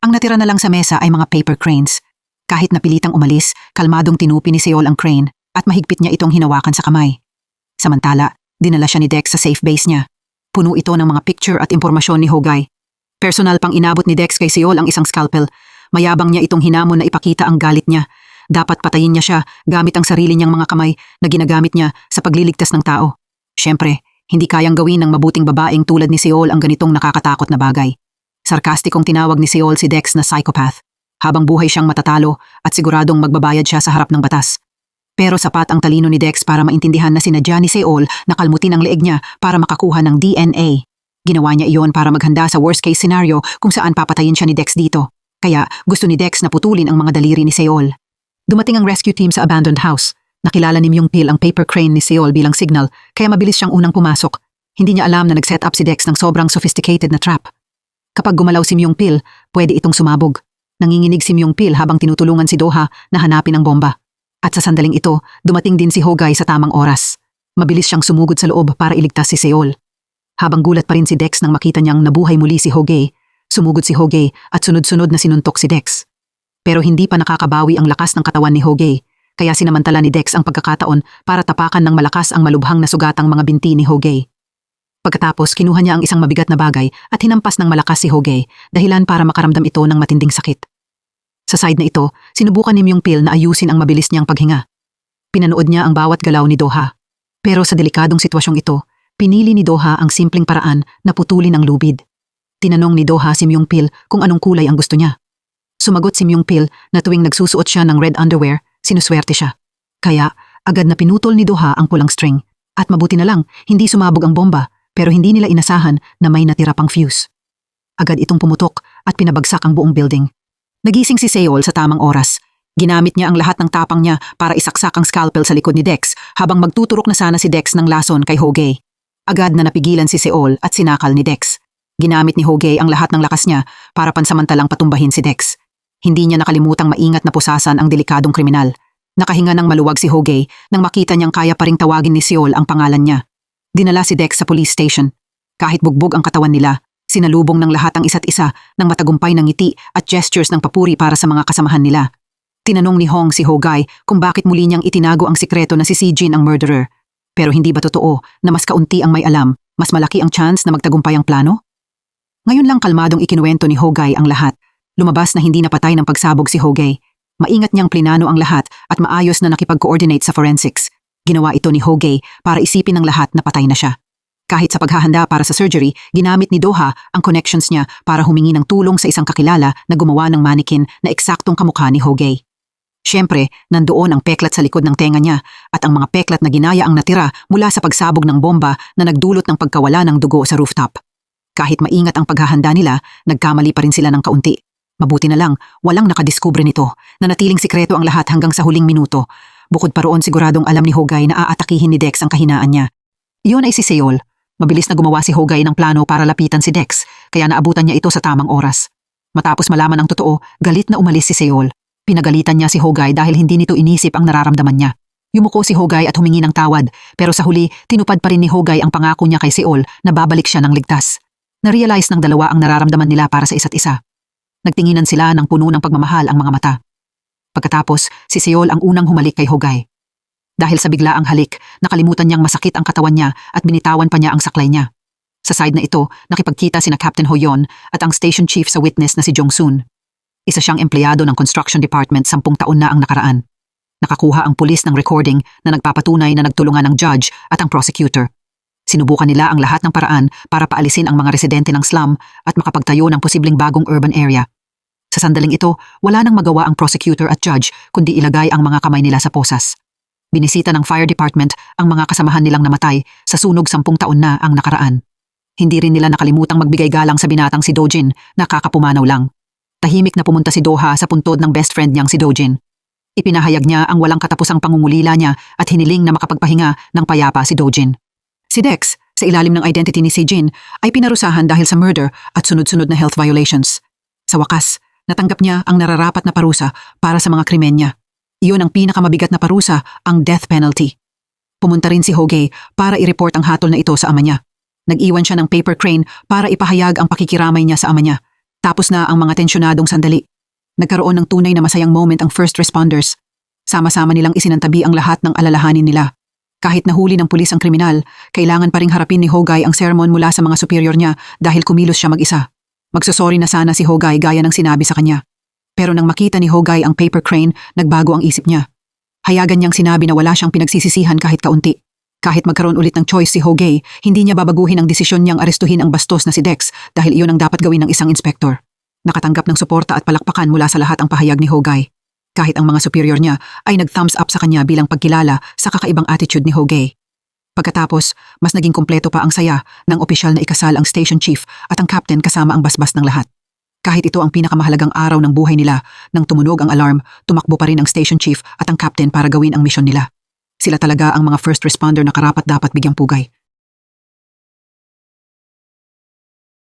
Ang natira na lang sa mesa ay mga paper cranes. Kahit napilitang umalis, kalmadong tinupi ni Seol ang crane at mahigpit niya itong hinawakan sa kamay. Samantala, dinala siya ni Dex sa safe base niya. Puno ito ng mga picture at impormasyon ni Hogay. Personal pang inabot ni Dex kay Seol ang isang scalpel. Mayabang niya itong hinamon na ipakita ang galit niya. Dapat patayin niya siya gamit ang sarili niyang mga kamay na ginagamit niya sa pagliligtas ng tao. Siyempre, hindi kayang gawin ng mabuting babaeng tulad ni Seol ang ganitong nakakatakot na bagay. Sarkastikong tinawag ni Seol si Dex na psychopath. Habang buhay siyang matatalo at siguradong magbabayad siya sa harap ng batas. Pero sapat ang talino ni Dex para maintindihan na sinadya ni Seol na kalmutin ang leeg niya para makakuha ng DNA. Ginawa niya iyon para maghanda sa worst case scenario kung saan papatayin siya ni Dex dito. Kaya gusto ni Dex na putulin ang mga daliri ni Seol. Dumating ang rescue team sa abandoned house. Nakilala ni Myung Pil ang paper crane ni Seol bilang signal kaya mabilis siyang unang pumasok. Hindi niya alam na nag-set up si Dex ng sobrang sophisticated na trap. Kapag gumalaw si Myung Pil, pwede itong sumabog. Nanginginig si Myung Pil habang tinutulungan si Doha na hanapin ang bomba. At sa sandaling ito, dumating din si Hogay sa tamang oras. Mabilis siyang sumugod sa loob para iligtas si Seol. Habang gulat pa rin si Dex nang makita niyang nabuhay muli si Hogay, sumugod si Hogay at sunod-sunod na sinuntok si Dex. Pero hindi pa nakakabawi ang lakas ng katawan ni Hogay, kaya sinamantala ni Dex ang pagkakataon para tapakan ng malakas ang malubhang na sugatang mga binti ni Hogay. Pagkatapos, kinuha niya ang isang mabigat na bagay at hinampas ng malakas si Hogay, dahilan para makaramdam ito ng matinding sakit. Sa side na ito, sinubukan ni Myung Pil na ayusin ang mabilis niyang paghinga. Pinanood niya ang bawat galaw ni Doha. Pero sa delikadong sitwasyong ito, pinili ni Doha ang simpleng paraan na putulin ang lubid. Tinanong ni Doha si Myung Pil kung anong kulay ang gusto niya. Sumagot si Myung Pil na tuwing nagsusuot siya ng red underwear, sinuswerte siya. Kaya, agad na pinutol ni Doha ang pulang string. At mabuti na lang, hindi sumabog ang bomba. Pero hindi nila inasahan na may natira pang fuse. Agad itong pumutok at pinabagsak ang buong building. Nagising si Seol sa tamang oras. Ginamit niya ang lahat ng tapang niya para isaksak ang scalpel sa likod ni Dex habang magtuturok na sana si Dex ng lason kay Hogay. Agad na napigilan si Seol at sinakal ni Dex. Ginamit ni Hogay ang lahat ng lakas niya para pansamantalang patumbahin si Dex. Hindi niya nakalimutang maingat na pusasan ang delikadong kriminal. Nakahinga ng maluwag si Hogay nang makita niyang kaya pa ring tawagin ni Seol ang pangalan niya. Dinala si Dex sa police station. Kahit bugbog ang katawan nila, sinalubong ng lahat ang isa't isa ng matagumpay ng ngiti at gestures ng papuri para sa mga kasamahan nila. Tinanong ni Hong si Hogay kung bakit muli niyang itinago ang sikreto na si Sijin ang murderer. Pero hindi ba totoo na mas kaunti ang may alam, mas malaki ang chance na magtagumpay ang plano? Ngayon lang kalmadong ikinuwento ni Hogay ang lahat. Lumabas na hindi napatay ng pagsabog si Hogay. Maingat niyang plinano ang lahat at maayos na nakipag-coordinate sa forensics. Ginawa ito ni Hogay para isipin ng lahat na patay na siya. Kahit sa paghahanda para sa surgery, ginamit ni Doha ang connections niya para humingi ng tulong sa isang kakilala na gumawa ng mannequin na eksaktong kamukha ni Hogay. Siyempre, nandoon ang peklat sa likod ng tenga niya at ang mga peklat na ginaya ang natira mula sa pagsabog ng bomba na nagdulot ng pagkawala ng dugo sa rooftop. Kahit maingat ang paghahanda nila, nagkamali pa rin sila ng kaunti. Mabuti na lang, walang nakadiskubre nito, na natiling sikreto ang lahat hanggang sa huling minuto. Bukod pa roon siguradong alam ni Hogay na aatakihin ni Dex ang kahinaan niya. Iyon ay si Seol. Mabilis na gumawa si Hogay ng plano para lapitan si Dex, kaya naabutan niya ito sa tamang oras. Matapos malaman ang totoo, galit na umalis si Seol. Pinagalitan niya si Hogay dahil hindi nito inisip ang nararamdaman niya. Yumuko si Hogay at humingi ng tawad, pero sa huli, tinupad pa rin ni Hogay ang pangako niya kay Seol na babalik siya ng ligtas. Narealize ng dalawa ang nararamdaman nila para sa isa't isa. Nagtinginan sila ng puno ng pagmamahal ang mga mata. Pagkatapos, si Seol ang unang humalik kay Hogay. Dahil sa biglaang halik, nakalimutan niyang masakit ang katawan niya at binitawan pa niya ang saklay niya. Sa side na ito, nakipagkita sina Captain Hoyon at ang station chief sa witness na si Jong-sun. Isa siyang empleyado ng construction department 10 taon na ang nakaraan. Nakakuha ang pulis ng recording na nagpapatunay na nagtulungan ng judge at ang prosecutor. Sinubukan nila ang lahat ng paraan para paalisin ang mga residente ng slum at makapagtayo ng posibleng bagong urban area. Sa sandaling ito, wala nang magawa ang prosecutor at judge kundi ilagay ang mga kamay nila sa posas. Binisita ng fire department ang mga kasamahan nilang namatay sa sunog 10 taon na ang nakaraan. Hindi rin nila nakalimutang magbigay galang sa binatang si Dojin na kakapumanaw lang. Tahimik na pumunta si Doha sa puntod ng best friend niyang si Dojin. Ipinahayag niya ang walang katapusang pangungulila niya at hiniling na makapagpahinga ng payapa si Dojin. Si Dex, sa ilalim ng identity ni Sejin, ay pinarusahan dahil sa murder at sunod-sunod na health violations. Sa wakas, natanggap niya ang nararapat na parusa para sa mga krimen niya. Iyon ang pinakamabigat na parusa, ang death penalty. Pumunta rin si Hogay para i-report ang hatol na ito sa ama niya. Nag-iwan siya ng paper crane para ipahayag ang pakikiramay niya sa ama niya. Tapos na ang mga tensyonadong sandali. Nagkaroon ng tunay na masayang moment ang first responders. Sama-sama nilang isinantabi ang lahat ng alalahanin nila. Kahit nahuli ng pulis ang kriminal, kailangan pa ring harapin ni Hogay ang sermon mula sa mga superior niya dahil kumilos siya mag-isa. Magsusorry na sana si Hogay gaya ng sinabi sa kanya. Pero nang makita ni Hogay ang paper crane, nagbago ang isip niya. Hayagan niyang sinabi na wala siyang pinagsisisihan kahit kaunti. Kahit magkaroon ulit ng choice si Hogay, hindi niya babaguhin ang desisyon niyang arestuhin ang bastos na si Dex dahil iyon ang dapat gawin ng isang inspektor. Nakatanggap ng suporta at palakpakan mula sa lahat ang pahayag ni Hogay. Kahit ang mga superior niya ay nag-thumbs up sa kanya bilang pagkilala sa kakaibang attitude ni Hogay. Pagkatapos, mas naging kumpleto pa ang saya ng opisyal na ikasal ang station chief at ang captain kasama ang basbas ng lahat. Kahit ito ang pinakamahalagang araw ng buhay nila, nang tumunog ang alarm, tumakbo pa rin ang station chief at ang captain para gawin ang misyon nila. Sila talaga ang mga first responder na karapat-dapat bigyang pugay.